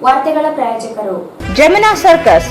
ವಾರ್ತೆಗಳ ಪ್ರಾಯೋಜಕರು Jamuna circus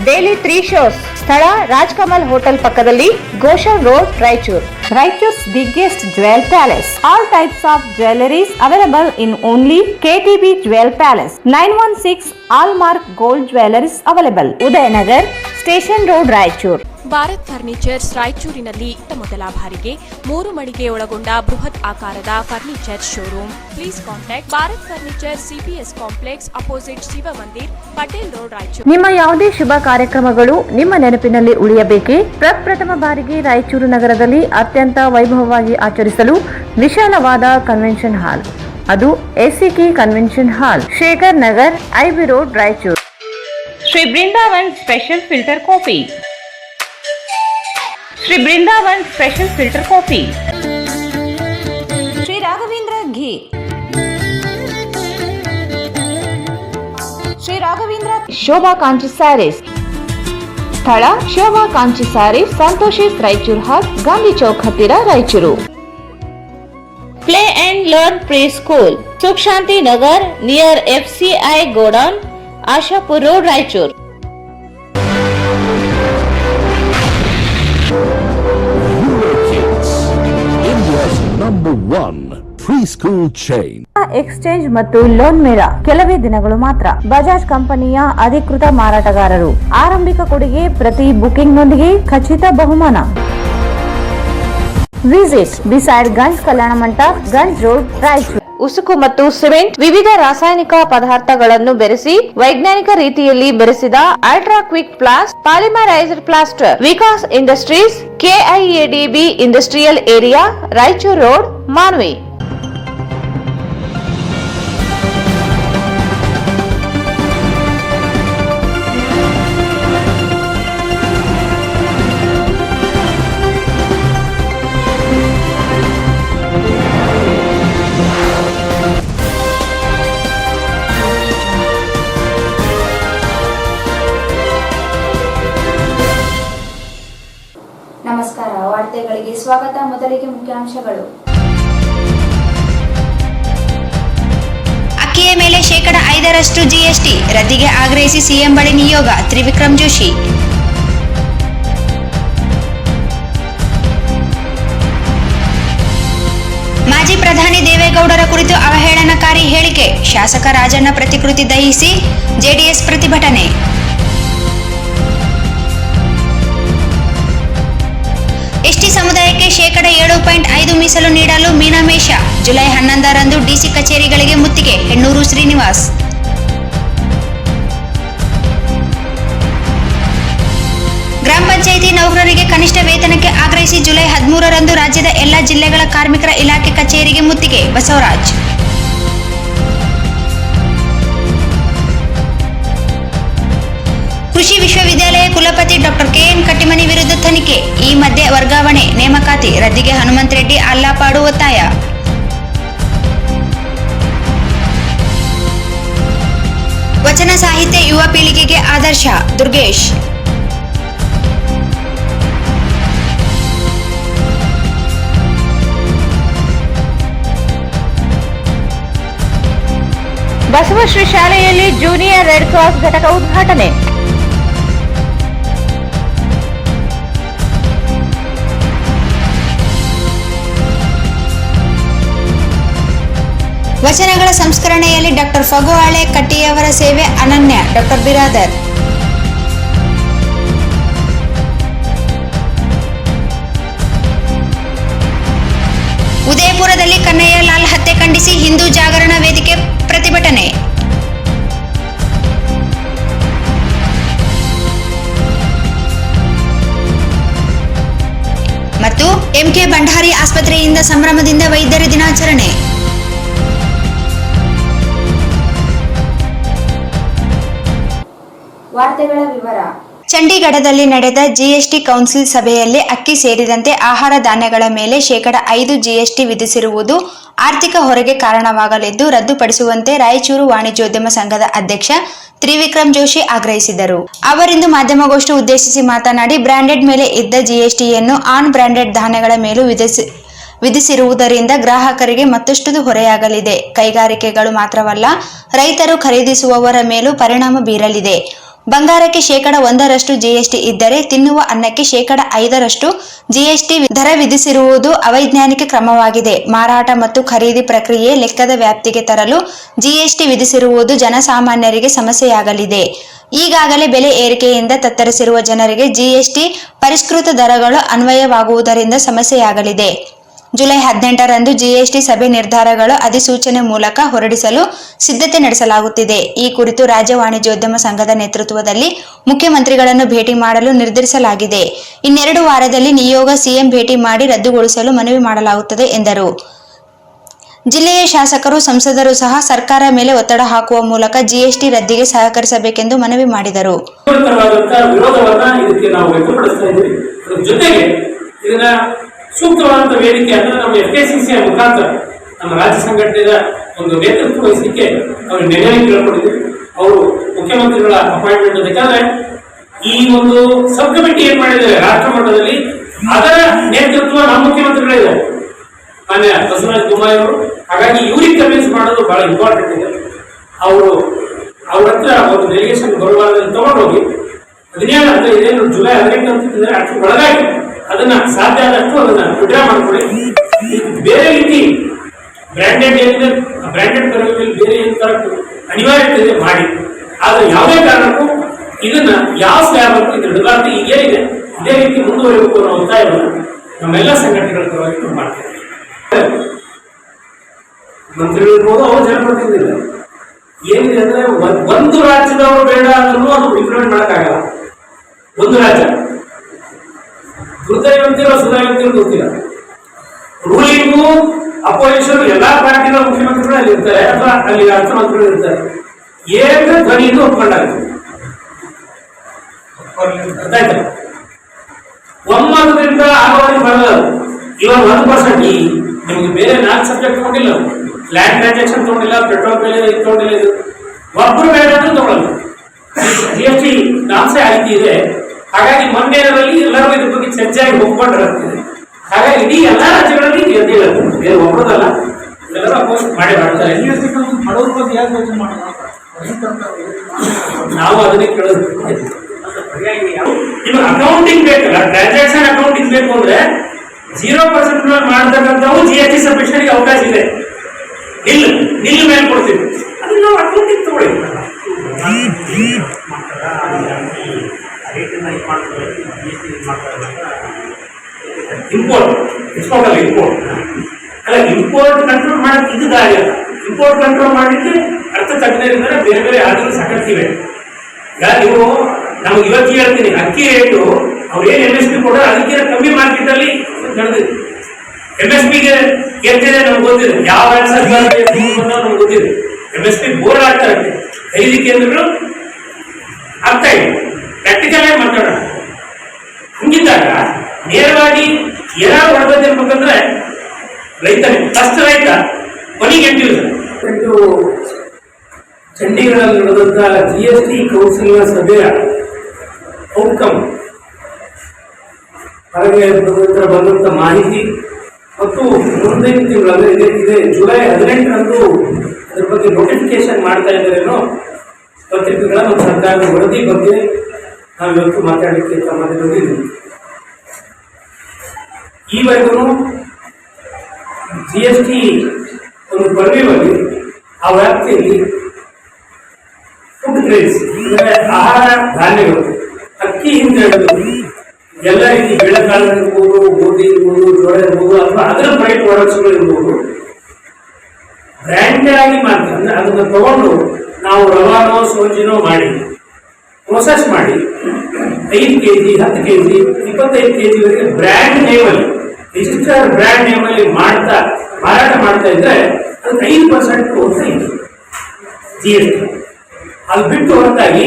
daily 3 shows. ಸ್ಥಳ ರಾಜ್ಕಮಲ್ ಹೋಟೆಲ್ ಪಕ್ಕದಲ್ಲಿ, ಗೋಶನ್ road, Raichur. Raichuru's biggest jewel palace. All types of jewelries available in only KTB Jewel Palace. 916 Allmark Gold Jewelries available. Udayanagar, station road, Raichur. Bharat furnitures ರಾಯಚೂರಿನಲ್ಲಿ ಮೊದಲ ಬಾರಿಗೆ 3 ಮಳಿಗೆ ಒಳಗೊಂಡ ಬೃಹತ್ ಆಕಾರದ furniture showroom. Please contact Bharat furniture, CPS complex, opposite Shiva Mandir, Patel road, Raichur. ನಿಮ್ಮ ಯಾವುದೇ ಶುಭ ಕಾರ್ಯಕ್ರಮಗಳು ನಿಮ್ಮ ನೆನಪಿನಲ್ಲಿ ಉಳಿಯಬೇಕೇ? ಪ್ರಪ್ರಥಮ ಬಾರಿಗೆ ರಾಯಚೂರು ನಗರದಲ್ಲಿ ಅತ್ಯಂತ ವೈಭವವಾಗಿ ಆಚರಿಸಲು ವಿಶಾಲವಾದ ಕನ್ವೆನ್ಷನ್ ಹಾಲ್, ಅದು ACK convention hall, Shekhar Nagar, IB road, Raichur. Shri Brindavan special filter coffee. Shri Brindavan special filter coffee. Sri Raghavendra Ghee. Sri Raghavendra Shobha Kanchi sarees. ಸ್ಥಳ ಶೋಭಾ ಕಾಂಚಿ ಸ್ಯಾರೀಸ್, ಸಂತೋಷಿಸ್ ರಾಯಚೂರು ಹಾಟ್, ಗಾಂಧಿ ಚೌಕ್ ಹತ್ತಿರ, Raichur. Play and learn pre school, Sukh Shanti Nagar, near FCI godown, Ashapur road, Raichur. Number 1 preschool chain. Exchange ಮತ್ತು loan ಮೇಳ ಕೆಲವೇ ದಿನಗಳು ಮಾತ್ರ. ಬಜಾಜ್ ಕಂಪನಿಯ ಅಧಿಕೃತ ಮಾರಾಟಗಾರರು. ಆರಂಭಿಕ ಕೊಡುಗೆ ಪ್ರತಿ ಬುಕಿಂಗ್ ನೊಂದಿಗೆ ಖಚಿತ ಬಹುಮಾನ. Visit beside Ganj Kalyana Mantapa, Ganj road, Raichur. ಉಸುಕು ಮತ್ತು ಸಿಮೆಂಟ್, ವಿವಿಧ ರಾಸಾಯನಿಕ ಪದಾರ್ಥಗಳನ್ನು ಬೆರೆಸಿ ವೈಜ್ಞಾನಿಕ ರೀತಿಯಲ್ಲಿ ಬೆರೆಸಿದ ultra quick plast polymerised plaster. Vikas industries, KIADB industrial area, Raichur road, Manvi. ನಮಸ್ಕಾರ, ವಾರ್ತೆಗಳಿಗೆ ಸ್ವಾಗತ. ಮೊದಲಿಗೆ ಮುಖ್ಯಾಂಶಗಳು. ಅಕ್ಕಿಯ ಮೇಲೆ 5% GST ರದ್ದಿಗೆ ಆಗ್ರಹಿಸಿ ಸಿಎಂ ಬಳಿ ನಿಯೋಗ, ತ್ರಿವಿಕ್ರಮ್ ಜೋಶಿ. ಮಾಜಿ ಪ್ರಧಾನಿ ದೇವೇಗೌಡರ ಕುರಿತು ಅವಹೇಳನಕಾರಿ ಹೇಳಿಕೆ, ಶಾಸಕ ರಾಜಣ್ಣ ಪ್ರತಿಕೃತಿ ದಹಿಸಿ ಜೆಡಿಎಸ್ ಪ್ರತಿಭಟನೆ. ಎಸ್ಟಿ ಸಮುದಾಯಕ್ಕೆ 7.5% ಮೀಸಲು ನೀಡಲು ಮೀನಾಮೇಷ, ಜುಲೈ 11ರಂದು ಡಿಸಿ ಕಚೇರಿಗಳಿಗೆ ಮುತ್ತಿಗೆ, ಹೆಣ್ಣೂರು ಶ್ರೀನಿವಾಸ್. ಗ್ರಾಮ ಪಂಚಾಯಿತಿ ನೌಕರರಿಗೆ ಕನಿಷ್ಠ ವೇತನಕ್ಕೆ ಆಗ್ರಹಿಸಿ ಜುಲೈ 13ರಂದು ರಾಜ್ಯದ ಎಲ್ಲಾ ಜಿಲ್ಲೆಗಳ ಕಾರ್ಮಿಕರ ಇಲಾಖೆ ಕಚೇರಿಗೆ ಮುತ್ತಿಗೆ, ಬಸವರಾಜ್. ಕೃಷಿ ವಿಶ್ವವಿದ್ಯಾಲಯ ಕುಲಪತಿ ಡಾಕ್ಟರ್ KN ಕಟ್ಟಿಮನಿ ವಿರುದ್ಧ ತನಿಖೆ, ಈ ಮಧ್ಯೆ ವರ್ಗಾವಣೆ, ನೇಮಕಾತಿ ರದ್ದಿಗೆ ಹನುಮಂತ ರೆಡ್ಡಿ ಅಲ್ಲಾಪಾಡು ಒತ್ತಾಯ. ವಚನ ಸಾಹಿತ್ಯ ಯುವ ಪೀಳಿಗೆಗೆ ಆದರ್ಶ, ದುರ್ಗೇಶ್. ಬಸವಶ್ರೀ ಶಾಲೆಯಲ್ಲಿ ಜೂನಿಯರ್ ರೆಡ್ ಕ್ರಾಸ್ ಘಟಕ ಉದ್ಘಾಟನೆ. ವಚನಗಳ ಸಂಸ್ಕರಣೆಯಲ್ಲಿ ಡಾಕ್ಟರ್ ಫಗುವಾಳೆ ಕಟ್ಟಿಯವರ ಸೇವೆ ಅನನ್ಯ, ಡಾಕ್ಟರ್ ಬಿರಾದರ್. ಉದಯಪುರದಲ್ಲಿ ಕನ್ನಯ್ಯ ಲಾಲ್ ಹತ್ಯೆ ಖಂಡಿಸಿ ಹಿಂದೂ ಜಾಗರಣ ವೇದಿಕೆ ಪ್ರತಿಭಟನೆ. ಮತ್ತು MK ಭಂಡಾರಿ ಆಸ್ಪತ್ರೆಯಿಂದ ಸಂಭ್ರಮದಿಂದ ವೈದ್ಯರ ದಿನಾಚರಣೆ. ವಾರ್ತೆಗಳ ವಿವರ. ಚಂಡೀಗಢದಲ್ಲಿ ನಡೆದ GST ಕೌನ್ಸಿಲ್ ಸಭೆಯಲ್ಲಿ ಅಕ್ಕಿ ಸೇರಿದಂತೆ ಆಹಾರ ಧಾನ್ಯಗಳ ಮೇಲೆ 5% GST ವಿಧಿಸಿರುವುದು ಆರ್ಥಿಕ ಹೊರೆಗೆ ಕಾರಣವಾಗಲಿದ್ದು ರದ್ದುಪಡಿಸುವಂತೆ ರಾಯಚೂರು ವಾಣಿಜ್ಯೋದ್ಯಮ ಸಂಘದ ಅಧ್ಯಕ್ಷ ತ್ರಿವಿಕ್ರಮ್ ಜೋಶಿ ಆಗ್ರಹಿಸಿದರು. ಅವರಿಂದು ಮಾಧ್ಯಮಗೋಷ್ಠಿ ಉದ್ದೇಶಿಸಿ ಮಾತನಾಡಿ, ಬ್ರಾಂಡೆಡ್ ಮೇಲೆ ಇದ್ದ GSTಯನ್ನು ಆನ್ ಬ್ರಾಂಡೆಡ್ ಧಾನ್ಯಗಳ ಮೇಲೂ ವಿಧಿಸಿರುವುದರಿಂದ ಗ್ರಾಹಕರಿಗೆ ಮತ್ತಷ್ಟು ಹೊರೆಯಾಗಲಿದೆ. ಕೈಗಾರಿಕೆಗಳು ಮಾತ್ರವಲ್ಲ, ರೈತರು ಖರೀದಿಸುವವರ ಮೇಲೂ ಪರಿಣಾಮ ಬೀರಲಿದೆ. ಬಂಗಾರಕ್ಕೆ 1% ಜಿಎಸ್ಟಿ ಇದ್ದರೆ ತಿನ್ನುವ ಅನ್ನಕ್ಕೆ 5% ಜಿಎಸ್ಟಿ ದರ ವಿಧಿಸಿರುವುದು ಅವೈಜ್ಞಾನಿಕ ಕ್ರಮವಾಗಿದೆ. ಮಾರಾಟ ಮತ್ತು ಖರೀದಿ ಪ್ರಕ್ರಿಯೆ ಲೆಕ್ಕದ ವ್ಯಾಪ್ತಿಗೆ ತರಲು ಜಿಎಸ್ಟಿ ವಿಧಿಸಿರುವುದು ಜನಸಾಮಾನ್ಯರಿಗೆ ಸಮಸ್ಯೆಯಾಗಲಿದೆ. ಈಗಾಗಲೇ ಬೆಲೆ ಏರಿಕೆಯಿಂದ ತತ್ತರಿಸಿರುವ ಜನರಿಗೆ ಜಿಎಸ್ಟಿ ಪರಿಷ್ಕೃತ ದರಗಳು ಅನ್ವಯವಾಗುವುದರಿಂದ ಸಮಸ್ಯೆಯಾಗಲಿದೆ. ಜುಲೈ 18ರಂದು ಜಿಎಸ್ಟಿ ಸಭೆ ನಿರ್ಧಾರಗಳು ಅಧಿಸೂಚನೆ ಮೂಲಕ ಹೊರಡಿಸಲು ಸಿದ್ಧತೆ ನಡೆಸಲಾಗುತ್ತಿದೆ. ಈ ಕುರಿತು ರಾಜ್ಯ ವಾಣಿಜ್ಯೋದ್ಯಮ ಸಂಘದ ನೇತೃತ್ವದಲ್ಲಿ ಮುಖ್ಯಮಂತ್ರಿಗಳನ್ನು ಭೇಟಿ ಮಾಡಲು ನಿರ್ಧರಿಸಲಾಗಿದೆ. ಇನ್ನೆರಡು ವಾರದಲ್ಲಿ ನಿಯೋಗ ಸಿಎಂ ಭೇಟಿ ಮಾಡಿ ರದ್ದುಗೊಳಿಸಲು ಮನವಿ ಮಾಡಲಾಗುತ್ತದೆ ಎಂದರು. ಜಿಲ್ಲೆಯ ಶಾಸಕರು, ಸಂಸದರು ಸಹ ಸರ್ಕಾರ ಮೇಲೆ ಒತ್ತಡ ಹಾಕುವ ಮೂಲಕ ಜಿಎಸ್ಟಿ ರದ್ದಿಗೆ ಸಹಕರಿಸಬೇಕೆಂದು ಮನವಿ ಮಾಡಿದರು. ಸೂಕ್ತವಾದಂತಹ ವೇದಿಕೆ ಅಂದ್ರೆ ನಮ್ಮ FKCCI ಮುಖಾಂತರ ನಮ್ಮ ರಾಜ್ಯ ಸಂಘಟನೆಯ ಒಂದು ನೇತೃತ್ವ ವಹಿಸಲಿಕ್ಕೆ ಅವರು ನಿರ್ಣಯ ಕೇಳ್ಕೊಂಡಿದ್ದೀವಿ. ಅವರು ಮುಖ್ಯಮಂತ್ರಿಗಳ ಅಪಾಯಿಂಟ್ಮೆಂಟ್ ಬೇಕಾದ್ರೆ ಈ ಒಂದು ಸಬ್ ಕಮಿಟಿ ಏನ್ ಮಾಡಿದ್ದಾರೆ ರಾಷ್ಟ್ರ ಮಟ್ಟದಲ್ಲಿ, ಅದರ ನೇತೃತ್ವ ನಮ್ಮ ಮುಖ್ಯಮಂತ್ರಿಗಳಿದ್ದಾರೆ, ಮಾನ್ಯ ಬಸವರಾಜ ಬೊಮ್ಮಾಯಿ ಅವರು. ಹಾಗಾಗಿ ಇವ್ರಿಗೆ ಕನ್ವಿನ್ಸ್ ಮಾಡೋದು ಬಹಳ ಇಂಪಾರ್ಟೆಂಟ್ ಇದೆ. ಅವರು ಅವ್ರ ಹತ್ರ ಒಂದು ಡೆಲಿಗೇಷನ್ ಗುರುವಾರದಲ್ಲಿ ತಗೊಂಡೋಗಿ 17 ಅಂದ್ರೆ ಇದೇನು ಜುಲೈ 18 ಅಂತಿದ್ರೆ ಅಷ್ಟು ಒಳಗಾಗಿ ಅದನ್ನ ಸಾಧ್ಯ ಆದಷ್ಟು ಅದನ್ನ ವಿಡ್ರಾ ಮಾಡ್ಕೊಳ್ಳಿ. ಬೇರೆ ರೀತಿ ಬ್ರ್ಯಾಂಡೆಡ್ ಏನಿದೆ ಬ್ರ್ಯಾಂಡೆಡ್ ತರಬೇತಿ ಬೇರೆ ಏನು ತರಕ್ಕೆ ಅನಿವಾರ್ಯತೆ ಇದೆ ಮಾಡಿ. ಆದ್ರೆ ಯಾವುದೇ ಕಾರಣಕ್ಕೂ ಇದನ್ನ ಯಾವ ಸ್ಲ್ಯಾಬ್ ಅಂತ ಇದು ಹಿಡಿದಾರ್ಥ ಈಗೇನಿದೆ ಇದೇ ರೀತಿ ಮುಂದುವರಿಬೇಕು ಅನ್ನೋ ಒತ್ತಾಯವನ್ನು ನಮ್ಮೆಲ್ಲ ಸಂಘಟನೆಗಳ ಪರವಾಗಿ ಮಾಡ್ತೇವೆ. ಮಂತ್ರಿಗಳಿರ್ಬೋದು, ಅವರು ಜನಪ್ರತಿನಿಧಿಲ್ಲ. ಏನಿದೆ ಅಂದ್ರೆ ಒಂದು ರಾಜ್ಯದವರು ಬೇಡ ಅಂದ್ರೂ ಅದು ಇಂಪ್ಲಿಮೆಂಟ್ ಮಾಡೋಕ್ಕಾಗಲ್ಲ. ಒಂದು ರಾಜ್ಯ ದುರ್ದೈವಂತಿರೋ ಸುದೈವಂತಿರೋ ಗೊತ್ತಿಲ್ಲ. ರೂಲಿಂಗು ಅಪೋಸಿಷನ್ ಎಲ್ಲಾ ಪಾರ್ಟಿಗಳ ಮುಖ್ಯಮಂತ್ರಿಗಳು ಅಲ್ಲಿ ಇರ್ತಾರೆ ಅಥವಾ ಅಲ್ಲಿ ಅರ್ಥಮಂತ್ರಿಗಳು ಇರ್ತಾರೆ. ಏಕ ಧ್ವನಿಯಿಂದ ಒಪ್ಕೊಂಡಾಗುತ್ತೆ. ಅರ್ಥಾಯ್ತು? ಒಮ್ಮತದಿಂದ ಆಗೋವರೆಗೆ ಬರಲ್ಲ. ಇವಾಗ 1% ನಿಮ್ಗೆ ಬೇರೆ 4 ಸಬ್ಜೆಕ್ಟ್ ತಗೊಂಡಿಲ್ಲ, ಲ್ಯಾಂಡ್ ಟ್ರಾನ್ಸಾಕ್ಷನ್ ತಗೊಂಡಿಲ್ಲ, ಪೆಟ್ರೋಲ್ ಬೆಲೆ ತಗೊಂಡಿಲ್ಲ, ಇದು ಒಬ್ಬರು ಬೇಡ ಅಂತ ತಗೊಳ್ಳಲ್ಲ. ಜಿಎಸ್ಟಿ ನಾಂಸೆ ಆಯ್ಕೆ ಇದೆ. ಹಾಗಾಗಿ ಮೊನ್ನೆರಲ್ಲಿ ಎಲ್ಲರೂ ಇದ್ರ ಬಗ್ಗೆ ಚರ್ಚೆಯಾಗಿ ಒಪ್ಕೊಂಡಿರುತ್ತದೆ. ಹಾಗಾಗಿ ಇಡೀ ಎಲ್ಲಾ ರಾಜ್ಯಗಳಲ್ಲಿ ಬೇರೆ ಒಬ್ಬರದಲ್ಲ, ಎಲ್ಲರೂ ಅಪೋಸ್ ಮಾಡೇ ಮಾಡ್ತಾರೆ. ನಾವು ಅದನ್ನೇ ಕೇಳೋದು. ಇವಾಗ ಅಕೌಂಟಿಂಗ್ ಬೇಕಲ್ಲ, ಟ್ರಾನ್ಸಾಕ್ಷನ್ ಅಕೌಂಟಿಂಗ್ ಬೇಕು ಅಂದ್ರೆ 0% ಮಾಡ್ತಕ್ಕಂಥವು ಜಿಎಸ್ಟಿ ಸಬ್ಮಿಷನ್ಗೆ ಅವಕಾಶ ಇದೆ. ನಿಲ್ ಮೇಲೆ ಕೊಡ್ತೀವಿ, ಅದನ್ನ ನಾವು ಅಕೌಂಟಿಂಗ್ ತಗೊಳ್ಳಿ. ಇಂಪೋರ್ಟ್ ಎಕ್ಸ್ಪೋರ್ಟ್ ಅಲ್ಲ, ಇಂಪೋರ್ಟ್ ಅಲ್ಲ. ಇಂಪೋರ್ಟ್ ಕಂಟ್ರೋಲ್ ಮಾಡಕ್ಕೆ ಇದು ದಾರಿ ಅಲ್ಲ. ಇಂಪೋರ್ಟ್ ಕಂಟ್ರೋಲ್ ಮಾಡಲಿಕ್ಕೆ ಅರ್ಥ ತಜ್ಞರಿಂದ ಬೇರೆ ಬೇರೆ ಆದರೂ ಸಾಕಷ್ಟಿವೆ. ಈಗ ನೀವು ನಮ್ಗೆ ಇವತ್ತು ಹೇಳ್ತೀನಿ, ಅಕ್ಕಿ ರೇಟು ಅವ್ರು ಏನು MSP ಕೊಡೋ ಅದಕ್ಕಿಂತ ಕಮ್ಮಿ ಮಾರ್ಕೆಟ್ ಅಲ್ಲಿ ನಡೆದಿದೆ. MSPಗೆ ಎಷ್ಟಿದೆ ನಮ್ಗೆ ಗೊತ್ತಿದೆ, ಯಾವ ಸರ್ಕಾರ ನಮ್ಗೆ ಗೊತ್ತಿದೆ. MSP ಬೋರ್ಡ್ ಆಗ್ತಾರೆ, ಖರೀದಿ ಕೇಂದ್ರಗಳು ಆಗ್ತಾ ಇದೆ. ಪ್ರಾಕ್ಟಿಕಲ್ ಆಗಿ ಮಾತಾಡೋಣ. ಹಂಗಿದ್ದಾಗ ನೇರವಾಗಿ ಏನಾದ್ರು ಹೊಡೆದಿರ್ಬೇಕಂದ್ರೆ ರೈತನೇ ಕಷ್ಟ ರೈತ ಕೊನೆಗೆ ಚಂಡೀಗಢದಲ್ಲಿ ನಡೆದಂತಹ GST ಕೌನ್ಸಿಲ್ನ ಸಭೆಯ ಔಟ್ಕಮ್ ಹೊರಗೆ ಬಂದಂತ ಮಾಹಿತಿ ಮತ್ತು ಮುಂದಿನ ತಿಂಗಳಲ್ಲಿ ಇದೆ ಜುಲೈ 18ರಂದು ಅದ್ರ ಬಗ್ಗೆ ನೋಟಿಫಿಕೇಶನ್ ಮಾಡ್ತಾ ಇದ್ದಾರೇನೋ ಪತ್ರಿಕೆಗಳ ಮತ್ತು ಸರ್ಕಾರದ ವರದಿ ಬಗ್ಗೆ ನಾವು ಇವತ್ತು ಮಾತಾಡಲಿಕ್ಕೆ ತಮ್ಮಲ್ಲಿ ಬಂದಿದ್ದೀವಿ. ಈವರೆಗೂ GST ಒಂದು ಪರ್ವಿವಲ್ಲಿ ಆ ವ್ಯಾಪ್ತಿಯಲ್ಲಿ ಫುಡ್ ಗ್ರೇನ್ಸ್ ಅಂದರೆ ಆಹಾರ ಧಾನ್ಯಗಳು, ಅಕ್ಕಿ ಹಿಂದೆ ಎಲ್ಲ ರೀತಿ ಬೇಳೆಕಾಳು ಇರ್ಬೋದು, ಗೋಧಿ ಇರ್ಬೋದು, ಜೋಳ ಇರ್ಬೋದು, ಅಥವಾ ಅದರ ಪ್ರೈಟ್ ಪ್ರಾಡಕ್ಟ್ಸ್ಗಳು ಇರ್ಬೋದು, ಬ್ರ್ಯಾಂಡೆಡ್ ಆಗಿ ಮಾತ್ರ ಅಂದ್ರೆ ಅದನ್ನ ತಗೊಂಡು ನಾವು ರವಾನೋ ಸೋಜಿನೋ ಮಾಡಿ ಪ್ರೊಸೆಸ್ ಮಾಡಿ 5 kg 10 kg 25 kg ವರೆಗೆ ಬ್ರ್ಯಾಂಡ್ ನೇಮಲ್ಲಿ ರಿಜಿಸ್ಟರ್ಡ್ ಬ್ರ್ಯಾಂಡ್ ನೇಮಲ್ಲಿ ಮಾರಾಟ ಮಾಡ್ತಾ ಇದ್ರೆ ಅದಕ್ಕೆ 5% ಹೋಗ್ತಾ ಇದೆ GST. ಅದು ಬಿಟ್ಟು ಹೊರತಾಗಿ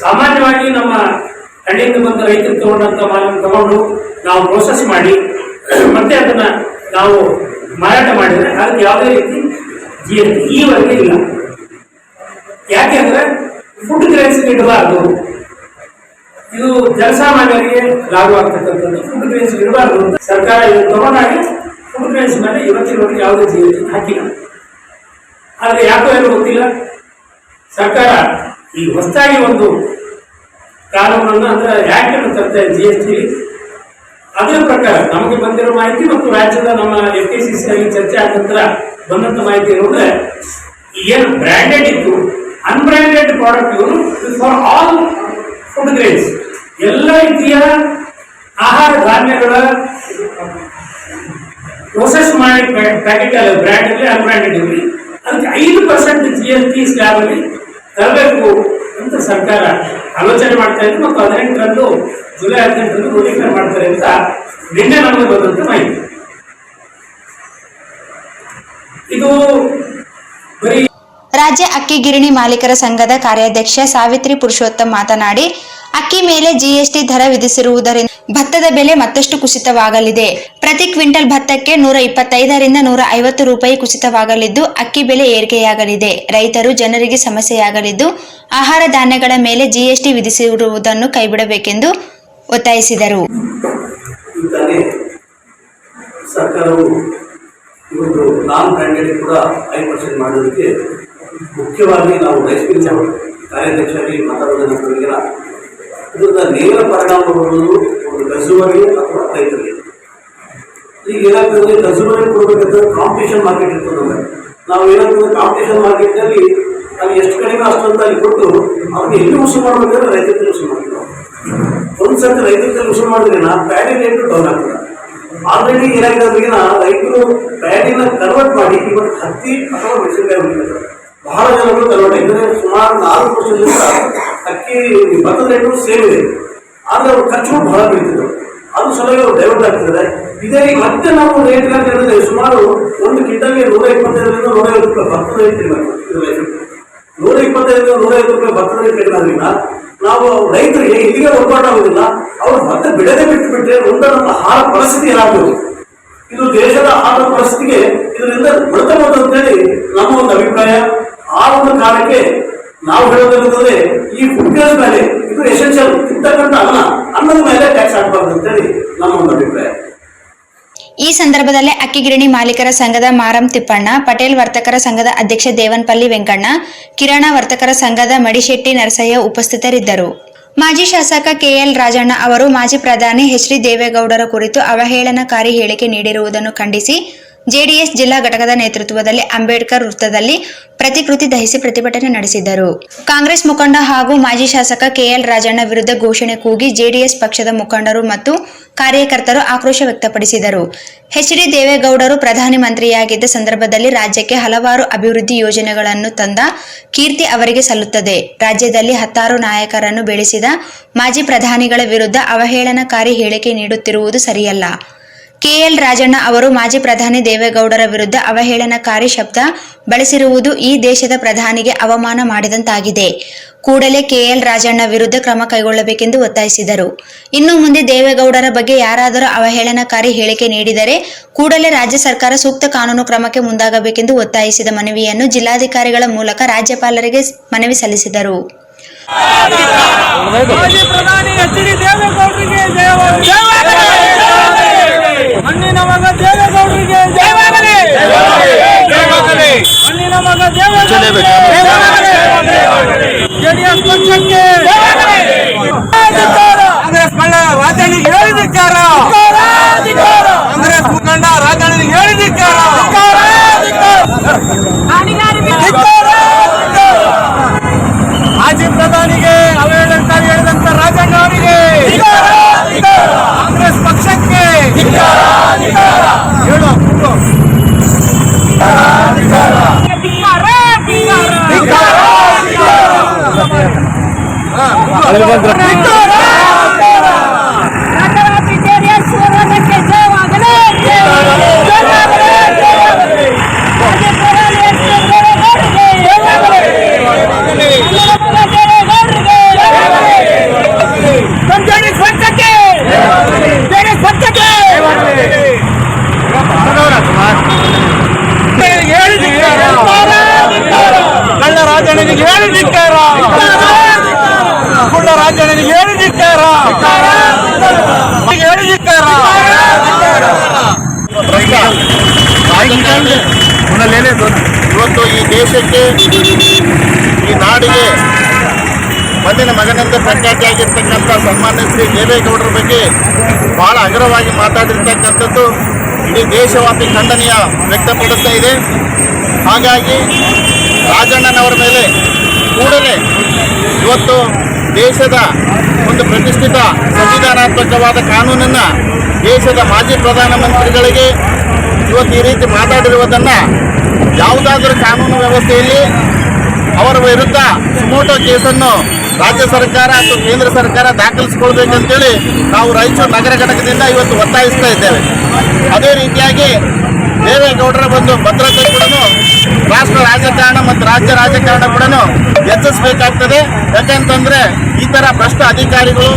ಸಾಮಾನ್ಯವಾಗಿ ನಮ್ಮ ಹಳ್ಳಿಯಿಂದ ಬಂದ ರೈತರು ತಗೊಂಡಂತ ಮಾಲನ್ನು ತಗೊಂಡು ನಾವು ಪ್ರೊಸೆಸ್ ಮಾಡಿ ಮತ್ತೆ ಅದನ್ನ ನಾವು ಮಾರಾಟ ಮಾಡಿದ್ರೆ ಅದಕ್ಕೆ ಯಾವುದೇ ರೀತಿ GST ಈವರೆಗೆ ಇಲ್ಲ. ಯಾಕೆಂದ್ರೆ ಫುಡ್ ಗ್ರೇನ್ಸ್ ಇಡಬಾರ್ದು, ಇದು ಜನಸಾಮಾನ್ಯರಿಗೆ ಲಾಭ ಆಗ್ತಕ್ಕಂಥದ್ದು. ಫುಡ್ ಗ್ರೇನ್ಸ್ ಇಡಬಾರ್ದು ಅಂತ ಸರ್ಕಾರ ಇದನ್ನು ತಗೊಂಡಾಗ ಫುಡ್ ಗ್ರೈನ್ಸ್ ಮೇಲೆ ಇವತ್ತಿನವರೆಗೆ ಯಾವುದೇ GST ಹಾಕಿಲ್ಲ. ಆದರೆ ಯಾಕೋ ಏನು ಗೊತ್ತಿಲ್ಲ, ಸರ್ಕಾರ ಈ ಹೊಸದಾಗಿ ಒಂದು ಕಾನೂನನ್ನು ಅಂದ್ರೆ ಆಕ್ಟ್ ಅನ್ನು ತರ್ತಾರೆ GST. ಅದರ ಪ್ರಕಾರ ನಮಗೆ ಬಂದಿರೋ ಮಾಹಿತಿ ಮತ್ತು ರಾಜ್ಯದ ನಮ್ಮ FKCC ಆಗಿ ಚರ್ಚೆ ಆದ ನಂತರ ಬಂದಂತ ಮಾಹಿತಿ ಏನಂದ್ರೆ ಏನು ಬ್ರ್ಯಾಂಡೆಡ್ ಇತ್ತು ಅನ್ಬ್ರ್ಯಾಂಡೆಡ್ ಪ್ರಾಡಕ್ಟ್ ಇವರು ಫಾರ್ ಆಲ್ ಫುಡ್ ಗ್ರೇನ್ಸ್, ಎಲ್ಲ ರೀತಿಯ ಆಹಾರ ಧಾನ್ಯಗಳ ಪ್ರೊಸೆಸ್ ಮಾಡಿ ಪ್ಯಾಕೆಟ್ ಬ್ರ್ಯಾಂಡ್ ಇರಲಿ ಅನ್ಬ್ರ್ಯಾಂಡೆಡ್ ಇರಲಿ ಅದಕ್ಕೆ 5% GST ಸ್ಲ್ಯಾಬ್ ಅಲ್ಲಿ ತರಬೇಕು ಅಂತ ಸರ್ಕಾರ ಆಲೋಚನೆ ಮಾಡ್ತಾ ಇತ್ತು ಮತ್ತು 18ರಂದು ಜುಲೈ 18ರಂದು ನೋಟಿಫೈ ಮಾಡ್ತಾರೆ ಅಂತ ನಿನ್ನೆ ನಮಗೆ ಬಂದಂತ ಮಾಹಿತಿ. ಇದು ಬರೀ ರಾಜ್ಯ ಅಕ್ಕಿ ಗಿರಣಿ ಮಾಲೀಕರ ಸಂಘದ ಕಾರ್ಯಾಧ್ಯಕ್ಷ ಸಾವಿತ್ರಿ ಪುರುಷೋತ್ತಮ್ ಮಾತನಾಡಿ, ಅಕ್ಕಿ ಮೇಲೆ GST ದರ ವಿಧಿಸಿರುವುದರಿಂದ ಭತ್ತದ ಬೆಲೆ ಮತ್ತಷ್ಟು ಕುಸಿತವಾಗಲಿದೆ. ಪ್ರತಿ ಕ್ವಿಂಟಲ್ ಭತ್ತಕ್ಕೆ 125ರಿಂದ 150 ರೂಪಾಯಿ ಕುಸಿತವಾಗಲಿದ್ದು, ಅಕ್ಕಿ ಬೆಲೆ ಏರಿಕೆಯಾಗಲಿದೆ. ರೈತರು ಜನರಿಗೆ ಸಮಸ್ಯೆಯಾಗಲಿದ್ದು, ಆಹಾರ ಧಾನ್ಯಗಳ ಮೇಲೆ GST ವಿಧಿಸಿರುವುದನ್ನು ಕೈಬಿಡಬೇಕೆಂದು ಒತ್ತಾಯಿಸಿದರು. ಸರ್ಕಾರವು ಇವತ್ತು ನಾನ್ ಬ್ರ್ಯಾಂಡೆಡ್ ಕೂಡ 5% ಮಾಡೋದಕ್ಕೆ ಮುಖ್ಯವಾಗಿ ನಾವು ರೈಸ್ ಮಿಲ್ ಕಾರ್ಯಾಧ್ಯಕ್ಷರಾಗಿ ಮಾತಾಡೋದನ್ನ ಇದರಿಂದ ನೇರ ಪರಿಣಾಮ ಬರುವುದು ಒಂದು ಕನ್ಸ್ಯೂಮರ್ಗೆ ಅಥವಾ ರೈತರಿಗೆ. ಈಗ ಏನಾಗ್ತದೆ, ಕನ್ಸ್ಯೂಮರ್ಗೆ ಕೊಡಬೇಕಂದ್ರೆ ಕಾಂಪಿಟೇಷನ್ ಮಾರ್ಕೆಟ್ ಇರ್ತದೆ. ನಾವು ಏನಾಗ್ತದೆ, ಕಾಂಪಿಟೇಷನ್ ಮಾರ್ಕೆಟ್ನಲ್ಲಿ ಅಲ್ಲಿ ಎಷ್ಟು ಕಡಿಮೆ ಅಷ್ಟು ಅಂತ ಅಲ್ಲಿ ಕೊಟ್ಟು ಅವ್ರಿಗೆ ಎಲ್ಲಿ ವಸೂಲು ಮಾಡಬೇಕಾದ್ರೆ ರೈತರಿಗೆ ವಸೂಲು ಮಾಡ್ತೀವಿ. ಒಂದ್ಸತಿ ರೈತರಿಗೆ ವಸೂಲು ಮಾಡಿದ್ರೆ ಪ್ಯಾಡಿ ರೇಟ್ ಡೌನ್ ಆಗ್ತದೆ. ಆಲ್ರೆಡಿ ಏನಾಗಿದೆ, ರೈತರು ಪ್ಯಾಡಿನ ಕನ್ವರ್ಟ್ ಮಾಡಿ ಇವತ್ತು ಹತ್ತಿ ಅಥವಾ ಮೆಣಸಿನಕಾಯಿ ಹೊಡಿತಾರೆ. ಬಹಳ ಜನಗಳು ಕನ್ವರ್ಟ್ ಆಗಿದ್ದಾರೆ. ಸುಮಾರು 4 ವರ್ಷದಿಂದ ಅಕ್ಕಿ ಭತ್ತದ ರೇಟು ಸೇಮ್ ಇದೆ, ಆದರೆ ಅವ್ರ ಖರ್ಚು ಬಹಳ ಬೀಳ್ತಿದ್ರು. ಅದು ಸಲುವಾಗಿ ಅವ್ರು ಡೈವರ್ಟ್ ಆಗ್ತಿದ್ದಾರೆ. ಇದೇ ಮತ್ತೆ ನಾವು ರೇಟ್ ಹೇಳಿದ್ರೆ ಸುಮಾರು ಒಂದು ಕ್ವಿಂಟಲ್ಗೆ 125ರಿಂದ 150 ರೂಪಾಯಿ ಭತ್ತದ ರೇಟ್ ಕಡಿಮೆ ಆಗ್ತದೆ. 125ರಿಂದ 150 ರೂಪಾಯಿ ಭತ್ತದ ರೇಟ್ ಕಡಿಮೆ ಆದ್ರಿಂದ ನಾವು ರೈತರಿಗೆ ಇಲ್ಲಿಗೆ ಒಪ್ಪಾಟ ಆಗುದಿಲ್ಲ. ಅವರು ಭತ್ತ ಬಿಡದೆ ಬಿಟ್ಟರೆ ಮುಂದೆ ನಮ್ಮ ಆಹಾರ ಪರಿಸ್ಥಿತಿ ಏನಾಗಬಹುದು. ಇದು ದೇಶದ ಆಹಾರ ಪರಿಸ್ಥಿತಿಗೆ ಇದರಿಂದ ಬಡತಬಹುದು ಅಂತೇಳಿ ನಮ್ಮ ಒಂದು ಅಭಿಪ್ರಾಯ. ಆ ಒಂದು ಕಾರಣಕ್ಕೆ ನಾವು ಹೇಳೋದಿರುತ್ತದೆ, ಈ ಫುಡ್ ಗ್ರೇನ್ಸ್ ಮೇಲೆ ಇದು ಎಸೆನ್ಷಿಯಲ್ ಇರ್ತಕ್ಕಂಥ ಅನ್ನದ ಮೇಲೆ ಟ್ಯಾಕ್ಸ್ ಹಾಕಬಾರ್ದು ಅಂತೇಳಿ ನಮ್ಮ ಒಂದು ಅಭಿಪ್ರಾಯ. ಈ ಸಂದರ್ಭದಲ್ಲಿ ಅಕ್ಕಿ ಗಿರಣಿ ಮಾಲೀಕರ ಸಂಘದ ಮಾರಂ ತಿಪ್ಪಣ್ಣ, ಪಟೇಲ್ ವರ್ತಕರ ಸಂಘದ ಅಧ್ಯಕ್ಷ ದೇವನಪಲ್ಲಿ ವೆಂಕಣ್ಣ, ಕಿರಾಣ ವರ್ತಕರ ಸಂಘದ ಮಡಿಶೆಟ್ಟಿ ನರಸಯ್ಯ ಉಪಸ್ಥಿತರಿದ್ದರು. ಮಾಜಿ ಶಾಸಕ KL ರಾಜಣ್ಣ ಅವರು ಮಾಜಿ ಪ್ರಧಾನಿ HD ದೇವೇಗೌಡರ ಕುರಿತು ಅವಹೇಳನಕಾರಿ ಹೇಳಿಕೆ ನೀಡಿರುವುದನ್ನು ಖಂಡಿಸಿ JDS ಜಿಲ್ಲಾ ಘಟಕದ ನೇತೃತ್ವದಲ್ಲಿ ಅಂಬೇಡ್ಕರ್ ವೃತ್ತದಲ್ಲಿ ಪ್ರತಿಕೃತಿ ದಹಿಸಿ ಪ್ರತಿಭಟನೆ ನಡೆಸಿದರು. ಕಾಂಗ್ರೆಸ್ ಮುಖಂಡ ಹಾಗೂ ಮಾಜಿ ಶಾಸಕ KL ರಾಜಣ್ಣ ವಿರುದ್ಧ ಘೋಷಣೆ ಕೂಗಿ JDS ಪಕ್ಷದ ಮುಖಂಡರು ಮತ್ತು ಕಾರ್ಯಕರ್ತರು ಆಕ್ರೋಶ ವ್ಯಕ್ತಪಡಿಸಿದರು. HD ದೇವೇಗೌಡರು ಪ್ರಧಾನಿ ಮಂತ್ರಿಯಾಗಿದ್ದ ಸಂದರ್ಭದಲ್ಲಿ ರಾಜ್ಯಕ್ಕೆ ಹಲವಾರು ಅಭಿವೃದ್ಧಿ ಯೋಜನೆಗಳನ್ನು ತಂದ ಕೀರ್ತಿ ಅವರಿಗೆ ಸಲ್ಲುತ್ತದೆ. ರಾಜ್ಯದಲ್ಲಿ 10 ನಾಯಕರನ್ನು ಬೆಳೆಸಿದ ಮಾಜಿ ಪ್ರಧಾನಿಗಳ ವಿರುದ್ಧ ಅವಹೇಳನಕಾರಿ ಹೇಳಿಕೆ ನೀಡುತ್ತಿರುವುದು ಸರಿಯಲ್ಲ. KL ರಾಜಣ್ಣ ಅವರು ಮಾಜಿ ಪ್ರಧಾನಿ ದೇವೇಗೌಡರ ವಿರುದ್ಧ ಅವಹೇಳನಕಾರಿ ಶಬ್ದ ಬಳಸಿರುವುದು ಈ ದೇಶದ ಪ್ರಧಾನಿಗೆ ಅವಮಾನ ಮಾಡಿದಂತಾಗಿದೆ. ಕೂಡಲೇ KL ರಾಜಣ್ಣ ವಿರುದ್ಧ ಕ್ರಮ ಕೈಗೊಳ್ಳಬೇಕೆಂದು ಒತ್ತಾಯಿಸಿದರು. ಇನ್ನು ಮುಂದೆ ದೇವೇಗೌಡರ ಬಗ್ಗೆ ಯಾರಾದರೂ ಅವಹೇಳನಕಾರಿ ಹೇಳಿಕೆ ನೀಡಿದರೆ ಕೂಡಲೇ ರಾಜ್ಯ ಸರ್ಕಾರ ಸೂಕ್ತ ಕಾನೂನು ಕ್ರಮಕ್ಕೆ ಮುಂದಾಗಬೇಕೆಂದು ಒತ್ತಾಯಿಸಿದ ಮನವಿಯನ್ನು ಜಿಲ್ಲಾಧಿಕಾರಿಗಳ ಮೂಲಕ ರಾಜ್ಯಪಾಲರಿಗೆ ಮನವಿ ಸಲ್ಲಿಸಿದರು. ಮಣ್ಣಿನ ಮಗ ದೇವೇಗೌಡರಿಗೆ ಜಯವಾಗಲಿ, ಮಣ್ಣಿನ ಮಗ ದೇವೇಗೌಡರಿಗೆ JDS ಪಕ್ಷಕ್ಕೆ ಕಾಂಗ್ರೆಸ್ ರಾಜನಿಗೆ ಹೇಳಿದಿಕ್ಕಾರ, ಕಾಂಗ್ರೆಸ್ ಮುಖಂಡ ರಾಜನಿಗೆ ಹೇಳಿದಿಕ್ಕಾರ, ಮಾಜಿ ಪ್ರಧಾನಿಗೆ ಅವಹೇಳನಕಾರಿ ಹೇಳಿದಂತ ರಾಜಣ್ಣ ಅವರಿಗೆ, ಕಾಂಗ್ರೆಸ್ ಪಕ್ಷಕ್ಕೆ ರಾಜನಿಗೆ ಹೇಳಿದಿಕ್ಕಾರ, ರಾಜನಿಗೆ ಇದ್ದಾರೆ. ಇವತ್ತು ಈ ದೇಶಕ್ಕೆ ಈ ನಾಡಿಗೆ ಮಣ್ಣಿನ ಮಗನೆಂದು ಪ್ರಖ್ಯಾತಿಯಾಗಿರ್ತಕ್ಕಂಥ ಸನ್ಮಾನ್ಯ ಶ್ರೀ ದೇವೇಗೌಡರ ಬಗ್ಗೆ ಬಹಳ ಅಗ್ರವಾಗಿ ಮಾತಾಡಿರ್ತಕ್ಕಂಥದ್ದು ಇಡೀ ದೇಶವ್ಯಾಪಿ ಖಂಡನೀಯ ವ್ಯಕ್ತಪಡಿಸ್ತಾ ಇದೆ. ಹಾಗಾಗಿ ರಾಜಣ್ಣನವರ ಮೇಲೆ ಕೂಡಲೇ ಇವತ್ತು ದೇಶದ ಒಂದು ಪ್ರತಿಷ್ಠಿತ ಸಂವಿಧಾನಾತ್ಮಕವಾದ ಕಾನೂನನ್ನು ದೇಶದ ಮಾಜಿ ಪ್ರಧಾನಮಂತ್ರಿಗಳಿಗೆ ಇವತ್ತು ಈ ರೀತಿ ಮಾತಾಡಿರುವುದನ್ನು ಯಾವುದಾದ್ರೂ ಕಾನೂನು ವ್ಯವಸ್ಥೆಯಲ್ಲಿ ಅವರ ವಿರುದ್ಧ ಸುಮೋಟೋ ಕೇಸನ್ನು ರಾಜ್ಯ ಸರ್ಕಾರ ಅಥವಾ ಕೇಂದ್ರ ಸರ್ಕಾರ ದಾಖಲಿಸಿಕೊಳ್ಬೇಕಂತೇಳಿ ನಾವು ರಾಯಚೂರು ನಗರ ಘಟಕದಿಂದ ಇವತ್ತು ಒತ್ತಾಯಿಸ್ತಾ ಇದ್ದೇವೆ. ಅದೇ ರೀತಿಯಾಗಿ ದೇವೇಗೌಡರ ಒಂದು ಭದ್ರತೆ ಕೂಡ ರಾಷ್ಟ್ರ ರಾಜಕಾರಣ ಮತ್ತು ರಾಜ್ಯ ರಾಜಕಾರಣ ಕೂಡ ಹೆಚ್ಚಿಸಬೇಕಾಗ್ತದೆ. ಯಾಕೆಂತಂದ್ರೆ ಈ ತರ ಭ್ರಷ್ಟ ಅಧಿಕಾರಿಗಳು,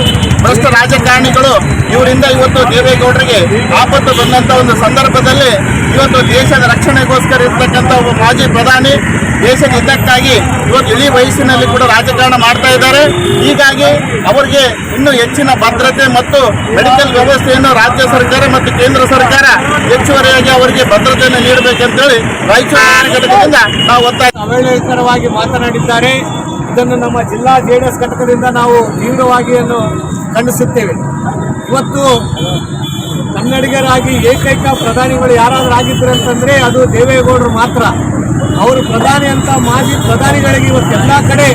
ಭ್ರಷ್ಟ ರಾಜಕಾರಣಿಗಳು ಇವರಿಂದ ಇವತ್ತು ದೇವೇಗೌಡರಿಗೆ ಆಪತ್ತು ಬಂದಂತ ಒಂದು ಸಂದರ್ಭದಲ್ಲಿ ಇವತ್ತು ದೇಶದ ರಕ್ಷಣೆಗೋಸ್ಕರ ಇರ್ತಕ್ಕಂಥ ಒಬ್ಬ ಮಾಜಿ ಪ್ರಧಾನಿ ದೇಶದ ಹಿತಕ್ಕಾಗಿ ಇವತ್ತು ಇಳಿ ವಯಸ್ಸಿನಲ್ಲಿ ಕೂಡ ರಾಜಕಾರಣ ಮಾಡ್ತಾ ಇದ್ದಾರೆ. ಹೀಗಾಗಿ ಅವರಿಗೆ ಇನ್ನೂ ಹೆಚ್ಚಿನ ಭದ್ರತೆ ಮತ್ತು ಮೆಡಿಕಲ್ ವ್ಯವಸ್ಥೆಯನ್ನು ರಾಜ್ಯ ಸರ್ಕಾರ ಮತ್ತು ಕೇಂದ್ರ ಸರ್ಕಾರ ಹೆಚ್ಚುವರಿಯಾಗಿ ಅವರಿಗೆ ಭದ್ರತೆಯನ್ನು ನೀಡಬೇಕಂತೇಳಿ ರಾಯಚೂರು ನಗರ ಘಟಕದಿಂದ ನಾವು ಒತ್ತಾಯ. ಅವಹೇಳನಕರವಾಗಿ ಮಾತನಾಡಿದ್ದಾರೆ. ಇದನ್ನು ನಮ್ಮ ಜಿಲ್ಲಾ ಜೆಡಿಎಸ್ ಘಟಕದಿಂದ ನಾವು ತೀವ್ರವಾಗಿ ಖಂಡಿಸುತ್ತೇವೆ. ಇವತ್ತು ಕನ್ನಡಿಗರಾಗಿ ಏಕೈಕ ಪ್ರಧಾನಿಗಳು ಯಾರಾದರೂ ಆಗಿದ್ರು ಅಂತಂದರೆ ಅದು ದೇವೇಗೌಡರು ಮಾತ್ರ. ಅವರು ಪ್ರಧಾನಿ ಅಂತ ಮಾಜಿ ಪ್ರಧಾನಿಗಳಿಗೆ ಇವತ್ತೆಲ್ಲ ಕಡೆ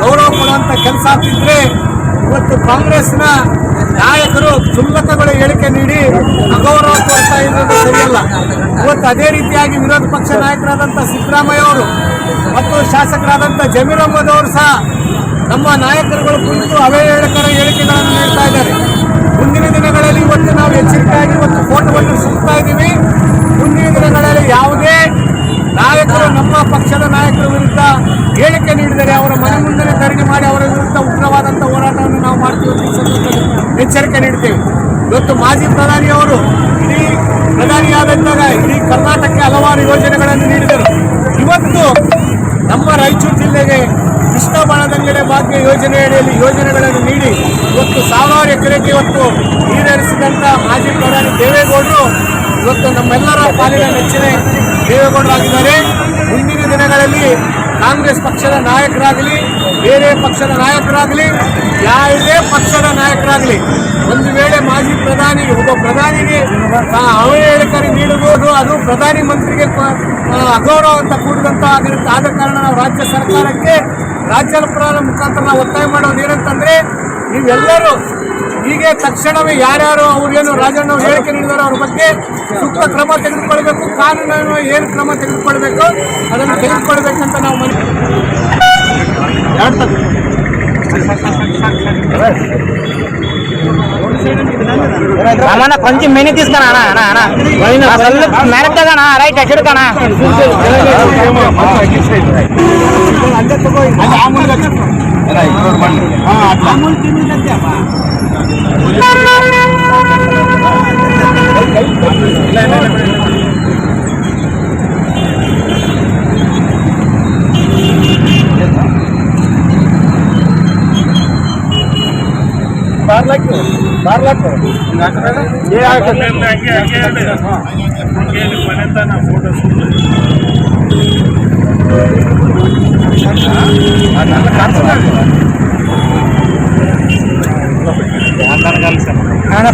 ಗೌರವ ಕೊಡುವಂಥ ಕೆಲಸ ಆಗ್ತಿದ್ರೆ ಇವತ್ತು ಕಾಂಗ್ರೆಸ್ನ ನಾಯಕರು ಕ್ಷುಲ್ಲಕಗಳ ಹೇಳಿಕೆ ನೀಡಿ ಅಗೌರವ ತೋರ್ತಾ ಇರೋದು ಸರಿಯಲ್ಲ. ಇವತ್ತು ಅದೇ ರೀತಿಯಾಗಿ ವಿರೋಧ ಪಕ್ಷ ನಾಯಕರಾದಂಥ ಸಿದ್ದರಾಮಯ್ಯ ಅವರು ಮತ್ತು ಶಾಸಕರಾದಂಥ ಜಮೀರ್ ಅಹ್ಮದ್ ಅವರು ಸಹ ನಮ್ಮ ನಾಯಕರುಗಳ ಕುರಿತು ಅವಹೇಳನಕರ ಹೇಳಿಕೆಗಳನ್ನು ನೀಡ್ತಾ ಇದ್ದಾರೆ. ಮುಂದಿನ ದಿನಗಳಲ್ಲಿ ಇವತ್ತು ನಾವು ಎಚ್ಚರಿಕೆಯಾಗಿ ಇವತ್ತು ಫೋಟೋವನ್ನು ಸುತ್ತಾ ಇದ್ದೀವಿ. ಮುಂದಿನ ದಿನಗಳಲ್ಲಿ ಯಾವುದೇ ನಾಯಕರು ನಮ್ಮ ಪಕ್ಷದ ನಾಯಕರ ವಿರುದ್ಧ ಹೇಳಿಕೆ ನೀಡಿದರೆ ಅವರ ಮನೆ ಮುಂದೆ ಧರಣಿ ಮಾಡಿ ಅವರ ವಿರುದ್ಧ ಉಗ್ರವಾದಂಥ ಹೋರಾಟವನ್ನು ನಾವು ಮಾಡ್ತೀವಿ ಅಂತ ಎಚ್ಚರಿಕೆ ನೀಡ್ತೇವೆ. ಇವತ್ತು ಮಾಜಿ ಪ್ರಧಾನಿಯವರು ಇಡೀ ಪ್ರಧಾನಿಯಾದಂತಾಗ ಇಡೀ ಕರ್ನಾಟಕಕ್ಕೆ ಹಲವಾರು ಯೋಜನೆಗಳನ್ನು ನೀಡಿದರು. ಇವತ್ತು ನಮ್ಮ ರಾಯಚೂರು ಜಿಲ್ಲೆಗೆ ಕೃಷ್ಣ ಬಾಣದಂಗಡೆ ಭಾಗ್ಯ ಯೋಜನೆಯಡಿಯಲ್ಲಿ ಯೋಜನೆಗಳನ್ನು ನೀಡಿ ಇವತ್ತು ಸಾವಿರಾರು ಎಕರೆಗೆ ಇವತ್ತು ನೀರೇರಿಸಿದಂಥ ಮಾಜಿ ಪ್ರಧಾನಿ ದೇವೇಗೌಡರು ಇವತ್ತು ನಮ್ಮೆಲ್ಲರ ಪಾಲಿನ ನೆಚ್ಚಿನ ದೇವೇಗೌಡರಾಗಿದ್ದಾರೆ. ಮುಂದಿನ ದಿನಗಳಲ್ಲಿ ಕಾಂಗ್ರೆಸ್ ಪಕ್ಷದ ನಾಯಕರಾಗಲಿ, ಬೇರೆ ಪಕ್ಷದ ನಾಯಕರಾಗಲಿ, ಯಾವುದೇ ಪಕ್ಷದ ನಾಯಕರಾಗಲಿ ಒಂದು ವೇಳೆ ಮಾಜಿ ಪ್ರಧಾನಿ ಒಬ್ಬ ಪ್ರಧಾನಿಗೆ ಅವಹೇಳನಕಾರಿ ನೀಡಬಹುದು, ಅದು ಪ್ರಧಾನಿ ಮಂತ್ರಿಗೆ ಅಗೌರವ ಅಂತ ಕೂಡಿದಂಥ ಆಗಿರುತ್ತೆ. ಆದ ಕಾರಣ ನಾವು ರಾಜ್ಯ ಸರ್ಕಾರಕ್ಕೆ ರಾಜ್ಯಪಾಲರ ಮುಖಾಂತರ ನಾವು ಒತ್ತಾಯ ಮಾಡೋದು ಏನಂತಂದರೆ, ನೀವೆಲ್ಲರೂ ಹೀಗೆ ತಕ್ಷಣವೇ ಯಾರ್ಯಾರು ಅವ್ರಿಗೇನು ರಾಜಣ್ಣ ಹೇಳಿಕೆ ನೀಡಿದಾರೋ ಅವ್ರ ಬಗ್ಗೆ ಸೂಕ್ತ ಕ್ರಮ ತೆಗೆದುಕೊಳ್ಬೇಕು. ಕಾನೂನನ್ನು ಏನು ಕ್ರಮ ತೆಗೆದುಕೊಳ್ಬೇಕು ಅದನ್ನು ತೆಗೆದುಕೊಳ್ಬೇಕಂತ ನಾವು అన్న కొంచెం మెనీ తీసుకున్నా మేనేజ్ కదా రైట్ ఎక్కడికనా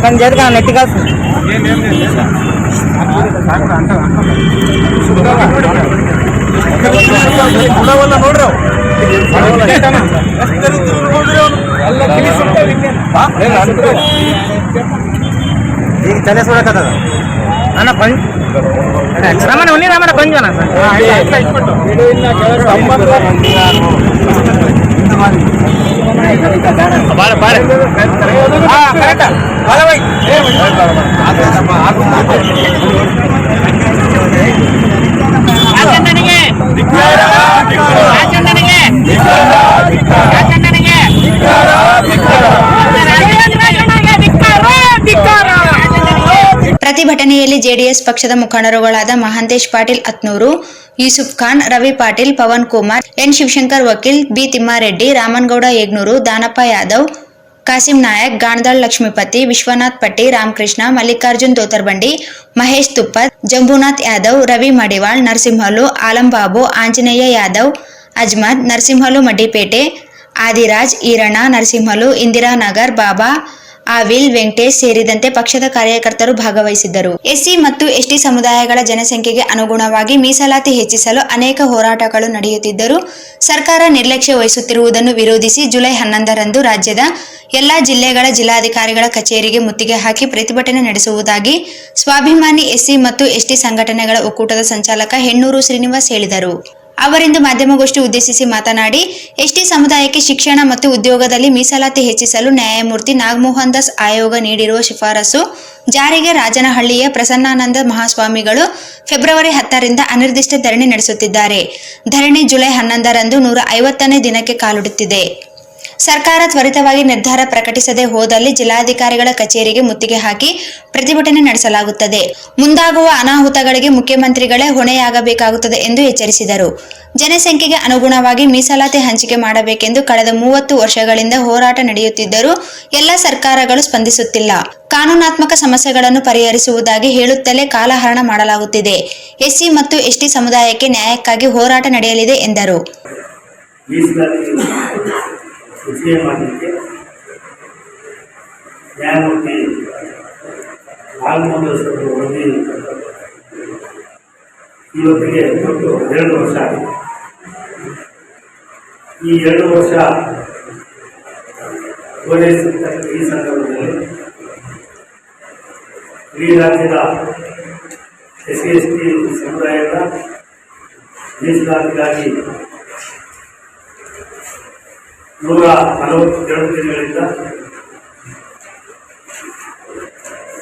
పని చేతి నెట్టి కాదు ನೋಡ್ರಿ ಈಗ ತಲೆ ಸುಡಕದ ಅಣ್ಣ ಕೊಂಚ ರಮಣ ಉನ್ನಿ ರಮಣ ಕೊಂಚನ ಬಾಳ ಬಾಳ ಕರೆಕ್ಟ್ ಬಾಳ ಬೈ ರಾಜಣ್ಣನಿಗೆ ರಾಜಣ್ಣನಿಗೆ ರಾಜಣ್ಣನಿಗೆ ಪ್ರತಿಭಟನೆಯಲ್ಲಿ ಜೆಡಿಎಸ್ ಪಕ್ಷದ ಮುಖಂಡರುಗಳಾದ ಮಹಾಂತೇಶ್ ಪಾಟೀಲ್ ಹತ್ನೂರು, ಯೂಸುಫ್ ಖಾನ್, ರವಿ ಪಾಟೀಲ್, ಪವನ್ ಕುಮಾರ್, ಎನ್ ಶಿವಶಂಕರ್ ವಕೀಲ್, ಬಿ ತಿಮ್ಮಾರೆಡ್ಡಿ, ರಾಮನಗೌಡ ಯಗ್ನೂರು, ದಾನಪ್ಪ ಯಾದವ್, ಕಾಸಿಂ ನಾಯಕ್, ಗಾಣದಾಳ್ ಲಕ್ಷ್ಮೀಪತಿ, ವಿಶ್ವನಾಥ್ ಪಟ್ಟಿ, ರಾಮಕೃಷ್ಣ, ಮಲ್ಲಿಕಾರ್ಜುನ್ ದೋತರ್ಬಂಡಿ, ಮಹೇಶ್ ತುಪ್ಪತ್, ಜಂಬೂನಾಥ್ ಯಾದವ್, ರವಿ ಮಡಿವಾಳ್, ನರಸಿಂಹಲು, ಆಲಂಬಾಬು, ಆಂಜನೇಯ ಯಾದವ್, ಅಜ್ಮದ್, ನರಸಿಂಹಲು ಮಡ್ಡಿಪೇಟೆ, ಆದಿರಾಜ್, ಈರಣ್ಣ, ನರಸಿಂಹಲು, ಇಂದಿರಾನಗರ್, ಬಾಬಾ, ಆವಿಲ್, ವೆಂಕಟೇಶ್ ಸೇರಿದಂತೆ ಪಕ್ಷದ ಕಾರ್ಯಕರ್ತರು ಭಾಗವಹಿಸಿದ್ದರು. ಎಸ್ಸಿ ಮತ್ತು ಎಸ್ಟಿ ಸಮುದಾಯಗಳ ಜನಸಂಖ್ಯೆಗೆ ಅನುಗುಣವಾಗಿ ಮೀಸಲಾತಿ ಹೆಚ್ಚಿಸಲು ಅನೇಕ ಹೋರಾಟಗಳು ನಡೆಯುತ್ತಿದ್ದರೂ ಸರ್ಕಾರ ನಿರ್ಲಕ್ಷ್ಯ ವಹಿಸುತ್ತಿರುವುದನ್ನು ವಿರೋಧಿಸಿ ಜುಲೈ 11ರಂದು ರಾಜ್ಯದ ಎಲ್ಲಾ ಜಿಲ್ಲೆಗಳ ಜಿಲ್ಲಾಧಿಕಾರಿಗಳ ಕಚೇರಿಗೆ ಮುತ್ತಿಗೆ ಹಾಕಿ ಪ್ರತಿಭಟನೆ ನಡೆಸುವುದಾಗಿ ಸ್ವಾಭಿಮಾನಿ ಎಸ್ಸಿ ಮತ್ತು ಎಸ್ಟಿ ಸಂಘಟನೆಗಳ ಒಕ್ಕೂಟದ ಸಂಚಾಲಕ ಹೆಣ್ಣೂರು ಶ್ರೀನಿವಾಸ್ ಹೇಳಿದರು. ಅವರಿಂದು ಮಾಧ್ಯಮಗೋಷ್ಠಿ ಉದ್ದೇಶಿಸಿ ಮಾತನಾಡಿ, ಎಸ್ಟಿ ಸಮುದಾಯಕ್ಕೆ ಶಿಕ್ಷಣ ಮತ್ತು ಉದ್ಯೋಗದಲ್ಲಿ ಮೀಸಲಾತಿ ಹೆಚ್ಚಿಸಲು ನ್ಯಾಯಮೂರ್ತಿ ನಾಗಮೋಹನ್ ದಾಸ್ ಆಯೋಗ ನೀಡಿರುವ ಶಿಫಾರಸು ಜಾರಿಗೆ ರಾಜನಹಳ್ಳಿಯ ಪ್ರಸನ್ನಾನಂದ ಮಹಾಸ್ವಾಮಿಗಳು ಫೆಬ್ರವರಿ 10ರಿಂದ ಅನಿರ್ದಿಷ್ಟ ಧರಣಿ ನಡೆಸುತ್ತಿದ್ದಾರೆ. ಧರಣಿ ಜುಲೈ 11ರಂದು 150ನೇ ದಿನಕ್ಕೆ ಕಾಲಿಡುತ್ತಿದೆ. ಸರ್ಕಾರ ತ್ವರಿತವಾಗಿ ನಿರ್ಧಾರ ಪ್ರಕಟಿಸದೆ ಹೋದಲ್ಲಿ ಜಿಲ್ಲಾಧಿಕಾರಿಗಳ ಕಚೇರಿಗೆ ಮುತ್ತಿಗೆ ಹಾಕಿ ಪ್ರತಿಭಟನೆ ನಡೆಸಲಾಗುತ್ತದೆ. ಮುಂದಾಗುವ ಅನಾಹುತಗಳಿಗೆ ಮುಖ್ಯಮಂತ್ರಿಗಳೇ ಹೊಣೆಯಾಗಬೇಕಾಗುತ್ತದೆ ಎಂದು ಎಚ್ಚರಿಸಿದರು. ಜನಸಂಖ್ಯೆಗೆ ಅನುಗುಣವಾಗಿ ಮೀಸಲಾತಿ ಹಂಚಿಕೆ ಮಾಡಬೇಕೆಂದು ಕಳೆದ 30 ವರ್ಷಗಳಿಂದ ಹೋರಾಟ ನಡೆಯುತ್ತಿದ್ದರೂ ಎಲ್ಲ ಸರ್ಕಾರಗಳು ಸ್ಪಂದಿಸುತ್ತಿಲ್ಲ. ಕಾನೂನಾತ್ಮಕ ಸಮಸ್ಯೆಗಳನ್ನು ಪರಿಹರಿಸುವುದಾಗಿ ಹೇಳುತ್ತಲೇ ಕಾಲಹರಣ ಮಾಡಲಾಗುತ್ತಿದೆ. ಎಸ್ಸಿ ಮತ್ತು ಎಸ್ಟಿ ಸಮುದಾಯಕ್ಕೆ ನ್ಯಾಯಕ್ಕಾಗಿ ಹೋರಾಟ ನಡೆಯಲಿದೆ ಎಂದರು. ವಿಷಯ ಮಾಡಲಿಕ್ಕೆ ನ್ಯಾಯಮೂರ್ತಿ ನಾಗಮೋಹನ್ ದಾಸ್ ಅವರು ವರದಿ ಇವತ್ತಿಗೆ 2 ವರ್ಷ ಆಗಿದೆ. ಈ 2 ವರ್ಷ ಪೂರೈಸಿರ್ತಕ್ಕಂಥ ಈ ಸಂದರ್ಭದಲ್ಲಿ ಇಡೀ ರಾಜ್ಯದ ಎಸ್ಸಿ ಎಸ್ಟಿ ಸಮುದಾಯದ ಮೀಸಲಾತಿಗಾಗಿ 142 ದಿನಗಳಿಂದ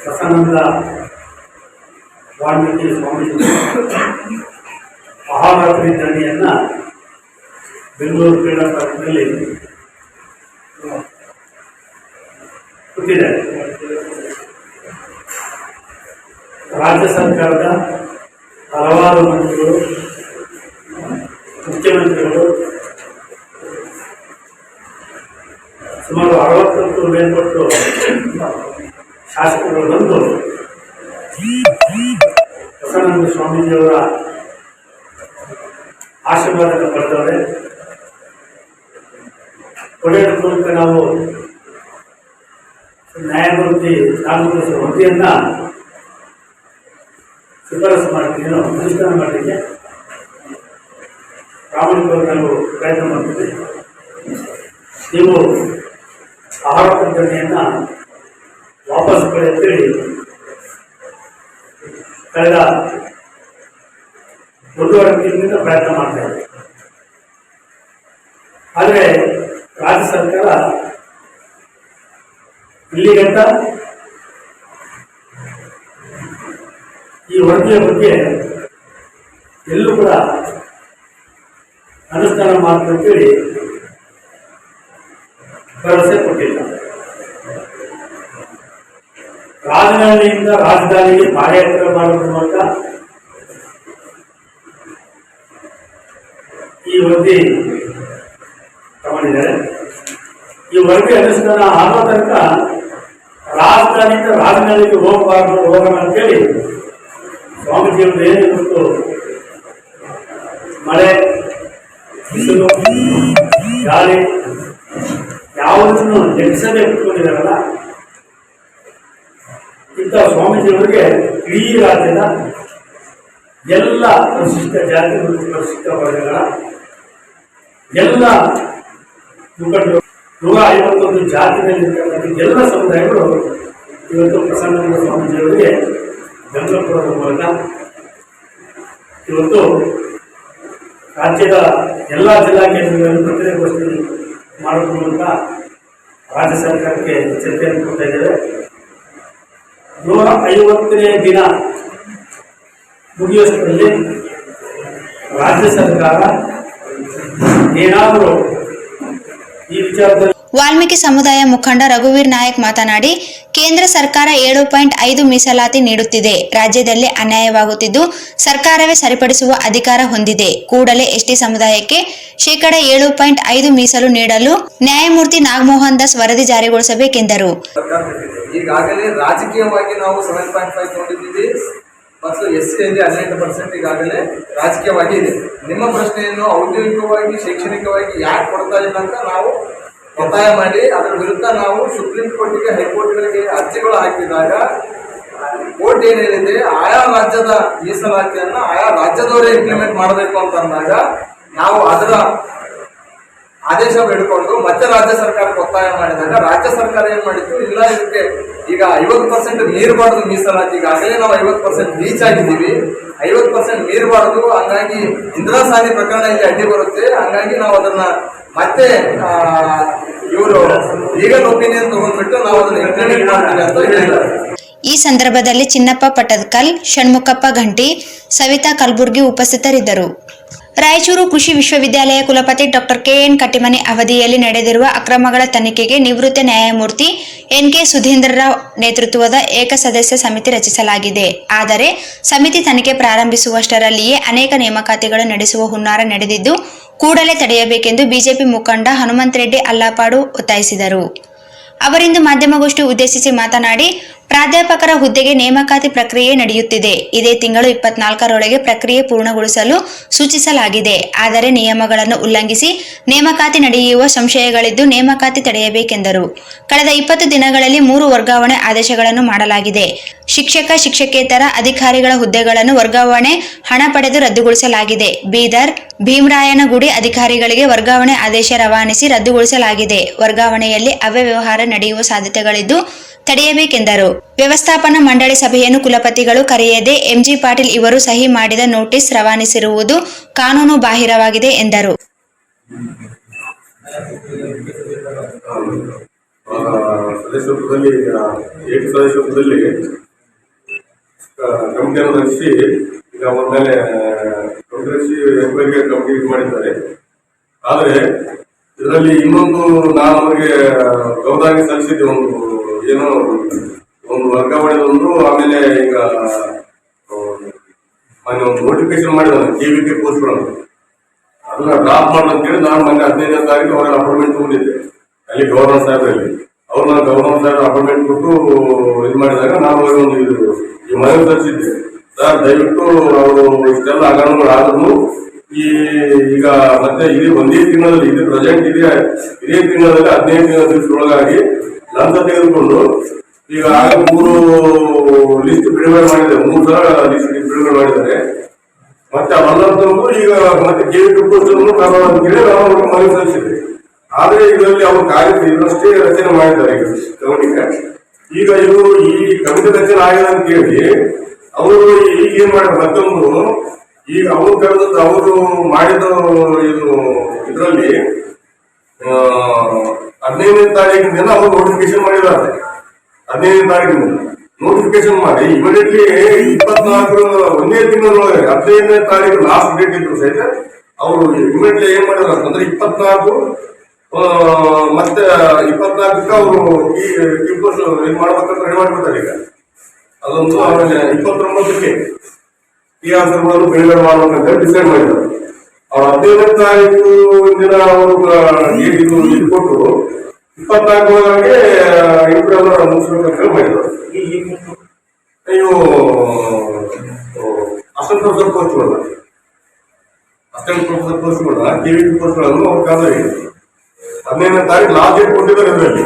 ಪ್ರಸನ್ನಾನಂದ ವಾಲ್ಮೀಕಿ ಸ್ವಾಮೀಜಿ ಮಹಾರಾತ್ರಿ ಧರಣಿಯನ್ನು ಬೆಂಗಳೂರು ಕ್ರೀಡಾ ಪಾರ್ಕ್ನಲ್ಲಿ ಕೊಟ್ಟಿದ್ದಾರೆ. ರಾಜ್ಯ ಸರ್ಕಾರದ ಹಲವಾರು ಮಂತ್ರಿಗಳು, ಮುಖ್ಯಮಂತ್ರಿಗಳು, ಸುಮಾರು 60ಕ್ಕೂ ಮೇಲ್ಪಟ್ಟು ಶಾಸಕರು ಬಂದು ಪ್ರಸನ್ನಾನಂದ ಸ್ವಾಮೀಜಿಯವರ ಆಶೀರ್ವಾದವನ್ನು ಪಡೆದವರೆ. ಕೊನೆಯ ಮೂಲಕ ನಾವು ನ್ಯಾಯಮೂರ್ತಿ ನಾಗಮೋಹನ್ ದಾಸ್ ವರದಿಯನ್ನು ಶಿಫಾರಸು ಮಾಡ್ತೀವಿ, ಅನುಷ್ಠಾನ ಮಾಡಲಿಕ್ಕೆ ಪ್ರಾಮಾಣಿಕವಾಗಿ ನಾವು ಪ್ರಯತ್ನ ಮಾಡ್ತೀವಿ. ನೀವು ಆಹಾರ ಪದ್ಧತಿಯನ್ನು ವಾಪಸ್ ಪಡೆ ಅಂತೇಳಿ ಕಳೆದ 1.5 ತಿಂಗಳಿಂದ ಪ್ರಯತ್ನ ಮಾಡ್ತಾ ಇದೆ. ಆದರೆ ರಾಜ್ಯ ಸರ್ಕಾರ ಇಲ್ಲಿಗಂತ ಈ ವರದಿಯ ಬಗ್ಗೆ ಎಲ್ಲೂ ಕೂಡ ಅನುಷ್ಠಾನ ಮಾಡ್ತಂತೇಳಿ ಭರವಸೆ ಕೊಟ್ಟಿಲ್ಲ. ರಾಜಧಾನಿಯಿಂದ ರಾಜಧಾನಿಗೆ ಪಾದಯಾತ್ರೆ ಮಾಡುವ ಮೂಲಕ ಈ ವರದಿ ತಗೊಂಡಿದ್ದಾರೆ. ಈ ವರದಿ ಅನುಷ್ಠಾನ ಆಗೋ ತನಕ ರಾಜಧಾನಿಯಿಂದ ರಾಜಧಾನಿಗೆ ಹೋಗೋಣ ಅಂತೇಳಿ ಸ್ವಾಮೀಜಿಯವರು ಏನು ಇವತ್ತು ಮಳೆ, ಬಿಸಿಲು, ಗಾಳಿ ಯಾವುದನ್ನು ಲೆಕ್ಕಿಸದೆ ಇಟ್ಕೊಂಡಿದ್ದಾರಲ್ಲ, ಇಂಥ ಸ್ವಾಮೀಜಿಯವರಿಗೆ ಇಡೀ ರಾಜ್ಯದ ಎಲ್ಲ ಪರಿಶಿಷ್ಟ ಜಾತಿ ಮತ್ತು ಪರಿಶಿಷ್ಟ ವರ್ಗಗಳ ಎಲ್ಲ ಮುಖಂಡರು 151 ಜಾತಿಯಲ್ಲಿರ್ತಕ್ಕಂಥ ಎಲ್ಲ ಸಮುದಾಯಗಳು ಇವತ್ತು ಪ್ರಸನ್ನಾನಂದ ಸ್ವಾಮೀಜಿಯವರಿಗೆ ಬೆಂಬಲ ಕೊಡುವ ಮೂಲಕ ಇವತ್ತು ರಾಜ್ಯದ ಎಲ್ಲ ಜಿಲ್ಲಾ ಕೇಂದ್ರಗಳಲ್ಲಿ ಪತ್ರಿಕಾಗೋಷ್ಠಿ ಮಾಡುವ ಮೂಲಕ ರಾಜ್ಯ ಸರ್ಕಾರಕ್ಕೆ ಎಚ್ಚರಿಕೆಯನ್ನು ಕೊಡ್ತಾ ಇದ್ದೇವೆ. 150ನೇ ದಿನ ಮುಗಿಯುವಷ್ಟರಲ್ಲಿ ರಾಜ್ಯ ಸರ್ಕಾರ ಏನಾದರೂ ಈ ವಿಚಾರದಲ್ಲಿ. ವಾಲ್ಮೀಕಿ ಸಮುದಾಯ ಮುಖಂಡ ರಘುವೀರ್ ನಾಯಕ್ ಮಾತನಾಡಿ, ಕೇಂದ್ರ ಸರ್ಕಾರ 7.5 ಮೀಸಲಾತಿ ನೀಡುತ್ತಿದೆ. ರಾಜ್ಯದಲ್ಲಿ ಅನ್ಯಾಯವಾಗುತ್ತಿದ್ದು ಸರ್ಕಾರವೇ ಸರಿಪಡಿಸುವ ಅಧಿಕಾರ ಹೊಂದಿದೆ. ಕೂಡಲೇ ಎಸ್ಟಿ ಸಮುದಾಯಕ್ಕೆ ಶೇಕಡ 7.5 ಮೀಸಲು ನೀಡಲು ನ್ಯಾಯಮೂರ್ತಿ ನಾಗಮೋಹನ್ ದಾಸ್ ವರದಿ ಜಾರಿಗೊಳಿಸಬೇಕೆಂದರು. ಈಗಾಗಲೇ ರಾಜಕೀಯವಾಗಿ ನಾವು 7.5 ನೋಡಿದ್ದೀವಿ ಮತ್ತು SC-ಯಲ್ಲಿ 18% ಈಗಾಗಲೇ ರಾಜಕೀಯವಾಗಿ ಇದೆ. ನಿಮ್ಮ ಪ್ರಶ್ನೆಯನ್ನು ಔದ್ಯೋಗಿಕವಾಗಿ ಶೈಕ್ಷಣಿಕವಾಗಿ ಯಾಕೆ ಕೊಡ್ತಾ ಇಲ್ಲ ಅಂತ ನಾವು ಒತ್ತಾಯ ಮಾಡಿ ಅದರ ವಿರುದ್ಧ ನಾವು ಸುಪ್ರೀಂ ಕೋರ್ಟಿಗೆ ಹೈಕೋರ್ಟ್ಗಳಿಗೆ ಅರ್ಜಿಗಳು ಹಾಕಿದಾಗ ಕೋರ್ಟ್ ಏನು ಹೇಳಿದೆ, ಆಯಾ ರಾಜ್ಯದ ಮೀಸಲಾತಿಯನ್ನು ಆಯಾ ರಾಜ್ಯದವರೇ ಇಂಪ್ಲಿಮೆಂಟ್ ಮಾಡಬೇಕು ಅಂತ ಅಂದಾಗ ನಾವು ಅದರ ಆದೇಶ ಬೇಡಿಕೊಂಡು ಮತ್ತೆ ರಾಜ್ಯ ಸರ್ಕಾರಕ್ಕೆ ಒತ್ತಾಯ ಮಾಡಿದಾಗ ರಾಜ್ಯ ಸರ್ಕಾರ ಏನ್ ಮಾಡಿತ್ತು, ಇಲ್ಲ ಇದಕ್ಕೆ ಈಗ 50% ಮೀರಬಾರ್ದು ಮೀಸಲಾತಿ, ಈಗಾಗಲೇ ನಾವು 50% ರೀಚ್ ಆಗಿದ್ದೀವಿ, 50% ಮೀರಬಾರ್ದು, ಹಂಗಾಗಿ ಇಂದಿರಾ ಸಾನಿ ಪ್ರಕರಣ ಇಲ್ಲಿ ಅಡ್ಡಿ ಬರುತ್ತೆ, ಹಂಗಾಗಿ ನಾವು ಅದನ್ನ ಮತ್ತೆ ಇವರು ಲೀಗಲ್ ಒಪಿನಿಯನ್ ತಗೊಂಡ್ಬಿಟ್ಟು ನಾವು ಅದನ್ನ ಇಂಪ್ಲಿಮೆಂಟ್ ಮಾಡ್ತೀವಿ ಅಂತ ಹೇಳಿದ್ದಾರೆ. ಈ ಸಂದರ್ಭದಲ್ಲಿ ಚಿನ್ನಪ್ಪ ಪಟದ್ಕಲ್, ಷಣ್ಮುಖಪ್ಪ ಘಂಟಿ, ಸವಿತಾ ಕಲಬುರ್ಗಿ ಉಪಸ್ಥಿತರಿದ್ದರು. ರಾಯಚೂರು ಕೃಷಿ ವಿಶ್ವವಿದ್ಯಾಲಯ ಕುಲಪತಿ ಡಾಕ್ಟರ್ KN ಕಟ್ಟಿಮನಿ ಅವಧಿಯಲ್ಲಿ ನಡೆದಿರುವ ಅಕ್ರಮಗಳ ತನಿಖೆಗೆ ನಿವೃತ್ತ ನ್ಯಾಯಮೂರ್ತಿ NK ಸುಧೀಂದ್ರರಾವ್ ನೇತೃತ್ವದ ಏಕಸದಸ್ಯ ಸಮಿತಿ ರಚಿಸಲಾಗಿದೆ. ಆದರೆ ಸಮಿತಿ ತನಿಖೆ ಪ್ರಾರಂಭಿಸುವಷ್ಟರಲ್ಲಿಯೇ ಅನೇಕ ನೇಮಕಾತಿಗಳು ನಡೆಸುವ ಹುನ್ನಾರ ನಡೆದಿದ್ದು ಕೂಡಲೇ ತಡೆಯಬೇಕೆಂದು ಬಿಜೆಪಿ ಮುಖಂಡ ಹನುಮಂತರೆಡ್ಡಿ ಅಲ್ಲಾಪಾಡು ಒತ್ತಾಯಿಸಿದರು. ಅವರಿಂದು ಮಾಧ್ಯಮಗೋಷ್ಠಿ ಉದ್ದೇಶಿಸಿ ಮಾತನಾಡಿ, ಪ್ರಾಧ್ಯಾಪಕರ ಹುದ್ದೆಗೆ ನೇಮಕಾತಿ ಪ್ರಕ್ರಿಯೆ ನಡೆಯುತ್ತಿದೆ. ಇದೇ ತಿಂಗಳು 24ರೊಳಗೆ ಪ್ರಕ್ರಿಯೆ ಪೂರ್ಣಗೊಳಿಸಲು ಸೂಚಿಸಲಾಗಿದೆ. ಆದರೆ ನಿಯಮಗಳನ್ನು ಉಲ್ಲಂಘಿಸಿ ನೇಮಕಾತಿ ನಡೆಯುವ ಸಂಶಯಗಳಿದ್ದು ನೇಮಕಾತಿ ತಡೆಯಬೇಕೆಂದರು. ಕಳೆದ 20 ದಿನಗಳಲ್ಲಿ 3 ವರ್ಗಾವಣೆ ಆದೇಶಗಳನ್ನು ಮಾಡಲಾಗಿದೆ. ಶಿಕ್ಷಕ ಶಿಕ್ಷಕೇತರ ಅಧಿಕಾರಿಗಳ ಹುದ್ದೆಗಳನ್ನು ವರ್ಗಾವಣೆ ಹಣ ಪಡೆದು ರದ್ದುಗೊಳಿಸಲಾಗಿದೆ. ಬೀದರ್, ಭೀಮರಾಯನಗುಡಿ ಅಧಿಕಾರಿಗಳಿಗೆ ವರ್ಗಾವಣೆ ಆದೇಶ ರವಾನಿಸಿ ರದ್ದುಗೊಳಿಸಲಾಗಿದೆ. ವರ್ಗಾವಣೆಯಲ್ಲಿ ಅವ್ಯವಹಾರ ನಡೆಯುವ ಸಾಧ್ಯತೆಗಳಿದ್ದು ತಡೆಯಬೇಕೆಂದರು. ವ್ಯವಸ್ಥಾಪನಾ ಮಂಡಳಿ ಸಭೆಯನ್ನು ಕುಲಪತಿಗಳು ಕರೆಯದೆ MG ಪಾಟೀಲ್ ಇವರು ಸಹಿ ಮಾಡಿದ ನೋಟಿಸ್ ರವಾನಿಸಿರುವುದು ಕಾನೂನು ಬಾಹಿರವಾಗಿದೆ ಎಂದರು. ಸದಸ್ಯತ್ವದಲ್ಲಿ ಕಮಿಟಿಯನ್ನು ರಚಿಸಿ ಈಗ ಮೇಲೆ ಕಮಿಟಿ ಮಾಡಿದ್ದಾರೆ. ಆದರೆ ಇದರಲ್ಲಿ ಇನ್ನೊಂದು ನಾನು ಅವರಿಗೆ ಗೌರವ ಸಲ್ಲಿಸಿದ್ದೆ, ಒಂದು ವರ್ಗಾವಣೆ ಆಮೇಲೆ ಈಗ ಮೊನ್ನೆ ಒಂದು ನೋಟಿಫಿಕೇಶನ್ ಮಾಡಿದ್ದಾರೆ KVK ಪೋಸ್ಟ್ಗಳನ್ನು, ಅದನ್ನ ಡ್ರಾಪ್ ಮಾಡೋದಂತೇಳಿ ನಾನು ಮೊನ್ನೆ 15ನೇ ತಾರೀಕು ಅವರ ಅಪಾಯಿಂಟ್ಮೆಂಟ್ ತಗೊಂಡಿದ್ದೆ ಅಲ್ಲಿ ಗವರ್ನರ್ ಸಾಹೇಬರಲ್ಲಿ. ಅವ್ರು ನಾನು ಗವರ್ನರ್ ಸಾಹೇಬ್ ಅಪಾಯಿಂಟ್ಮೆಂಟ್ ಕೊಟ್ಟು ಇದು ಮಾಡಿದಾಗ ನಾನು ಅವರಿಗೆ ಈ ಮನವಿ ಸಲ್ಲಿಸಿದ್ದೆ, ಸರ್ ದಯವಿಟ್ಟು ಅವರು ಇಷ್ಟೆಲ್ಲ ಹಗರಣಗಳು ಆದ್ರೂ ಈಗ ಮತ್ತೆ ಇದೇ ಒಂದೇ ತಿಂಗಳಲ್ಲಿ ಇದು ಪ್ರೆಸೆಂಟ್ ಇದೇ ತಿಂಗಳಲ್ಲಿ 15 ದಿವಸದೊಳಗಾಗಿ ಲಂಚ ತೆಗೆದುಕೊಂಡು ಈಗ 3 ಲಿಸ್ಟ್ ಬಿಡುಗಡೆ ಮಾಡಿದ್ದಾರೆ, 3 ಸಲ ಲಿಸ್ಟ್ ಬಿಡುಗಡೆ ಮಾಡಿದ್ದಾರೆ. ಮತ್ತೆ ಅವಲ್ಲಂತೂ ಈಗ ಮತ್ತೆ KVK ಪೋಸ್ಟ್ ಅಂತೇಳಿ ನಾವು ಮನವಿ ಸಲ್ಲಿಸಿದ್ದೆ. ಆದ್ರೆ ಇದರಲ್ಲಿ ಅವರು ಇದರಷ್ಟೇ ರಚನೆ ಮಾಡಿದ್ದಾರೆ ಕಮಿಟಿಗೆ. ಈಗ ಇವರು ಈ ಕಮಿಟಿ ರಚನೆ ಆಗಿದೆ ಅಂತ ಹೇಳಿ ಅವರು ಈಗ ಏನ್ ಮಾಡಿದ್ರು, ಮತ್ತೊಂದು ಈಗ ಅವರು ಕರೆದದ್ದು ಅವರು ಮಾಡಿದ ಇದರಲ್ಲಿ 15ನೇ ತಾರೀಕಿನಿಂದ ಅವರು ನೋಟಿಫಿಕೇಶನ್ ಮಾಡಿದ್ದಾರೆ. 15ನೇ ತಾರೀಕಿನಿಂದ ನೋಟಿಫಿಕೇಶನ್ ಮಾಡಿ ಇಮಿಡಿಯೇಟ್ಲಿ 24 ಒಂದೇ ತಿಂಗಳೊಳಗೆ 15ನೇ ತಾರೀಕು ಲಾಸ್ಟ್ ಡೇಟ್ ಇದ್ರು ಸಹಿತ ಅವರು ಇಮಿಡಿಯೇಟ್ಲಿ ಏನ್ ಮಾಡಿದಾರೆ ಅಂತಂದ್ರೆ 24 ಮತ್ತೆ 24ಕ್ಕೆ ಅವರು ಈ ಪೋಸ್ಟ್ ಏನ್ ಮಾಡ್ಬೇಕಂತ ರೆಡಿ ಮಾಡಿಬಿಡ್ತಾರೆ. ಈಗ ಅದೊಂದು ಆಮೇಲೆ 29ಕ್ಕೆ ಈ ಆನ್ಸರ್ಗಳನ್ನು ಬಿಡುಗಡೆ ಮಾಡ್ಬೇಕಂತ ಡಿಸೈಡ್ ಮಾಡಿದ್ದಾರೆ. ಅವ್ರು 15ನೇ ತಾರೀಕು ದಿನ ಅವರು ಇದು ಕೊಟ್ಟು 24ರೊಳಗೆ ಇಂಟರ್ವ್ಯೂ ಮುಗಿಸ್ಬೇಕಂತ ಮಾಡಿದ್ದಾರೆ. ಇವು ಅಸಿಸ್ಟೆಂಟ್ ಪ್ರೊಫೆಸರ್ ಪೋಸ್ಟ್ಗಳನ್ನ KVK ಪೋಸ್ಟ್ಗಳನ್ನು ಅವ್ರ ಕಾಲದಲ್ಲಿ 15ನೇ ತಾರೀಕು ಲಾಸ್ಟ್ ಡೇಟ್ ಕೊಟ್ಟಿದ್ದಾರೆ. ಇದರಲ್ಲಿ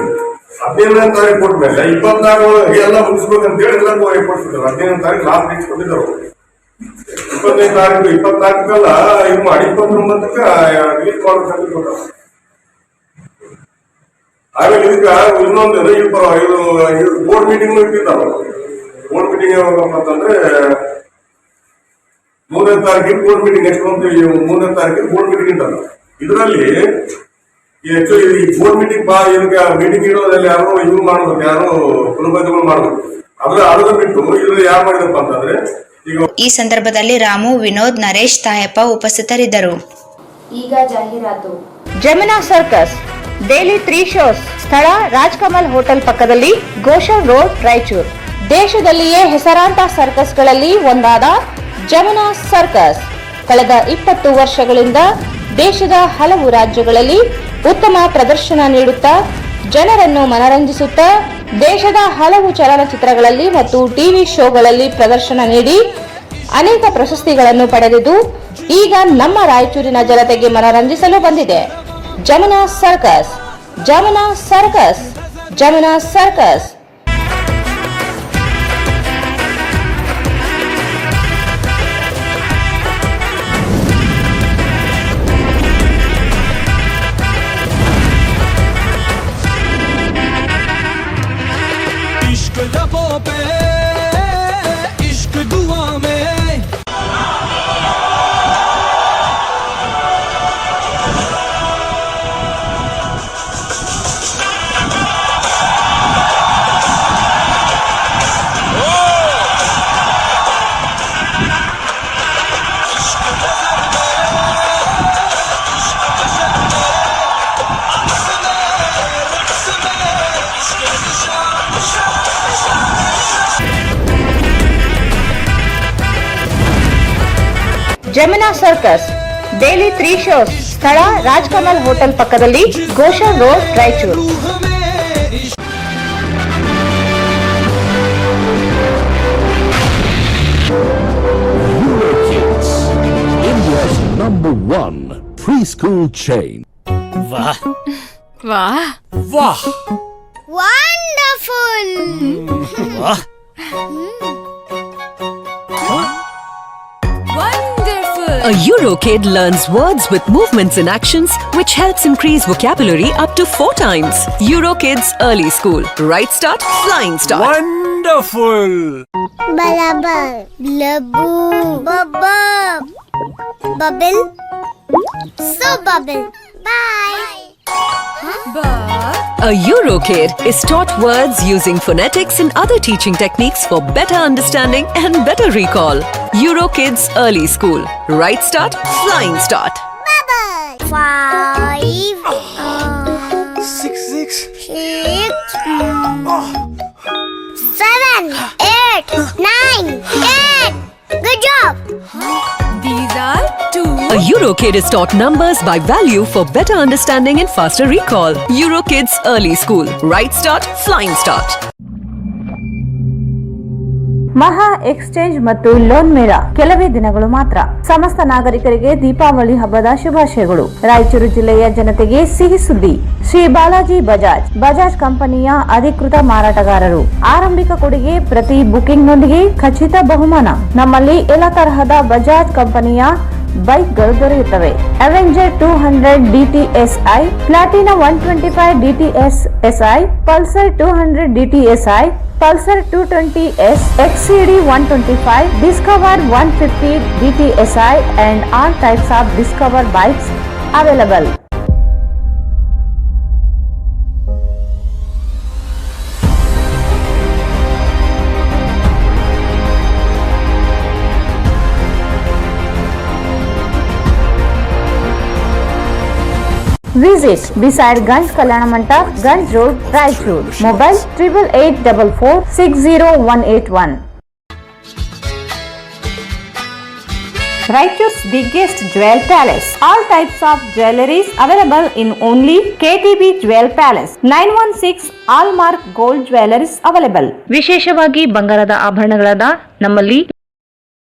15ನೇ ತಾರೀಕು ಕೊಟ್ಟ ಮೇಲೆ 24 ಎಲ್ಲ ಮುಗಿಸ್ಬೇಕಂತೇಳಿ ಎಲ್ಲ ಕೊಡ್ತಿದ್ದಾರೆ. 15ನೇ ತಾರೀಕು ಲಾಸ್ಟ್ ಡೇಟ್ ಕೊಟ್ಟಿದ್ದಾರೆ. 20ನೇ ತಾರೀಕು 24ಕ್ಕಲ್ಲ ಇದು ಮಾಡಿ 29ಕ್ಕೆ ರಿಲೀಸ್ ಮಾಡ್ಬೇಕಂತ ಕೊಟ್ಟಾರೆ. ಆಮೇಲೆ ಇದಕ್ಕೆ ಇನ್ನೊಂದು ಇದು ಬೋರ್ಡ್ ಮೀಟಿಂಗ್ ಇಟ್ಟಿದ್ದಾರೆ. ಬೋರ್ಡ್ ಮೀಟಿಂಗ್ ಯಾವಾಗಪ್ಪ ಅಂತಂದ್ರೆ 3ನೇ ತಾರೀಕಿಗೆ ಬೋರ್ಡ್ ಮೀಟಿಂಗ್, ನೆಕ್ಸ್ಟ್ ಮಂತ್ 3ನೇ ತಾರೀಕಿಗೆ ಬೋರ್ಡ್ ಮೀಟಿಂಗ್ ಇದ್ದಾರೆ. ಇದರಲ್ಲಿ ಆಕ್ಚುಲಿ ಈ ಬೋರ್ಡ್ ಮೀಟಿಂಗ್ ಮೀಟಿಂಗ್ ಇರೋದ್ರಲ್ಲಿ ಯಾರು ಇವ್ರು ಮಾಡ್ಬೇಕು, ಯಾರು ಕುಲಪತಿಗಳು ಮಾಡ್ಬೇಕು. ಅದನ್ನ ಬಿಟ್ಟು ಇದ್ರಲ್ಲಿ ಯಾರು ಮಾಡಿದಪ್ಪ ಅಂತಂದ್ರೆ ಈ ಸಂದರ್ಭದಲ್ಲಿ ರಾಮು, ವಿನೋದ್, ನರೇಶ್, ತಾಯಪ್ಪ ಉಪಸ್ಥಿತರಿದ್ದರು. ಈಗ ಜಾಹೀರಾತು. Jamuna circus daily 3 shows. ಸ್ಥಳ ರಾಜ್ಕಮಲ್ ಹೋಟೆಲ್ ಪಕ್ಕದಲ್ಲಿ, ಗೋಶರ್ ರೋಡ್, ರಾಯಚೂರು. ದೇಶದಲ್ಲಿಯೇ ಹೆಸರಾಂತ ಸರ್ಕಸ್ಗಳಲ್ಲಿ ಒಂದಾದ ಜಮುನಾ ಸರ್ಕಸ್ ಕಳೆದ 20 ವರ್ಷಗಳಿಂದ ದೇಶದ ಹಲವು ರಾಜ್ಯಗಳಲ್ಲಿ ಉತ್ತಮ ಪ್ರದರ್ಶನ ನೀಡುತ್ತಾ ಜನರನ್ನು ಮನರಂಜಿಸುತ್ತಾ ದೇಶದ ಹಲವು ಚಲನಚಿತ್ರಗಳಲ್ಲಿ ಮತ್ತು ಟಿವಿ ಶೋಗಳಲ್ಲಿ ಪ್ರದರ್ಶನ ನೀಡಿ ಅನೇಕ ಪ್ರಶಸ್ತಿಗಳನ್ನು ಪಡೆದಿದ್ದು ಈಗ ನಮ್ಮ ರಾಯಚೂರಿನ ಜನತೆಗೆ ಮನರಂಜಿಸಲು ಬಂದಿದೆ. Jamuna circus, Jamuna circus, Jamuna circus. Jamuna circus daily 3 shows. ಸ್ಥಳ ರಾಜ್ಕಮಲ್ ಹೋಟೆಲ್ ಪಕ್ಕದಲ್ಲಿ, ಗೋಶನ್ road, Raichur. Eurokids, India's #1 preschool chain. वाह ವಾಹ್, वाह ವಂಡರ್ಫುಲ್. वाह A Eurokid learns words with movements and actions, which helps increase vocabulary up to 4 times. Eurokids Early School. Right start, flying start. Wonderful. Balabar, blabu, bubble, bubble, so bubble. Bye. A Eurokid is taught words using phonetics and other teaching techniques for better understanding and better recall. Eurokids Early School. Right start, flying start. Bubble. 5, 6 7, 8, 9, 10. Good job. these are 2. A Eurokid is taught numbers by value for better understanding and faster recall. Eurokids Early School. Right start, flying start. ಮಹಾ exchange ಮತ್ತು loan ಮೇಳ ಕೆಲವೇ ದಿನಗಳು ಮಾತ್ರ. ಸಮಸ್ತ ನಾಗರಿಕರಿಗೆ ದೀಪಾವಳಿ ಹಬ್ಬದ ಶುಭಾಶಯಗಳು. ರಾಯಚೂರು ಜಿಲ್ಲೆಯ ಜನತೆಗೆ ಸಿಹಿ ಸುದ್ದಿ. ಶ್ರೀ ಬಾಲಾಜಿ ಬಜಾಜ್ ಕಂಪನಿಯ ಅಧಿಕೃತ ಮಾರಾಟಗಾರರು. ಆರಂಭಿಕ ಕೊಡುಗೆ ಪ್ರತಿ ಬುಕಿಂಗ್ನೊಂದಿಗೆ ಖಚಿತ ಬಹುಮಾನ. ನಮ್ಮಲ್ಲಿ ಎಲ್ಲ ತರಹದ ಬಜಾಜ್ ಕಂಪನಿಯ ಬೈಕ್ಗಳು ದೊರೆಯುತ್ತವೆ. Avenger 200 DTSI, Platina 125 DTSI, Pulsar 200 DTSI, Pulsar 220S, XCD 125, Discover 150 DTSI and all types of Discover bikes available. Visit beside Ganj Kalyana Mandap, Ganj Road, Raichur. Mobile 8884460181. Raichur's biggest jewel palace. All types of jewelries available in only KTB Jewel Palace. 916 Hallmark Gold Jewelries available. ವಿಶೇಷವಾಗಿ ಬಂಗಾರದ ಆಭರಣಗಳಾದ ನಮ್ಮಲ್ಲಿ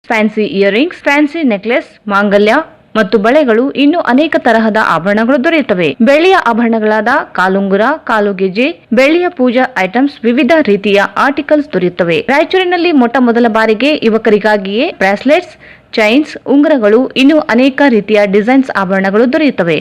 fancy earrings, fancy necklace, ಮಾಂಗಲ್ಯ ಮತ್ತು ಬಳೆಗಳು, ಇನ್ನು ಅನೇಕ ತರಹದ ಆಭರಣಗಳು ದೊರೆಯುತ್ತವೆ. ಬೆಳ್ಳಿಯ ಆಭರಣಗಳಾದ ಕಾಲುಂಗುರ, ಕಾಲುಗೆಜೆ, ಬೆಳ್ಳಿಯ ಪೂಜಾ ಐಟಮ್ಸ್, ವಿವಿಧ ರೀತಿಯ ಆರ್ಟಿಕಲ್ಸ್ ದೊರೆಯುತ್ತವೆ. ರಾಯಚೂರಿನಲ್ಲಿ ಮೊಟ್ಟ ಮೊದಲ ಬಾರಿಗೆ ಯುವಕರಿಗಾಗಿಯೇ ಬ್ರಾಸ್ಲೆಟ್ಸ್, ಚೈನ್ಸ್, ಉಂಗುರಗಳು, ಇನ್ನು ಅನೇಕ ರೀತಿಯ ಡಿಸೈನ್ಸ್ ಆಭರಣಗಳು ದೊರೆಯುತ್ತವೆ.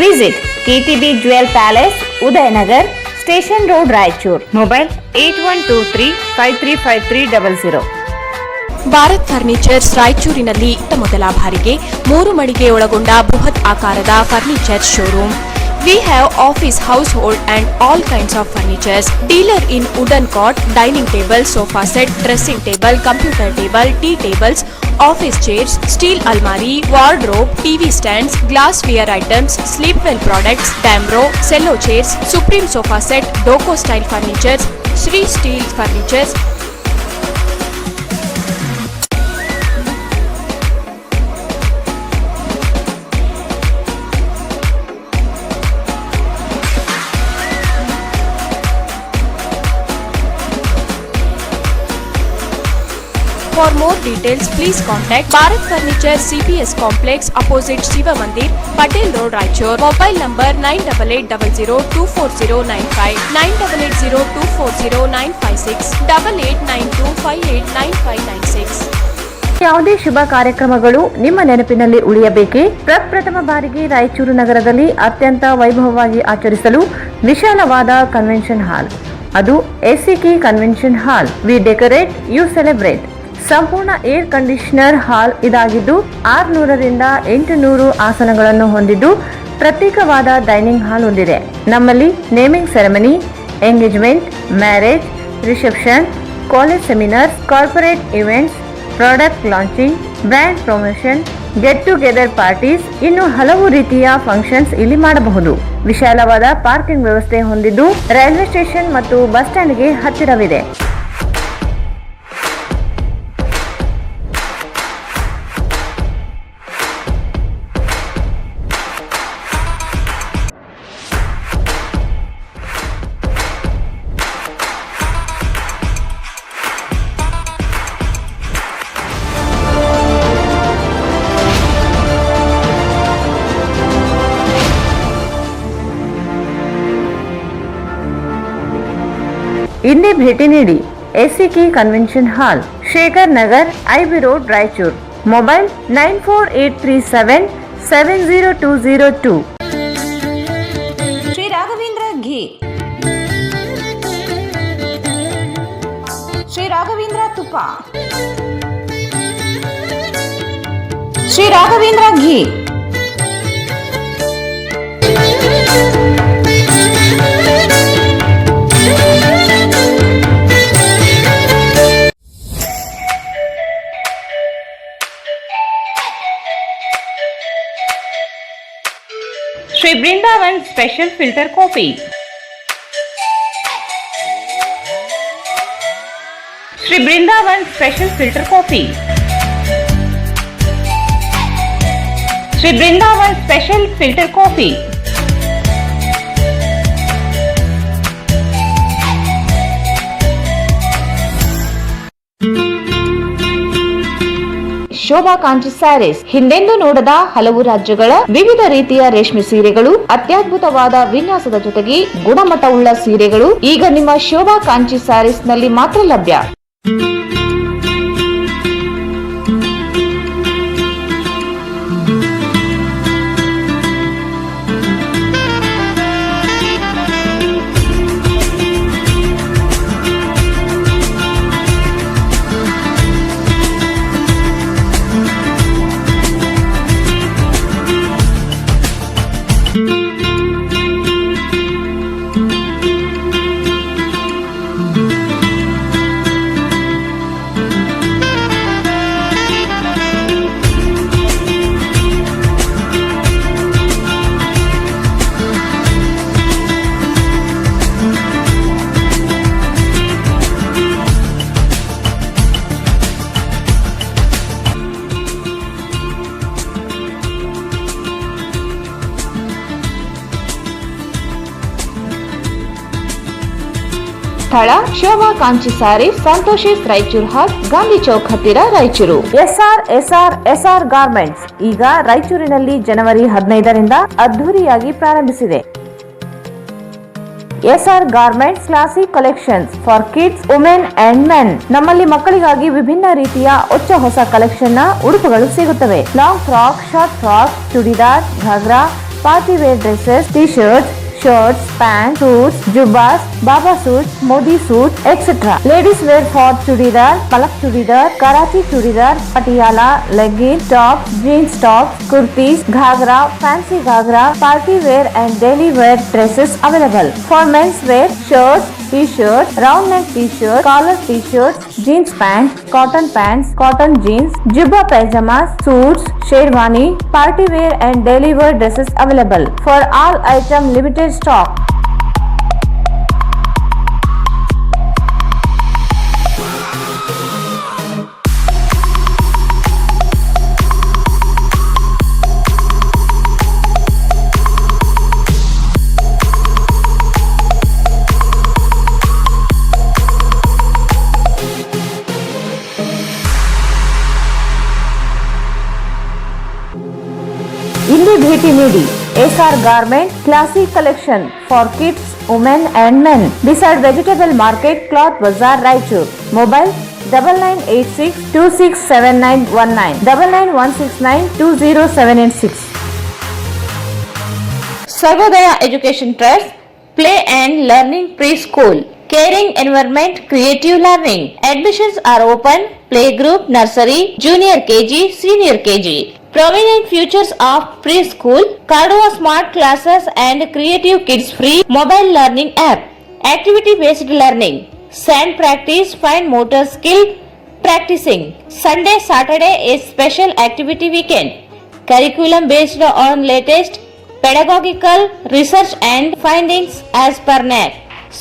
Visit KTB Jewel Palace, Udayanagar, Station Road, Raichur. Mobile 8123535300. Bharat furnitures ರಾಯಚೂರಿನಲ್ಲಿ ಮೊದಲ ಬಾರಿಗೆ 3 ಮಳಿಗೆ ಒಳಗೊಂಡ ಬೃಹತ್ ಆಕಾರದ furniture showroom. We have office, household and all kinds of furnitures. Dealer in wooden cot, dining table, sofa set, dressing table, computer table, tea tables, office chairs, steel almari, wardrobe, TV stands, glassware items, sleepwell products, Damro, cello chairs, Supreme sofa set, Doco style furnitures, Sri steel furnitures. For more details, please contact Bharat Furniture CPS Complex opposite Shiva Mandir, Patel Road, Raichur. Mobile number 9880240959, 9880240956, 8892589596. ಯಾವುದೇ ಶುಭ ಕಾರ್ಯಕ್ರಮಗಳು ನಿಮ್ಮ ನೆನಪಿನಲ್ಲಿ ಉಳಿಯಬೇಕೇ? ಪ್ರಪ್ರಥಮ ಬಾರಿಗೆ ರಾಯಚೂರು ನಗರದಲ್ಲಿ ಅತ್ಯಂತ ವೈಭವವಾಗಿ ಆಚರಿಸಲು ವಿಶಾಲವಾದ ಕನ್ವೆನ್ಷನ್ ಹಾಲ್, ಅದು ACK convention hall. We decorate, you celebrate. ಸಂಪೂರ್ಣ ಏರ್ ಕಂಡೀಷನರ್ ಹಾಲ್ ಇದಾಗಿದ್ದು 600ರಿಂದ 800 ಆಸನಗಳನ್ನು ಹೊಂದಿದ್ದು ಪ್ರತ್ಯೇಕವಾದ ಡೈನಿಂಗ್ ಹಾಲ್ ಹೊಂದಿದೆ. ನಮ್ಮಲ್ಲಿ naming ceremony, engagement, marriage, reception, college seminars, corporate events, product launching, brand promotion, get together parties, ಇನ್ನು ಹಲವು ರೀತಿಯ ಫಂಕ್ಷನ್ಸ್ ಇಲ್ಲಿ ಮಾಡಬಹುದು. ವಿಶಾಲವಾದ ಪಾರ್ಕಿಂಗ್ ವ್ಯವಸ್ಥೆ ಹೊಂದಿದ್ದು ರೈಲ್ವೆ ಸ್ಟೇಷನ್ ಮತ್ತು ಬಸ್ ಸ್ಟ್ಯಾಂಡ್ಗೆ ಹತ್ತಿರವಿದೆ. ಇಂದೇ ಭೇಟಿ ನೀಡಿ SCK convention hall, Shekhar Nagar, IB road, Raichur. Mobile 9483770202. Shri Raghavendra ghee, Shri Raghavendra ತುಪ್ಪ, ಶ್ರೀ ರಾಘವೇಂದ್ರ ಘೀ. Shri Brindavan Special Filter Coffee. Shri Brindavan Special Filter Coffee. Shri Brindavan Special Filter Coffee. Shobha Kanchi saris, ಹಿಂದೆಂದೂ ನೋಡದ ಹಲವು ರಾಜ್ಯಗಳ ವಿವಿಧ ರೀತಿಯ ರೇಷ್ಮೆ ಸೀರೆಗಳು, ಅತ್ಯದ್ಭುತವಾದ ವಿನ್ಯಾಸದ ಜೊತೆಗೆ ಗುಣಮಟ್ಟವುಳ್ಳ ಸೀರೆಗಳು ಈಗ ನಿಮ್ಮ ಶೋಭಾ ಕಾಂಚಿ ಸ್ಯಾರೀಸ್ ನಲ್ಲಿ ಮಾತ್ರ ಲಭ್ಯ. ಸ್ಥಳ ಶೋಭಾ ಕಾಂಚಿ ಸಾರಿ, ಸಂತೋಷಿಸ್ ರಾಯಚೂರು ಹಾಟ್, ಗಾಂಧಿ ಚೌಕ್ ಹತ್ತಿರ, ರಾಯಚೂರು. ಎಸ್ಆರ್ ಗಾರ್ಮೆಂಟ್ಸ್ ಈಗ ರಾಯಚೂರಿನಲ್ಲಿ ಜನವರಿ 15ರಿಂದ ಅದ್ದೂರಿಯಾಗಿ ಪ್ರಾರಂಭಿಸಿದೆ. SR garments classic collections for kids, women and men. ನಮ್ಮಲ್ಲಿ ಮಕ್ಕಳಿಗಾಗಿ ವಿಭಿನ್ನ ರೀತಿಯ ಹೊಸ ಕಲೆಕ್ಷನ್ ನ ಉಡುಪುಗಳು ಸಿಗುತ್ತವೆ. Long frock, short frock, churidar, ghagra, party wear dresses, T shirts, shirts, pants, suits, jubbas, baba suits, modi suits, etc. Ladies wear for chudidar, palak chudidar, Karachi chudidar, patiala, leggings, tops, jeans tops, kurtis, ghagra, fancy ghagra, party wear and daily wear dresses available. For men's wear, shirts, t-shirts, round neck t-shirts, collar t-shirts, jeans pants, cotton jeans, jubba pajamas, suits, sherwani, party wear and daily wear dresses available. For all item limited stock. ಇಲ್ಲಿ ಭೇಟಿ ನೀಡಿ SR Garment Classic Collection for kids, women and men beside Vegetable Market, Cloth Bazaar, Raichur. Mobile 9986267919 9916920786. Sarvodaya Education Trust Play and Learning Preschool. Caring environment, creative learning. Admissions are open. Playgroup, nursery, junior KG, senior KG. Prominent features of preschool, Cardova Smart Classes and Creative Kids Free Mobile Learning App. Activity based learning, sand practice, fine motor skill practicing. Sunday, Saturday is special activity weekend. Curriculum based on latest pedagogical research and findings as per NAC.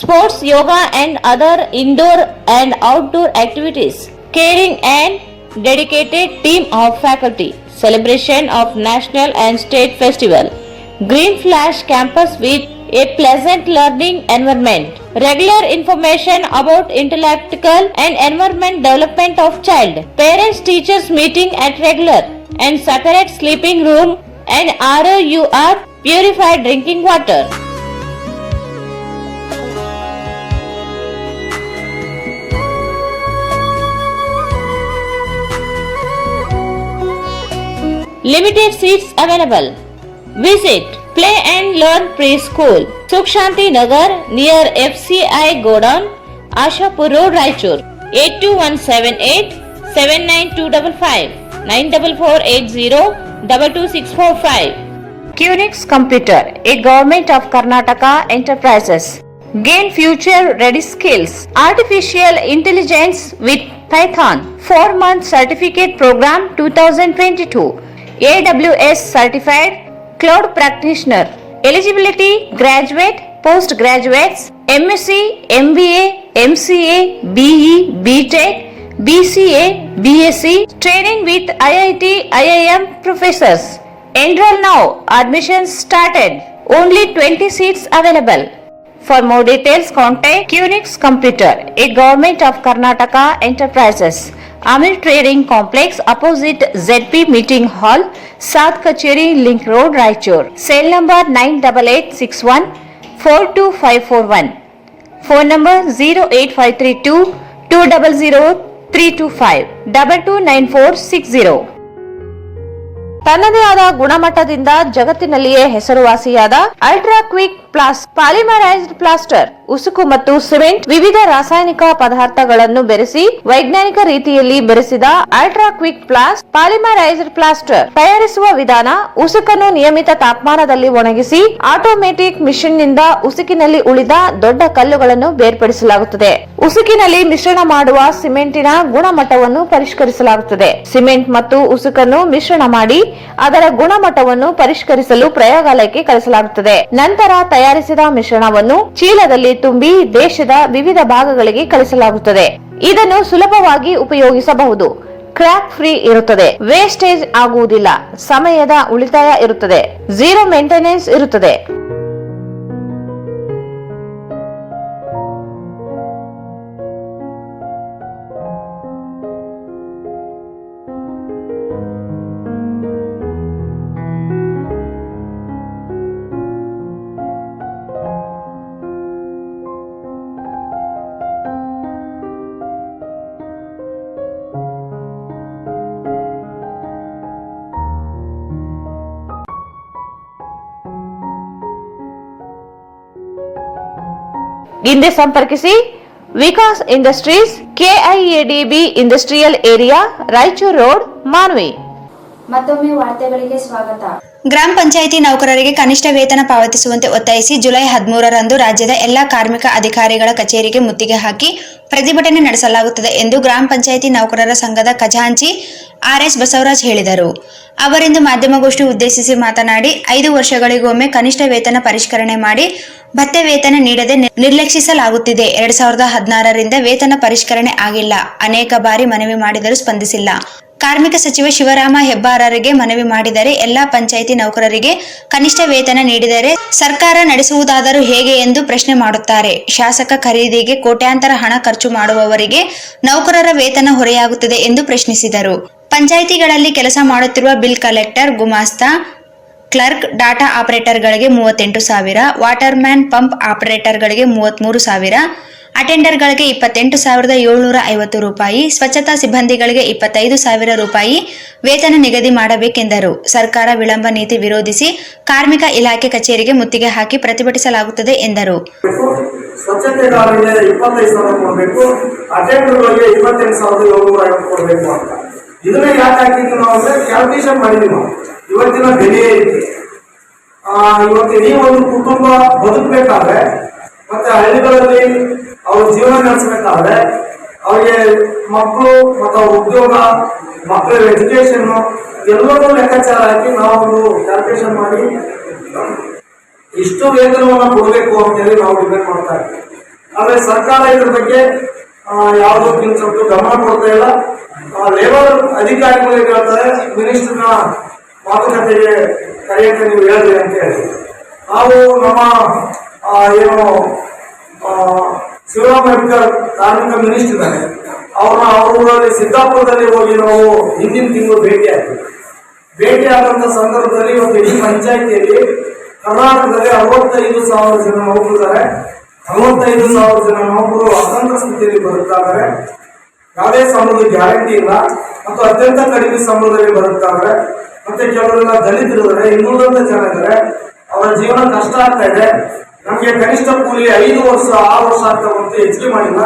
Sports, yoga and other indoor and outdoor activities. Caring and dedicated team of faculty. Celebration of national and state festival. Green Flash campus with a pleasant learning environment. Regular information about intellectual and environment development of child. Parents teachers meeting at regular and separate sleeping room and ROUR purified drinking water. Limited seats available. Visit Play and Learn Preschool, Sukshanti Nagar near FCI Godown, Ashapur Road, Raichur. 82178 79255 94480 22645. Qnix Computer, a Government of Karnataka Enterprises. Gain future ready skills. Artificial Intelligence with Python. 4-month certificate program 2022. AWS certified cloud practitioner. Eligibility graduate, postgraduates, MSc, MBA, MCA, BE, BTech, BCA, BSc. Training with IIT, IIM professors. Enroll now. Admissions started. Only 20 seats available. For more details, contact Qnix Computer, a Government of Karnataka Enterprises. Amir Trading Complex opposite ZP Meeting Hall, South Kacheri Link Road, Raichur. Cell number 98861 42541. Phone number 08532 200 325 229460. ತನ್ನದೇ ಆದ ಗುಣಮಟ್ಟದಿಂದ ಜಗತ್ತಿನಲ್ಲಿಯೇ ಹೆಸರುವಾಸಿಯಾದ ultra quick plast polymerised plaster ಉಸುಕು ಮತ್ತು cement ವಿವಿಧ ರಾಸಾಯನಿಕ ಪದಾರ್ಥಗಳನ್ನು ಬೆರೆಸಿ ವೈಜ್ಞಾನಿಕ ರೀತಿಯಲ್ಲಿ ಬೆರೆಸಿದ ultra quick plast polymerised plaster ತಯಾರಿಸುವ ವಿಧಾನ: ಉಸುಕನ್ನು ನಿಯಮಿತ ತಾಪಮಾನದಲ್ಲಿ ಒಣಗಿಸಿ ಆಟೋಮೆಟಿಕ್ ಮಿಷಿನ್ ನಿಂದ ಉಸುಕಿನಲ್ಲಿ ಉಳಿದ ದೊಡ್ಡ ಕಲ್ಲುಗಳನ್ನು ಬೇರ್ಪಡಿಸಲಾಗುತ್ತದೆ. ಉಸುಕಿನಲ್ಲಿ ಮಿಶ್ರಣ ಮಾಡುವ ಸಿಮೆಂಟಿನ ಗುಣಮಟ್ಟವನ್ನು ಪರಿಷ್ಕರಿಸಲಾಗುತ್ತದೆ. ಸಿಮೆಂಟ್ ಮತ್ತು ಉಸುಕನ್ನು ಮಿಶ್ರಣ ಮಾಡಿ ಅದರ ಗುಣಮಟ್ಟವನ್ನು ಪರಿಷ್ಕರಿಸಲು ಪ್ರಯೋಗಾಲಯಕ್ಕೆ ಕಳಿಸಲಾಗುತ್ತದೆ. ನಂತರ ತಯಾರಿಸಿದ ಮಿಶ್ರಣವನ್ನು ಚೀಲದಲ್ಲಿ ತುಂಬಿ ದೇಶದ ವಿವಿಧ ಭಾಗಗಳಿಗೆ ಕಳಿಸಲಾಗುತ್ತದೆ. ಇದನ್ನು ಸುಲಭವಾಗಿ ಉಪಯೋಗಿಸಬಹುದು. ಕ್ರ್ಯಾಕ್ ಫ್ರೀ ಇರುತ್ತದೆ. ವೇಸ್ಟೇಜ್ ಆಗುವುದಿಲ್ಲ. ಸಮಯದ ಉಳಿತಾಯ ಇರುತ್ತದೆ. ಝೀರೋ ಮೇಂಟೆನೆನ್ಸ್ ಇರುತ್ತದೆ. ಹಿಂದೆ ಸಂಪರ್ಕಿಸಿ Vikas industries, KIADB industrial area, Raichur road, Manvi. ಮತ್ತೊಮ್ಮೆ ವಾರ್ತೆಗಳಿಗೆ ಸ್ವಾಗತ. ಗ್ರಾಮ ಪಂಚಾಯಿತಿ ನೌಕರರಿಗೆ ಕನಿಷ್ಠ ವೇತನ ಪಾವತಿಸುವಂತೆ ಒತ್ತಾಯಿಸಿ ಜುಲೈ 13ರಂದು ರಾಜ್ಯದ ಎಲ್ಲಾ ಕಾರ್ಮಿಕ ಅಧಿಕಾರಿಗಳ ಕಚೇರಿಗೆ ಮುತ್ತಿಗೆ ಹಾಕಿ ಪ್ರತಿಭಟನೆ ನಡೆಸಲಾಗುತ್ತದೆ ಎಂದು ಗ್ರಾಮ ಪಂಚಾಯಿತಿ ನೌಕರರ ಸಂಘದ ಖಜಾಂಚಿ ಆರ್.ಎಸ್. ಬಸವರಾಜ್ ಹೇಳಿದರು. ಅವರಿಂದು ಮಾಧ್ಯಮಗೋಷ್ಠಿ ಉದ್ದೇಶಿಸಿ ಮಾತನಾಡಿ, 5 ವರ್ಷಗಳಿಗೊಮ್ಮೆ ಕನಿಷ್ಠ ವೇತನ ಪರಿಷ್ಕರಣೆ ಮಾಡಿ ಭತ್ಯೆ ವೇತನ ನೀಡದೆ ನಿರ್ಲಕ್ಷಿಸಲಾಗುತ್ತಿದೆ. 2016ರಿಂದ ವೇತನ ಪರಿಷ್ಕರಣೆ ಆಗಿಲ್ಲ. ಅನೇಕ ಬಾರಿ ಮನವಿ ಮಾಡಿದರೂ ಸ್ಪಂದಿಸಿಲ್ಲ. ಕಾರ್ಮಿಕ ಸಚಿವ ಶಿವರಾಮ ಹೆಬ್ಬಾರರಿಗೆ ಮನವಿ ಮಾಡಿದರೆ ಎಲ್ಲಾ ಪಂಚಾಯಿತಿ ನೌಕರರಿಗೆ ಕನಿಷ್ಠ ವೇತನ ನೀಡಿದರೆ ಸರ್ಕಾರ ನಡೆಸುವುದಾದರೂ ಹೇಗೆ ಎಂದು ಪ್ರಶ್ನೆ ಮಾಡುತ್ತಾರೆ. ಶಾಸಕ ಖರೀದಿಗೆ ಕೋಟ್ಯಾಂತರ ಹಣ ಖರ್ಚು ಮಾಡುವವರಿಗೆ ನೌಕರರ ವೇತನ ಹೊರೆಯಾಗುತ್ತದೆ ಎಂದು ಪ್ರಶ್ನಿಸಿದರು. ಪಂಚಾಯಿತಿಗಳಲ್ಲಿ ಕೆಲಸ ಮಾಡುತ್ತಿರುವ ಬಿಲ್ ಕಲೆಕ್ಟರ್, ಗುಮಾಸ್ತ, ಕ್ಲರ್ಕ್, ಡಾಟಾ ಆಪರೇಟರ್ಗಳಿಗೆ 38,000, ವಾಟರ್ ಮ್ಯಾನ್, ಪಂಪ್ ಆಪರೇಟರ್ಗಳಿಗೆ 33,000, ಅಟೆಂಡರ್ಗಳಿಗೆ 28,750 ರೂಪಾಯಿ, ಸ್ವಚ್ಛತಾ ಸಿಬ್ಬಂದಿಗಳಿಗೆ 25,000 ರೂಪಾಯಿ ವೇತನ ನಿಗದಿ ಮಾಡಬೇಕೆಂದರು. ಸರ್ಕಾರ ವಿಳಂಬ ನೀತಿ ವಿರೋಧಿಸಿ ಕಾರ್ಮಿಕ ಇಲಾಖೆ ಕಚೇರಿಗೆ ಮುತ್ತಿಗೆ ಹಾಕಿ ಪ್ರತಿಭಟಿಸಲಾಗುತ್ತದೆ ಎಂದರು. ಸ್ವಚ್ಛತೆಗಾರರಿಗೆ 25,000 ಕೊಡಬೇಕು, ಅಟೆಂಡರ್ಗಳಿಗೆ 28,750 ಕೊಡಬೇಕು ಅಂತ. ಇದನ್ನ ಯಾಕೆ ಹಾಕಿದ್ವಿ ನಾವು ಅಂದ್ರೆ ಕ್ಯಾಲ್ಕುಲೇಷನ್ ಮಾಡಿದ್ವಿ ನಾವು. ಇವತ್ತಿನ ಬೆಲೆ ಇವತ್ತು ಈ ಒಂದು ಕುಟುಂಬ ಬದುಕಬೇಕಾದ್ರೆ ಮತ್ತೆ ಹಳ್ಳಿಗಳಲ್ಲಿ ಅವ್ರ ಜೀವನ ನಡೆಸಬೇಕಾದ್ರೆ ಅವ್ರಿಗೆ ಮಕ್ಕಳು ಮತ್ತು ಅವ್ರ ಉದ್ಯೋಗ, ಮಕ್ಕಳ ಎಜುಕೇಶನ್ ಎಲ್ಲವನ್ನೂ ಲೆಕ್ಕಾಚಾರ ಹಾಕಿ ನಾವೊಂದು ಕ್ಯಾಲ್ಕುಲೇಷನ್ ಮಾಡಿ ಇಷ್ಟು ವೇತನವನ್ನು ಕೊಡಬೇಕು ಅಂತೇಳಿ ನಾವು ಡಿಪೆಂಡ್ ಮಾಡ್ತಾ ಇದ್ದೀವಿ. ಆದ್ರೆ ಸರ್ಕಾರ ಇದ್ರ ಬಗ್ಗೆ ಯಾವುದಕ್ಕಿಂತ ಸ್ವಲ್ಪ ಗಮನ ಕೊಡ್ತಾ ಇಲ್ಲ. ಲೇಬರ್ ಅಧಿಕಾರಿಗಳಿಗೆ ಹೇಳ್ತಾರೆ, ಮಿನಿಸ್ಟರ್ನ ಮಾತುಕತೆಗೆ ಕರೆಯಕ್ಕೆ ನೀವು ಹೇಳಿದ್ರಿ ಅಂತ ಹೇಳಿ ನಾವು ನಮ್ಮ ಏನು ಶಿವರಾಮ ಹೆಬ್ಬಾರ್ ಕಾರ್ಮಿಕ ಮಿನಿಸ್ಟರ್ ಇದ್ದಾರೆ, ಅವರಲ್ಲಿ ಸಿದ್ದಾಪುರದಲ್ಲಿ ಹೋಗಿ ನಾವು ಹಿಂದಿನ ತಿಂಗಳು ಭೇಟಿಯಾದಂಥ ಸಂದರ್ಭದಲ್ಲಿ ಇವತ್ತು ಇಡೀ ಪಂಚಾಯಿತಿಯಲ್ಲಿ ಕರ್ನಾಟಕದಲ್ಲಿ 65,000 ಜನ ನೌಕರಿದ್ದಾರೆ. 65,000 ಜನ ನೌಕರು ಅತಂತ್ರ ಸ್ಥಿತಿಯಲ್ಲಿ ಬದುಕ್ತಾ ಇದ್ದಾರೆ. ಯಾವುದೇ ಸಂಬಳದ ಗ್ಯಾರಂಟಿ ಇಲ್ಲ ಮತ್ತು ಅತ್ಯಂತ ಕಡಿಮೆ ಸಂಬಳದಲ್ಲಿ ಬದುಕ್ತಾ ಇದ್ದಾರೆ. ಮತ್ತೆ ಕೆಲವರೆಲ್ಲ ದಲಿತರಿದ್ದಾರೆ, ಇನ್ನೂರಂತ ಜನ ಇದ್ದಾರೆ. ಅವರ ಜೀವನ ಕಷ್ಟ ಆಗ್ತಾ ಇದೆ. ನಮಗೆ ಕನಿಷ್ಠ ಕೂಲಿ 5 ವರ್ಷ 6 ವರ್ಷ ಆಗ್ತಾ ಬಂತು, ಹೆಚ್ಚಿಗೆ ಮಾಡಿಲ್ಲ.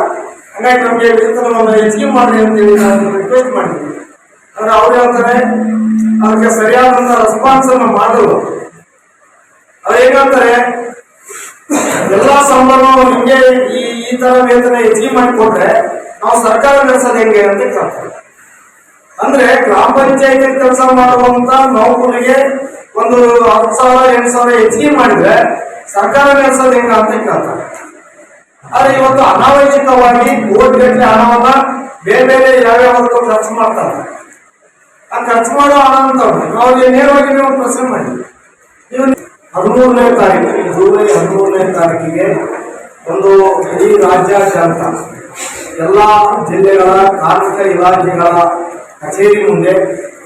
ಹಾಗಾಗಿ ನಮಗೆ ವೇತನವನ್ನು ಹೆಚ್ಚಿಗೆ ಮಾಡಿ ಅಂತೇಳಿ ನಾವು ರಿಕ್ವೆಸ್ಟ್ ಮಾಡಿದ್ವಿ. ಆದ್ರೆ ಅವ್ರು ಹೇಳ್ತಾರೆ ಅದಕ್ಕೆ ಸರಿಯಾದಂತ ರೆಸ್ಪಾನ್ಸ್ ಅನ್ನು ಮಾಡಲು. ಅವ್ರು ಏನಂತಾರೆ, ಎಲ್ಲಾ ಸಂಬಳ ನಿಮ್ಗೆ ಈ ತರ ವೇತನ ಹೆಚ್ಚಿಗೆ ಮಾಡಿಕೊಟ್ರೆ ನಾವು ಸರ್ಕಾರ ನಡೆಸೋದು ಹೆಂಗೆ ಅಂತ ಕೇಳ್ತಾರೆ. ಅಂದ್ರೆ ಗ್ರಾಮ ಪಂಚಾಯತಿ ಕೆಲಸ ಮಾಡುವಂತ ನೌಕರಿಗೆ ಒಂದು 10,000 8,000 ಹೆಚ್ಚಿಗೆ ಮಾಡಿದ್ರೆ ಸರ್ಕಾರ ನಡೆಸೋದು ಹೆಂಗ ಅಂತ ಕೇಳ್ತಾರೆ. ಆದ್ರೆ ಇವತ್ತು ಅನಾವಶ್ಯಕವಾಗಿ ಕೋಟಿಗಟ್ಟಲೆ ಹಣವನ್ನ ಬೇರೆ ಬೇರೆ ಯಾವ್ಯಾವ ಖರ್ಚು ಮಾಡ್ತಾರೆ. ಆ ಖರ್ಚು ಮಾಡೋ ಹಣ ಅಂತ ಅವ್ರಿಗೆ ನೇರವಾಗಿ ನೀವು ಪ್ರಶ್ನೆ ಮಾಡಿ. ನೀವು 13ನೇ ತಾರೀಕು ಜುಲೈ 13ನೇ ತಾರೀಕಿಗೆ ಒಂದು ಇಡೀ ರಾಜ್ಯಾದ್ಯಂತ ಎಲ್ಲ ಜಿಲ್ಲೆಗಳ ಕಾರ್ಮಿಕ ಇಲಾಖೆಗಳ ಕಚೇರಿ ಮುಂದೆ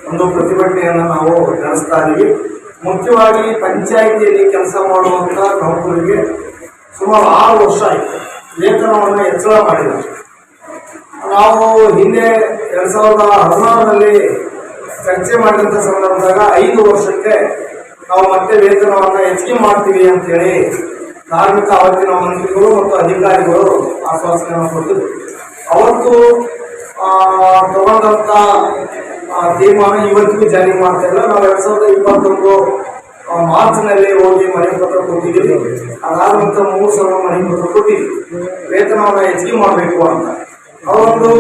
ಒಂದು ಪ್ರತಿಭಟನೆಯನ್ನು ನಾವು ನಡೆಸ್ತಾ ಇದ್ದೀವಿ. ಮುಖ್ಯವಾಗಿ ಪಂಚಾಯಿತಿಯಲ್ಲಿ ಕೆಲಸ ಮಾಡುವಂಥ ನೌಕರಿಗೆ ಸುಮಾರು 6 ವರ್ಷ ಆಯಿತು ವೇತನವನ್ನು ಹೆಚ್ಚಳ ಮಾಡಿಲ್ಲ. ನಾವು ಹಿಂದೆ 2016ರಲ್ಲಿ ಚರ್ಚೆ ಮಾಡಿದಂಥ ಸಂದರ್ಭದಾಗ 5 ವರ್ಷಕ್ಕೆ ನಾವು ಮತ್ತೆ ವೇತನವನ್ನು ಹೆಚ್ಚಿಗೆ ಮಾಡ್ತೀವಿ ಅಂತೇಳಿ ಕಾರ್ಮಿಕ ಅವತ್ತಿನ ಮಂತ್ರಿಗಳು ಮತ್ತು ಅಧಿಕಾರಿಗಳು ಆಶ್ವಾಸನೆಯನ್ನು ಕೊಟ್ಟಿದ್ದರು. ಅವತ್ತು ತಗೊಂಡಂತ ತೀರ್ಮಾನ ಇವತ್ತಿಗೂ ಜಾರಿ ಮಾಡ್ತಾ ಇಲ್ಲ. ನಾವು 2021 ಮಾರ್ಚ್ನಲ್ಲಿ ಹೋಗಿ ಮನವಿ ಪತ್ರ ಕೊಟ್ಟಿದ್ದೀವಿ. ಅದಾದ ನಂತರ 3 ಸಲ ಮನವಿ ಪತ್ರ ಕೊಟ್ಟಿದ್ದೀವಿ ವೇತನವನ್ನು ಹೆಚ್ಚಿಗೆ ಮಾಡಬೇಕು ಅಂತ. ಅವರೊಂದು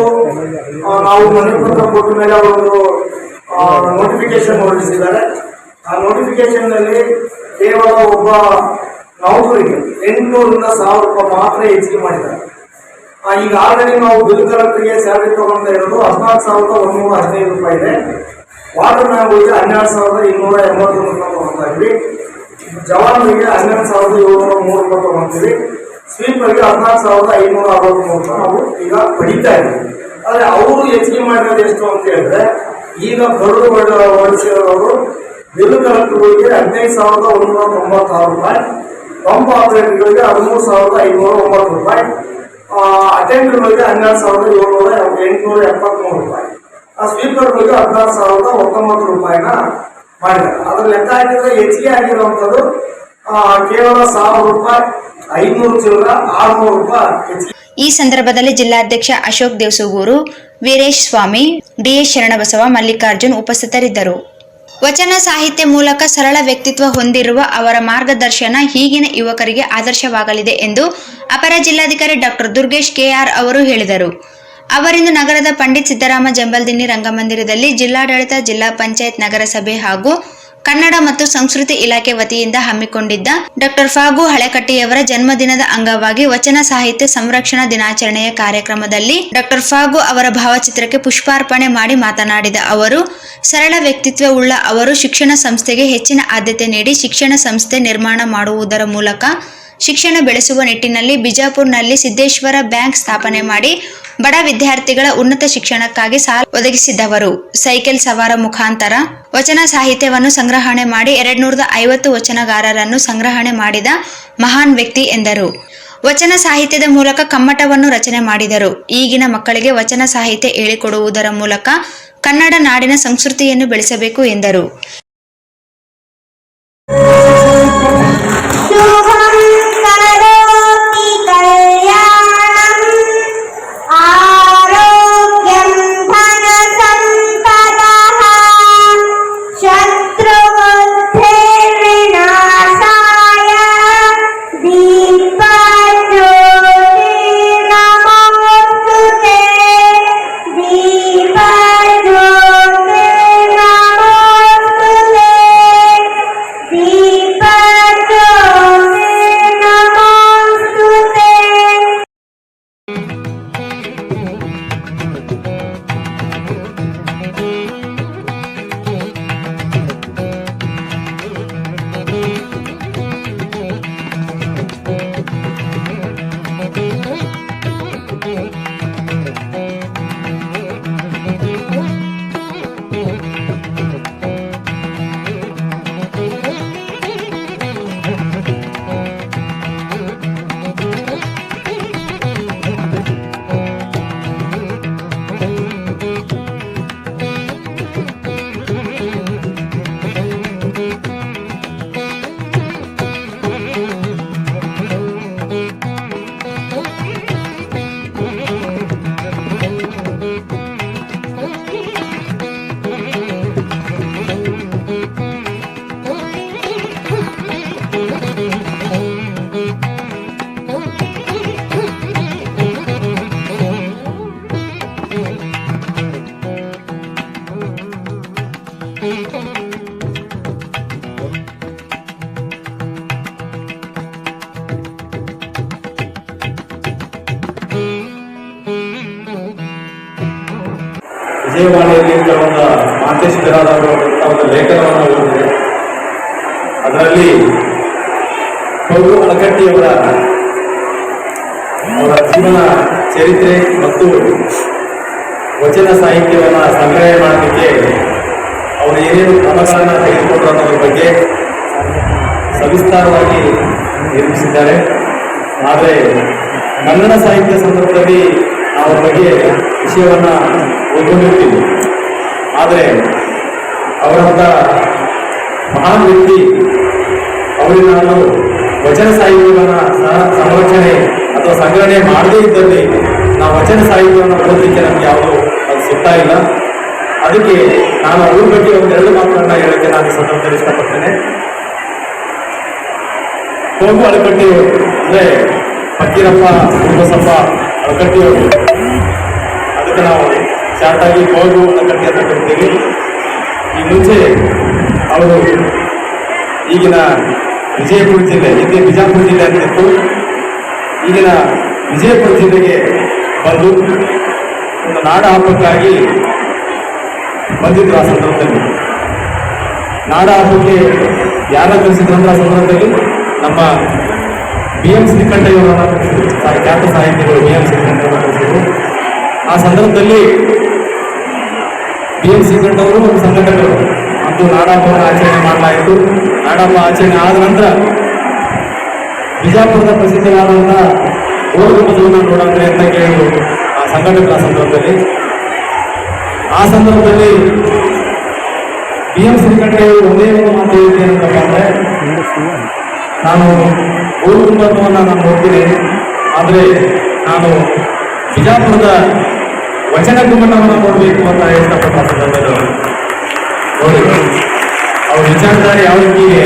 ನಾವು ಮನವಿ ಪತ್ರ ಕೊಟ್ಟ ಮೇಲೆ ಅವರೊಂದು ನೋಟಿಫಿಕೇಶನ್ ಹೊರಡಿಸಿದ್ದಾರೆ. ಆ ನೋಟಿಫಿಕೇಶನ್ ನಲ್ಲಿ ಕೇವಲ ಒಬ್ಬ ನೌಕರಿಗೆ 800ರಿಂದ 1,000 ರೂಪಾಯಿ ಮಾತ್ರ ಹೆಚ್ಚಿಗೆ ಮಾಡಿದ್ದಾರೆ. ಈಗ ಆಲ್ರೆಡಿ ನಾವು ಬಿಲ್ ಕಲೆಕ್ಟರ್ಗೆ ಸ್ಯಾಲರಿ ತಗೊಳ್ತಾ ಇರೋದು 14,115 ರೂಪಾಯಿ ಇದೆ. ವಾಟರ್ ಮ್ಯಾನ್ಗಳಿಗೆ 12,289 ರೂಪಾಯಿ ತಗೊಳ್ತಾ ಇದ್ವಿ. ಜವಾನ್ಗಳಿಗೆ 12,703 ರೂಪಾಯಿ ತಗೊಳ್ತೀವಿ. ಸ್ವೀಪರ್ಗೆ 14,563 ರೂಪಾಯಿ ನಾವು ಈಗ ಪಡಿತಾ ಇದ್ದೀವಿ. ಆದ್ರೆ ಅವರು ಹೆಚ್ಚಿಗೆ ಮಾಡಿರೋದು ಎಷ್ಟು ಅಂತ ಹೇಳಿದ್ರೆ, ಈಗ ಕರಡು ಹೊರಡಿಸಿರೋರು ಬಿಲ್ ಕಲೆಕ್ಟರ್ಗಳಿಗೆ 15,196 ರೂಪಾಯಿ, ಪಂಪ್ ಆಪರೇಟರ್ಗಳಿಗೆ 13,509 ರೂಪಾಯಿ, ಅಟೆಂಡರ್ಗಳಿಗೆ 12,873 ರೂಪಾಯಿ, ಆ ಸ್ವೀಪರ್ಗಳಿಗೆ 16,019 ರೂಪಾಯಿನ ಮಾಡಿದ್ದಾರೆ. ಅದ್ರ ಲೆಕ್ಕ ಹಾಕಿದ್ರೆ ಹೆಚ್ಚಿಗೆ ಆಗಿರುವಂಥದ್ದು ಕೇವಲ 1000 ರೂಪಾಯಿ, 500 ಚಿಲ್ಲರ 600 ರೂಪಾಯಿ. ಈ ಸಂದರ್ಭದಲ್ಲಿ ಜಿಲ್ಲಾಧ್ಯಕ್ಷ ಅಶೋಕ್ ದೇವಸೂಗೂರು, ವೀರೇಶ್ ಸ್ವಾಮಿ, ಡಿಎಸ್ ಶರಣಬಸವ, ಮಲ್ಲಿಕಾರ್ಜುನ್ ಉಪಸ್ಥಿತರಿದ್ದರು. ವಚನ ಸಾಹಿತ್ಯ ಮೂಲಕ ಸರಳ ವ್ಯಕ್ತಿತ್ವ ಹೊಂದಿರುವ ಅವರ ಮಾರ್ಗದರ್ಶನ ಈಗಿನ ಯುವಕರಿಗೆ ಆದರ್ಶವಾಗಲಿದೆ ಎಂದು ಅಪರ ಜಿಲ್ಲಾಧಿಕಾರಿ ಡಾಕ್ಟರ್ ದುರ್ಗೇಶ್ ಕೆಆರ್ ಅವರು ಹೇಳಿದರು. ಅವರಿಂದು ನಗರದ ಪಂಡಿತ್ ಸಿದ್ದರಾಮ ಜಂಬಲ್ದಿನ್ನಿ ರಂಗಮಂದಿರದಲ್ಲಿ ಜಿಲ್ಲಾಡಳಿತ, ಜಿಲ್ಲಾ ಪಂಚಾಯತ್, ನಗರಸಭೆ ಹಾಗೂ ಕನ್ನಡ ಮತ್ತು ಸಂಸ್ಕೃತಿ ಇಲಾಖೆ ವತಿಯಿಂದ ಹಮ್ಮಿಕೊಂಡಿದ್ದ ಡಾಕ್ಟರ್ ಫಾಗು ಹಳೆಕಟ್ಟಿಯವರ ಜನ್ಮದಿನದ ಅಂಗವಾಗಿ ವಚನ ಸಾಹಿತ್ಯ ಸಂರಕ್ಷಣಾ ದಿನಾಚರಣೆಯ ಕಾರ್ಯಕ್ರಮದಲ್ಲಿ ಡಾಕ್ಟರ್ ಫಾಗು ಅವರ ಭಾವಚಿತ್ರಕ್ಕೆ ಪುಷ್ಪಾರ್ಪಣೆ ಮಾಡಿ ಮಾತನಾಡಿದ ಅವರು, ಸರಳ ವ್ಯಕ್ತಿತ್ವ ಉಳ್ಳ ಅವರು ಶಿಕ್ಷಣ ಸಂಸ್ಥೆಗೆ ಹೆಚ್ಚಿನ ಆದ್ಯತೆ ನೀಡಿ ಶಿಕ್ಷಣ ಸಂಸ್ಥೆ ನಿರ್ಮಾಣ ಮಾಡುವುದರ ಮೂಲಕ ಶಿಕ್ಷಣ ಬೆಳೆಸುವ ನಿಟ್ಟಿನಲ್ಲಿ ಬಿಜಾಪುರ್ನಲ್ಲಿ ಸಿದ್ದೇಶ್ವರ ಬ್ಯಾಂಕ್ ಸ್ಥಾಪನೆ ಮಾಡಿ ಬಡ ವಿದ್ಯಾರ್ಥಿಗಳ ಉನ್ನತ ಶಿಕ್ಷಣಕ್ಕಾಗಿ ಸಾಲ ಒದಗಿಸಿದವರು. ಸೈಕಲ್ ಸವಾರ ಮುಖಾಂತರ ವಚನ ಸಾಹಿತ್ಯವನ್ನು ಸಂಗ್ರಹಣೆ ಮಾಡಿ 250 ವಚನಗಾರರನ್ನು ಸಂಗ್ರಹಣೆ ಮಾಡಿದ ಮಹಾನ್ ವ್ಯಕ್ತಿ ಎಂದರು. ವಚನ ಸಾಹಿತ್ಯದ ಮೂಲಕ ಕಮ್ಮಟವನ್ನು ರಚನೆ ಮಾಡಿದರು. ಈಗಿನ ಮಕ್ಕಳಿಗೆ ವಚನ ಸಾಹಿತ್ಯ ಹೇಳಿಕೊಡುವುದರ ಮೂಲಕ ಕನ್ನಡ ನಾಡಿನ ಸಂಸ್ಕೃತಿಯನ್ನು ಬೆಳೆಸಬೇಕು ಎಂದರು. ವಿಜಯವಾಣಿಯಲ್ಲಿ ಕೆಲವೊಂದು ಮಾಂತೇಶಿಕರಾದ ಒಂದು ಲೇಖನವನ್ನು ಓದಿದೆ. ಅದರಲ್ಲಿ ಫಗು ಹಳಕಟ್ಟಿಯವರ ಜೀವನ ಚರಿತ್ರೆ ಮತ್ತು ವಚನ ಸಾಹಿತ್ಯವನ್ನು ಸಂಗ್ರಹಣೆ ಮಾಡಲಿಕ್ಕೆ ಅವರು ಏನೇನು ಕ್ರಮಗಳನ್ನು ತೆಗೆದುಕೊಂಡರು ಅನ್ನೋದ್ರ ಬಗ್ಗೆ ಸವಿಸ್ತಾರವಾಗಿ ನಿರ್ಮಿಸಿದ್ದಾರೆ. ಆದರೆ ಕನ್ನಡ ಸಾಹಿತ್ಯ ಸಂದರ್ಭದಲ್ಲಿ ನಾವು ಬಗ್ಗೆ ವಿಷಯವನ್ನು ಓದ್ಕೊಂಡಿರ್ತೀವಿ. ಆದರೆ ಅವರಂಥ ಮಹಾನ್ ವ್ಯಕ್ತಿ ಅವರಿಗೆ ನಾನು ವಚನ ಸಾಹಿತ್ಯವನ್ನು ಸಂರಕ್ಷಣೆ ಅಥವಾ ಸಂಗ್ರಹಣೆ ಮಾಡದೇ ಇದ್ದಲ್ಲಿ ನಾವು ವಚನ ಸಾಹಿತ್ಯವನ್ನು ಓದಲಿಕ್ಕೆ ನಮ್ಗೆ ಯಾವುದೂ ಅದು ಸಿಗ್ತಾ ಇಲ್ಲ. ಅದಕ್ಕೆ ನಾನು ಅವ್ರ ಬಗ್ಗೆ ಒಂದೆರಡು ಮಾತುಗಳನ್ನ ಹೇಳಕ್ಕೆ ನಾನು ಈ ಸಂದರ್ಭದಲ್ಲಿ ಇಷ್ಟಪಡ್ತೇನೆ. ಫಗು ಹಳಕಟ್ಟಿಯವರು ಅಂದರೆ ಫಕೀರಪ್ಪ ಬಸಪ್ಪ ಹಳಕಟ್ಟಿಯವರು, ಅದಕ್ಕೆ ನಾವು ಶಾರ್ಟಾಗಿ ಫಗು ಹಳಕಟ್ಟಿ ಅಂತ ಕರಿತೀವಿ. ಈ ಮುಂಚೆ ಅವರು ಈಗಿನ ವಿಜಯಪುರ ಜಿಲ್ಲೆ, ಹಿಂದೆ ಬಿಜಾಪುರ ಜಿಲ್ಲೆ ಅಂತಿತ್ತು, ಈಗಿನ ವಿಜಯಪುರ ಜಿಲ್ಲೆಗೆ ಬಂದು ಒಂದು ನಾಡ ಹಬ್ಬಕ್ಕಾಗಿ ಬಂದಿದ್ರು. ಆ ಸಂದರ್ಭದಲ್ಲಿ ನಾಡ ಹಬ್ಬಕ್ಕೆ ಯಾರ ಕಲಿಸಿದ್ರಂದ್ರೆ ಆ ಸಂದರ್ಭದಲ್ಲಿ ನಮ್ಮ BM ಶ್ರೀಕಂಠಯ್ಯವರನ್ನ ಕಲಿಸಿದ್ರು, ಖ್ಯಾತ ಸಾಹಿತಿಗಳು BM ಶ್ರೀಕಂಠಯ್ಯವರನ್ನ ಕಲಿಸಿದ್ರು. ಆ ಸಂದರ್ಭದಲ್ಲಿ BM ಶ್ರೀಕಂಠ ಅವರು ಒಂದು ಸಂಘಟಕರು ಅಂದು ನಾಡಹಬ್ಬವನ್ನು ಆಚರಣೆ ಮಾಡಲಾಯಿತು. ನಾಡಹಬ್ಬ ಆಚರಣೆ ಆದ ನಂತರ ಬಿಜಾಪುರದ ಪ್ರಸಿದ್ಧರಾದಂಥ ಗೋಳಗುಮ್ಮಟವನ್ನು ನೋಡಂದ್ರೆ ಅಂತ ಕೇಳಿದ್ರು ಆ ಸಂಘಟಕರ ಆ ಸಂದರ್ಭದಲ್ಲಿ BM ಶ್ರೀಕಂಠಯ್ಯವರು ಒಂದೇ ಒಂದು ಮಾತು ಹೇಳಿದ್ದೇನಂತಪ್ಪ ಅಂದರೆ, ನಾನು ಗೋಲ್ ಗುಂಬಜವನ್ನು ನಾನು ನೋಡ್ತೀನಿ, ಆದರೆ ನಾನು ಬಿಜಾಪುರದ ವಚನ ಗುಮ್ಮಟವನ್ನು ನೋಡಬೇಕು ಅಂತ ಇಷ್ಟಪಡ್ತಾರೆ. ನೋಡಿ ಅವ್ರ ವಿಚಾರಧಾರೆ ಯಾವ ರೀತಿಗೆ,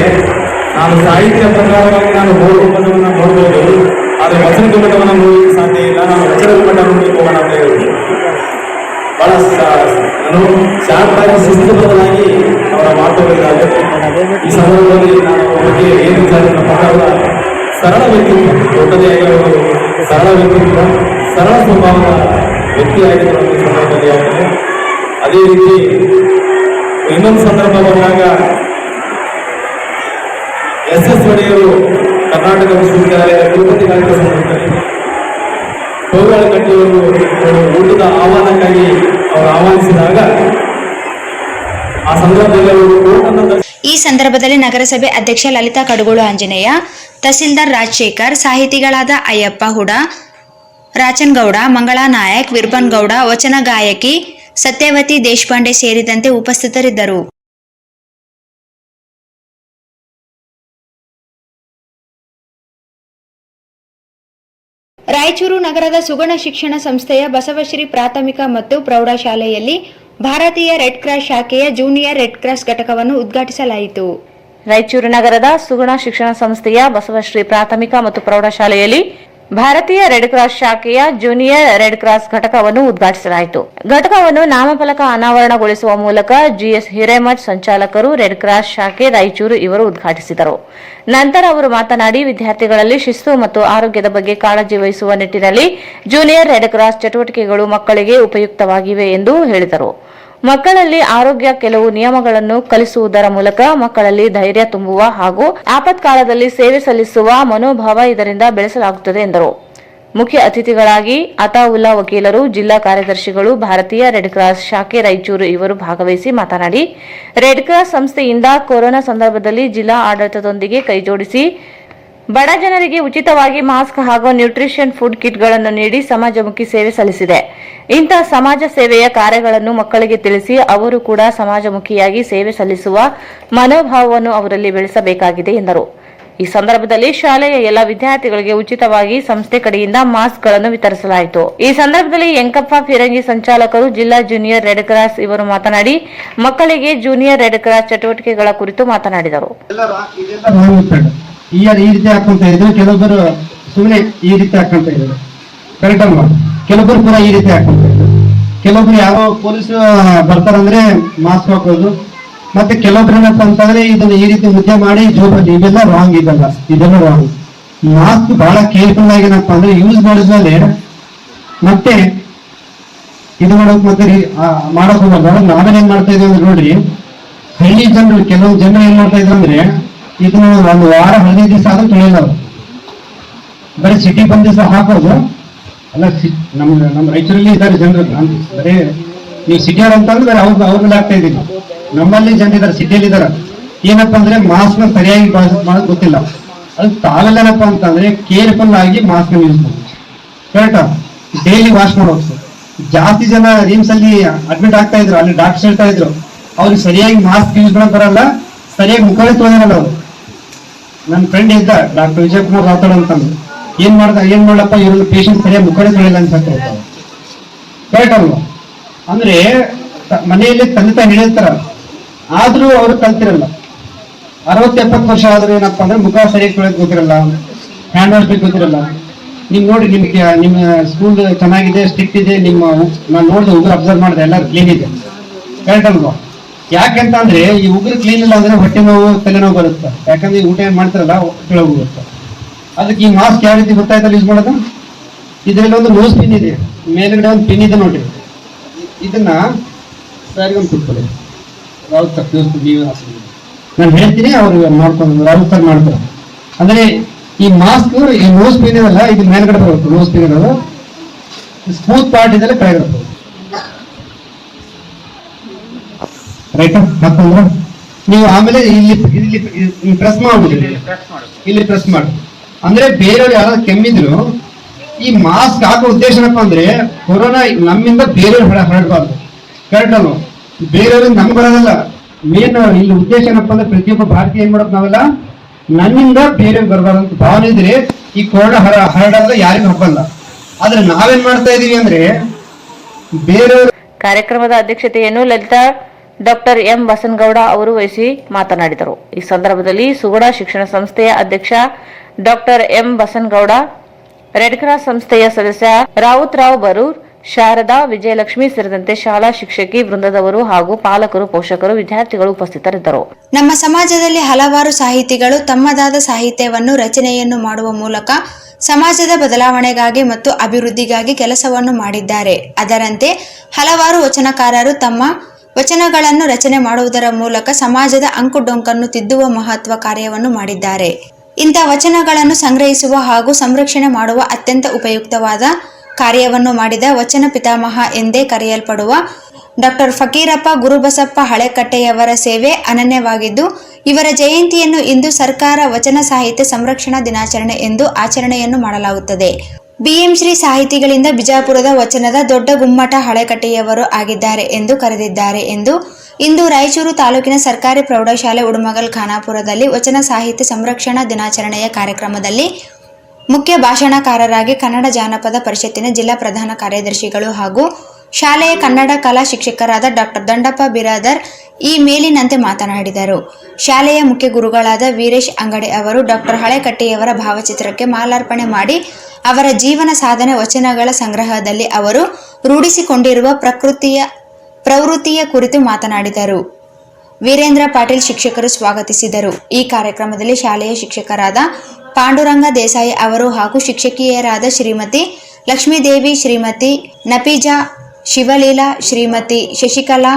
ನಾನು ಸಾಹಿತ್ಯ ಪ್ರಕಾರವಾಗಿ ನಾನು ಗೋಲ್ ಗುಂಬಟವನ್ನು ನೋಡ್ಬೋದು, ಆದರೆ ವಚನ ಗುಮ್ಮಟವನ್ನು ನೋಡಲಿಕ್ಕೆ ಸಾಧ್ಯ ಇಲ್ಲ. ನಾನು ವಚನ ಗುಮ್ಮಟ ನೋಡಲಿಕ್ಕೆ ಹೋಗೋಣ ಅಂತ ಹೇಳಿದ್ರು. ಬಹಳ ನಾನು ಶಾರ್ಟಾಗಿ ಶಿಸ್ತುಬದ್ಧವಾಗಿ ಅವರ ಮಾತುಗಳಿದ್ದಾರೆ. ಈ ಸಂದರ್ಭದಲ್ಲಿ ನಾನು ಅವರಿಗೆ ಏನು ವಿಚಾರ ಸರಳ ವ್ಯಕ್ತಿತ್ವ, ದೊಡ್ಡದೇ ಆಗಿರೋದು ಸರಳ ವ್ಯಕ್ತಿತ್ವ, ಸರಳ ಸ್ವಭಾವದ ವ್ಯಕ್ತಿಯಾಗಿರುವ ಸಂದರ್ಭದಲ್ಲಿ ಆಗ್ತದೆ. ಅದೇ ರೀತಿ ಇನ್ನೊಂದು ಸಂದರ್ಭ ಬಂದಾಗ SS ಒಡೆಯರು ಕರ್ನಾಟಕ ವಿಶ್ವವಿದ್ಯಾಲಯದ ಕುಲಪತಿ ಕಾರ್ಯಕ್ರಮ ಸಂದರ್ಭದಲ್ಲಿ ಗೋಗಾಳ ಕಟ್ಟಿಯವರು ಊಟದ ಆಹ್ವಾನಕ್ಕಾಗಿ ಅವರು ಆಹ್ವಾನಿಸಿದಾಗ ಆ ಸಂದರ್ಭದಲ್ಲಿ ಅವರು ಈ ಸಂದರ್ಭದಲ್ಲಿ ನಗರಸಭೆ ಅಧ್ಯಕ್ಷ ಲಲಿತಾ ಕಡುಗೋಳು ಆಂಜನೇಯ, ತಹಸೀಲ್ದಾರ್ ರಾಜಶೇಖರ್, ಸಾಹಿತಿಗಳಾದ ಅಯ್ಯಪ್ಪ ಹುಡ, ರಾಚನ್ಗೌಡ, ಮಂಗಳಾ ನಾಯಕ್, ವಿರ್ಬನ್ ಗೌಡ, ವಚನ ಗಾಯಕಿ ಸತ್ಯವತಿ ದೇಶಪಾಂಡೆ ಸೇರಿದಂತೆ ಉಪಸ್ಥಿತರಿದ್ದರು. ರಾಯಚೂರು ನಗರದ ಸುಗುಣ ಶಿಕ್ಷಣ ಸಂಸ್ಥೆಯ ಬಸವಶ್ರೀ ಪ್ರಾಥಮಿಕ ಮತ್ತು ಪ್ರೌಢಶಾಲೆಯಲ್ಲಿ ಭಾರತೀಯ ರೆಡ್ ಕ್ರಾಸ್ ಶಾಖೆಯ ಜೂನಿಯರ್ ರೆಡ್ ಕ್ರಾಸ್ ಘಟಕವನ್ನು ಉದ್ಘಾಟಿಸಲಾಯಿತು. ರಾಯಚೂರು ನಗರದ ಸುಗುಣ ಶಿಕ್ಷಣ ಸಂಸ್ಥೆಯ ಬಸವಶ್ರೀ ಪ್ರಾಥಮಿಕ ಮತ್ತು ಪ್ರೌಢಶಾಲೆಯಲ್ಲಿ ಭಾರತೀಯ ರೆಡ್ ಕ್ರಾಸ್ ಶಾಖೆಯ ಜೂನಿಯರ್ ರೆಡ್ ಕ್ರಾಸ್ ಘಟಕವನ್ನು ಉದ್ಘಾಟಿಸಲಾಯಿತು. ಘಟಕವನ್ನು ನಾಮಫಲಕ ಅನಾವರಣಗೊಳಿಸುವ ಮೂಲಕ GS ಹಿರೇಮಠ್ ಸಂಚಾಲಕರು, ರೆಡ್ ಕ್ರಾಸ್ ಶಾಖೆ ರಾಯಚೂರು ಇವರು ಉದ್ಘಾಟಿಸಿದರು. ನಂತರ ಅವರು ಮಾತನಾಡಿ, ವಿದ್ಯಾರ್ಥಿಗಳಲ್ಲಿ ಶಿಸ್ತು ಮತ್ತು ಆರೋಗ್ಯದ ಬಗ್ಗೆ ಕಾಳಜಿ ವಹಿಸುವ ನಿಟ್ಟಿನಲ್ಲಿ ಜೂನಿಯರ್ ರೆಡ್ ಕ್ರಾಸ್ ಚಟುವಟಿಕೆಗಳು ಮಕ್ಕಳಿಗೆ ಉಪಯುಕ್ತವಾಗಿವೆ ಎಂದು ಹೇಳಿದರು. ಮಕ್ಕಳಲ್ಲಿ ಆರೋಗ್ಯ ಕೆಲವು ನಿಯಮಗಳನ್ನು ಕಲಿಸುವುದರ ಮೂಲಕ ಮಕ್ಕಳಲ್ಲಿ ಧೈರ್ಯ ತುಂಬುವ ಹಾಗೂ ಆಪತ್ಕಾಲದಲ್ಲಿ ಸೇವೆ ಸಲ್ಲಿಸುವ ಮನೋಭಾವ ಇದರಿಂದ ಬೆಳೆಸಲಾಗುತ್ತದೆ ಎಂದರು. ಮುಖ್ಯ ಅತಿಥಿಗಳಾಗಿ ಅತಾವುಲ್ಲಾ ವಕೀಲರು, ಜಿಲ್ಲಾ ಕಾರ್ಯದರ್ಶಿಗಳು, ಭಾರತೀಯ ರೆಡ್ ಕ್ರಾಸ್ ಶಾಖೆ ರಾಯಚೂರು ಇವರು ಭಾಗವಹಿಸಿ ಮಾತನಾಡಿ, ರೆಡ್ ಕ್ರಾಸ್ ಸಂಸ್ಥೆಯಿಂದ ಕೊರೋನಾ ಸಂದರ್ಭದಲ್ಲಿ ಜಿಲ್ಲಾ ಆಡಳಿತದೊಂದಿಗೆ ಕೈಜೋಡಿಸಿ ಬಡ ಜನರಿಗೆ ಉಚಿತವಾಗಿ ಮಾಸ್ಕ್ ಹಾಗೂ ನ್ಯೂಟ್ರಿಷನ್ ಫುಡ್ ಕಿಟ್ಗಳನ್ನು ನೀಡಿ ಸಮಾಜಮುಖಿ ಸೇವೆ ಸಲ್ಲಿಸಿದೆ. ಇಂತಹ ಸಮಾಜ ಸೇವೆಯ ಕಾರ್ಯಗಳನ್ನು ಮಕ್ಕಳಿಗೆ ತಿಳಿಸಿ ಅವರು ಕೂಡ ಸಮಾಜಮುಖಿಯಾಗಿ ಸೇವೆ ಸಲ್ಲಿಸುವ ಮನೋಭಾವವನ್ನು ಅವರಲ್ಲಿ ಬೆಳೆಸಬೇಕಾಗಿದೆ ಎಂದರು. ಈ ಸಂದರ್ಭದಲ್ಲಿ ಶಾಲೆಯ ಎಲ್ಲ ವಿದ್ಯಾರ್ಥಿಗಳಿಗೆ ಉಚಿತವಾಗಿ ಸಂಸ್ಥೆ ಕಡೆಯಿಂದ ಮಾಸ್ಕ್ಗಳನ್ನು ವಿತರಿಸಲಾಯಿತು. ಈ ಸಂದರ್ಭದಲ್ಲಿ ಎಂಕಪ್ಪ ಫಿರಂಗಿ ಸಂಚಾಲಕರು, ಜಿಲ್ಲಾ ಜೂನಿಯರ್ ರೆಡ್ ಕ್ರಾಸ್ ಇವರು ಮಾತನಾಡಿ ಮಕ್ಕಳಿಗೆ ಜೂನಿಯರ್ ರೆಡ್ ಕ್ರಾಸ್ ಚಟುವಟಿಕೆಗಳ ಕುರಿತು ಮಾತನಾಡಿದರು. ಈ ರೀತಿ ಹಾಕೊಂತ ಇದ್ರು, ಕೆಲವೊಬ್ಬರು ಸುಮ್ಮನೆ ಈ ರೀತಿ ಹಾಕೊಂತ ಇದ್ರು, ಕರೆಕ್ಟ್ ಅಲ್ವಾ? ಕೆಲವೊಬ್ಬರು ಕೂಡ ಈ ರೀತಿ ಹಾಕೊಂತ ಇದ್ರು. ಕೆಲವೊಬ್ರು ಯಾರೋ ಪೊಲೀಸ್ ಬರ್ತಾರಂದ್ರೆ ಮಾಸ್ಕ್ ಹಾಕೋದು, ಮತ್ತೆ ಕೆಲವೊಬ್ರು ಏನಪ್ಪ ಅಂತಂದ್ರೆ ಇದನ್ನ ಈ ರೀತಿ ಮುದ್ದೆ ಮಾಡಿ ಜೋಬಲ್ಲಿ, ಇವೆಲ್ಲ ರಾಂಗ್ ಇದಲ್ಲ, ಇದೆಲ್ಲ ರಾಂಗ್. ಮಾಸ್ಕ್ ಬಹಳ ಕೇರ್ಫುಲ್ ಆಗಿ ಏನಪ್ಪ ಅಂದ್ರೆ ಯೂಸ್ ಮಾಡಿದ್ಮೇಲೆ ಮತ್ತೆ ಇದು ಮಾಡೋಕ್ ಮತ್ತೆ ಮಾಡೋಕ್ ಹೋಗಲ್ಲ. ನಾವೇನೇನ್ ಮಾಡ್ತಾ ಇದ್ದೀವಿ ಅಂದ್ರೆ ನೋಡ್ರಿ, ಹಳ್ಳಿ ಜನರು ಕೆಲವು ಜನ ಏನ್ ಮಾಡ್ತಾ ಇದ್ರು ಅಂದ್ರೆ ಇದನ್ನ ಒಂದು ವಾರ 15 ದಿವಸ ಆದ್ರೂ ತೊಳೆಯಲ್ಲ, ಬರೀ ಸಿಟಿ ಬಂದ ದಿವಸ ಹಾಕೋದು ಅಲ್ಲ. ನಮ್ಮ ರಾಯಚೂರಲ್ಲಿ ಇದ್ದಾರೆ ಜನರು, ಬರೀ ನೀವು ಸಿಟಿಯವ್ರು ಅಂತಂದ್ರೆ ಬೇರೆ ಅವ್ರಲ್ಲಿ ಆಗ್ತಾ ಇದ್ದೀವಿ. ನಮ್ಮಲ್ಲಿ ಜನ ಇದ್ದಾರೆ, ಸಿಟಿಯಲ್ಲಿ ಇದಾರೆ, ಏನಪ್ಪಾ ಅಂದ್ರೆ ಮಾಸ್ಕ್ ನ ಸರಿಯಾಗಿ ಮಾಡೋದು ಗೊತ್ತಿಲ್ಲ. ಅದು ತಾವೆಲ್ಲನಪ್ಪ ಅಂತಂದ್ರೆ ಕೇರ್ಫುಲ್ ಆಗಿ ಮಾಸ್ಕ್ ಯೂಸ್ ಮಾಡಿ, ಕರೆಕ್ಟಾ? ಡೈಲಿ ವಾಶ್ ಮಾಡೋದು. ಜಾಸ್ತಿ ಜನ ರಿಮ್ಸ್ ಅಲ್ಲಿ ಅಡ್ಮಿಟ್ ಆಗ್ತಾ ಇದ್ರು, ಅಲ್ಲಿ ಡಾಕ್ಟರ್ ಹೇಳ್ತಾ ಇದ್ರು ಅವ್ರಿಗೆ ಸರಿಯಾಗಿ ಮಾಸ್ಕ್ ಯೂಸ್ ಮಾಡಕ್ ಬರಲ್ಲ, ಸರಿಯಾಗಿ ಮುಖವೇ ತೊಳೆದಿರಲ್ಲ ಅವರು. ನನ್ನ ಫ್ರೆಂಡ್ ಇದ್ದ ಡಾಕ್ಟರ್ ವಿಜಯಕುಮಾರ್ ರಾಥೋಡ್ ಅಂತಂದ್ರು, ಏನ್ ಮಾಡ್ಲಪ್ಪ ಇವ್ರಲ್ಲಿ ಪೇಷಂಟ್ ಸರಿಯಾಗಿ ಮುಖವೇ ತೊಳೆಯಲ್ಲ ಅಂತ ಹೇಳ್ತಾರೆ. ಕರೆಕ್ಟ್ ಅಲ್ವಾ? ಅಂದ್ರೆ ಮನೆಯಲ್ಲಿ ತಂದೆ ತಾಯಿ ಹೇಳಿರ್ತಾರ, ಆದ್ರೂ ಅವರು ಕಲ್ತಿರಲ್ಲ. 60-70 ವರ್ಷ ಆದ್ರೂ ಏನಪ್ಪಾ ಅಂದ್ರೆ ಮುಖ ಸರಿಯಾಗಿ ತೊಳೆಯೋದು ಗೊತ್ತಿರಲ್ಲ, ಹ್ಯಾಂಡ್ ವಾಶ್ ಗೊತ್ತಿರಲ್ಲ. ನಿಮ್ ನೋಡಿ, ನಿಮ್ಗೆ ನಿಮ್ಮ ಸ್ಕೂಲ್ ಚೆನ್ನಾಗಿದೆ, ಸ್ಟ್ರಿಕ್ಟ್ ಇದೆ, ನಾನು ನೋಡಿದೆ, ಉಗುರು ಅಬ್ಸರ್ವ್ ಮಾಡಿದೆ, ಎಲ್ಲ ಕ್ಲೀನ್ ಇದೆ. ಕರೆಕ್ಟ್ ಅಲ್ವಾ? ಯಾಕೆಂತ ಅಂದ್ರೆ ಈ ಉಗುರು ಕ್ಲೀನ್ ಇಲ್ಲ ಅಂದ್ರೆ ಹೊಟ್ಟೆ ನೋವು, ತಲೆನೋವು ಬರುತ್ತೆ. ಯಾಕಂದ್ರೆ ಊಟ ಏನ್ ಮಾಡ್ತಾರಲ್ಲ ಕೆಳಗೆ ಹೋಗುತ್ತೆ. ಅದಕ್ಕೆ ಈ ಮಾಸ್ಕ್ ಯಾವ ರೀತಿ ಗೊತ್ತಾಯ್ತಲ್ಲ ಯೂಸ್ ಮಾಡೋದು, ಇದರಲ್ಲಿ ಒಂದು ನೋಸ್ ಪಿನ್ ಇದೆ, ಮೇಲ್ಗಡೆ ಒಂದು ಪಿನ್ ಇದೆ ನೋಡ್ರಿ. ಇದನ್ನ ಸರಿ ಒಂದು ಕುಟ್ಕೊಳ್ಳಿ, ರಾವುತ್ ನಾನು ಹೇಳ್ತೀನಿ, ಅವ್ರು ಮಾಡ್ಕೊಂಡು ರಾವುತ್ ಸರ್ ಮಾಡ್ತಾರೆ. ಅಂದ್ರೆ ಈ ಮಾಸ್ಕ್, ಈ ನೋಸ್ ಪಿನ್ ಇದಲ್ಲ, ಇದು ಮೇಲ್ಗಡೆ ಬರುತ್ತೆ. ನೋಸ್ ಪಿನ್ ಇರೋದು ಸ್ಮೂತ್ ಪಾರ್ಟ್ ಇದೆಲ್ಲ ಕೆಳಗಡೆ ಬರುತ್ತೆ. ರೈಟ್? ಮತ್ತಂದ್ರೆ ನೀವು ಆಮೇಲೆ ಇಲ್ಲಿ ಪ್ರೆಸ್ ಮಾಡ್ಬಿಡಿ, ಇಲ್ಲಿ ಪ್ರೆಸ್ ಮಾಡಿ. ಅಂದ್ರೆ ಬೇರೆಯವ್ರು ಯಾರಾದ್ರೂ ಕೆಮ್ಮಿದ್ರು ಈ ಮಾಸ್ಕ್ ಹಾಕೋ ಉದ್ದೇಶ ಏನಪ್ಪ ಅಂದ್ರೆ ಕೊರೋನಾ ನಮ್ಮಿಂದ ಬೇರೆಯವ್ರು ಹರಡಬಾರ್ದು. ಕರೆಕ್ಟ್ ಅಲ್ವಾ? ಬೇರೆಯವ್ರಿಗೆ ನಮ್ಗೆ ಬರೋದಲ್ಲ. ಮೇನ್ ಇಲ್ಲಿ ಉದ್ದೇಶ ಏನಪ್ಪ ಅಂದ್ರೆ ಪ್ರತಿಯೊಬ್ಬ ಭಾರತೀಯ ಏನ್ ಮಾಡೋದು, ನಾವೆಲ್ಲ ನನ್ನಿಂದ ಬೇರೆ ಬರಬಾರಂತ ಭಾವನೆ ಇದ್ರೆ ಈ ಕೊರೋನಾ ಹರಡಲ್ಲ, ಯಾರಿಗೂ ಹಬ್ಬಲ್ಲ. ಆದ್ರೆ ನಾವೇನ್ ಮಾಡ್ತಾ ಇದೀವಿ ಅಂದ್ರೆ ಬೇರೆಯವರು. ಕಾರ್ಯಕ್ರಮದ ಅಧ್ಯಕ್ಷತೆಯನ್ನು ಲಲಿತಾ ಡಾಕ್ಟರ್ ಎಂ ಬಸನಗೌಡ ಅವರು ವಹಿಸಿ ಮಾತನಾಡಿದರು. ಈ ಸಂದರ್ಭದಲ್ಲಿ ಸುಗುಣ ಶಿಕ್ಷಣ ಸಂಸ್ಥೆಯ ಅಧ್ಯಕ್ಷ doctor M Basanagouda, red cross ಸಂಸ್ಥೆಯ ಸದಸ್ಯ ರಾವುತ್ ರಾವ್ ಬರೂರ್, ಶಾರದಾ, ವಿಜಯಲಕ್ಷ್ಮಿ ಸೇರಿದಂತೆ ಶಾಲಾ ಶಿಕ್ಷಕಿ ವೃಂದದವರು ಹಾಗೂ ಪಾಲಕರು, ಪೋಷಕರು, ವಿದ್ಯಾರ್ಥಿಗಳು ಉಪಸ್ಥಿತರಿದ್ದರು. ನಮ್ಮ ಸಮಾಜದಲ್ಲಿ ಹಲವಾರು ಸಾಹಿತಿಗಳು ತಮ್ಮದಾದ ಸಾಹಿತ್ಯವನ್ನು ರಚನೆಯನ್ನು ಮಾಡುವ ಮೂಲಕ ಸಮಾಜದ ಬದಲಾವಣೆಗಾಗಿ ಮತ್ತು ಅಭಿವೃದ್ಧಿಗಾಗಿ ಕೆಲಸವನ್ನು ಮಾಡಿದ್ದಾರೆ. ಅದರಂತೆ ಹಲವಾರು ವಚನಕಾರರು ತಮ್ಮ ವಚನಗಳನ್ನು ರಚನೆ ಮಾಡುವುದರ ಮೂಲಕ ಸಮಾಜದ ಅಂಕುಡೊಂಕನ್ನು ತಿದ್ದುವ ಮಹತ್ವ ಕಾರ್ಯವನ್ನು ಮಾಡಿದ್ದಾರೆ. ಇಂಥ ವಚನಗಳನ್ನು ಸಂಗ್ರಹಿಸುವ ಹಾಗೂ ಸಂರಕ್ಷಣೆ ಮಾಡುವ ಅತ್ಯಂತ ಉಪಯುಕ್ತವಾದ ಕಾರ್ಯವನ್ನು ಮಾಡಿದ ವಚನ ಪಿತಾಮಹ ಎಂದೇ ಕರೆಯಲ್ಪಡುವ ಡಾಕ್ಟರ್ ಫಕೀರಪ್ಪ ಗುರುಬಸಪ್ಪ ಹಳೆಕಟ್ಟೆಯವರ ಸೇವೆ ಅನನ್ಯವಾಗಿದ್ದು, ಇವರ ಜಯಂತಿಯನ್ನು ಇಂದು ಸರ್ಕಾರ ವಚನ ಸಾಹಿತ್ಯ ಸಂರಕ್ಷಣಾ ದಿನಾಚರಣೆ ಎಂದು ಆಚರಣೆಯನ್ನು ಮಾಡಲಾಗುತ್ತದೆ. ಬಿಎಂ ಶ್ರೀ ಸಾಹಿತಿಗಳಿಂದ ಬಿಜಾಪುರದ ವಚನದ ದೊಡ್ಡ ಗುಮ್ಮಟ ಹಳೆಕಟ್ಟೆಯವರು ಆಗಿದ್ದಾರೆ ಎಂದು ಕರೆದಿದ್ದಾರೆ ಎಂದು ಇಂದು ರಾಯಚೂರು ತಾಲೂಕಿನ ಸರ್ಕಾರಿ ಪ್ರೌಢಶಾಲೆ ಉಡುಮಗಲ್ ಖಾನಾಪುರದಲ್ಲಿ ವಚನ ಸಾಹಿತ್ಯ ಸಂರಕ್ಷಣಾ ದಿನಾಚರಣೆಯ ಕಾರ್ಯಕ್ರಮದಲ್ಲಿ ಮುಖ್ಯ ಭಾಷಣಕಾರರಾಗಿ ಕನ್ನಡ ಜಾನಪದ ಪರಿಷತ್ತಿನ ಜಿಲ್ಲಾ ಪ್ರಧಾನ ಕಾರ್ಯದರ್ಶಿಗಳು ಹಾಗೂ ಶಾಲೆಯ ಕನ್ನಡ ಕಲಾ ಶಿಕ್ಷಕರಾದ ಡಾಕ್ಟರ್ ದಂಡಪ್ಪ ಬಿರಾದರ್ ಈ ಮೇಲಿನಂತೆ ಮಾತನಾಡಿದರು. ಶಾಲೆಯ ಮುಖ್ಯ ಗುರುಗಳಾದ ವೀರೇಶ್ ಅಂಗಡಿ ಅವರು ಡಾಕ್ಟರ್ ಹಳೆಕಟ್ಟೆಯವರ ಭಾವಚಿತ್ರಕ್ಕೆ ಮಾಲಾರ್ಪಣೆ ಮಾಡಿ ಅವರ ಜೀವನ ಸಾಧನೆ ವಚನಗಳ ಸಂಗ್ರಹದಲ್ಲಿ ಅವರು ರೂಢಿಸಿಕೊಂಡಿರುವ ಪ್ರವೃತ್ತಿಯ ಕುರಿತು ಮಾತನಾಡಿದರು. ವೀರೇಂದ್ರ ಪಾಟೀಲ್ ಶಿಕ್ಷಕರು ಸ್ವಾಗತಿಸಿದರು. ಈ ಕಾರ್ಯಕ್ರಮದಲ್ಲಿ ಶಾಲೆಯ ಶಿಕ್ಷಕರಾದ ಪಾಂಡುರಂಗ ದೇಸಾಯಿ ಅವರು ಹಾಗೂ ಶಿಕ್ಷಕಿಯರಾದ ಶ್ರೀಮತಿ ಲಕ್ಷ್ಮೀದೇವಿ, ಶ್ರೀಮತಿ ನಫೀಜಾ, ಶಿವಲೀಲಾ, ಶ್ರೀಮತಿ ಶಶಿಕಲಾ,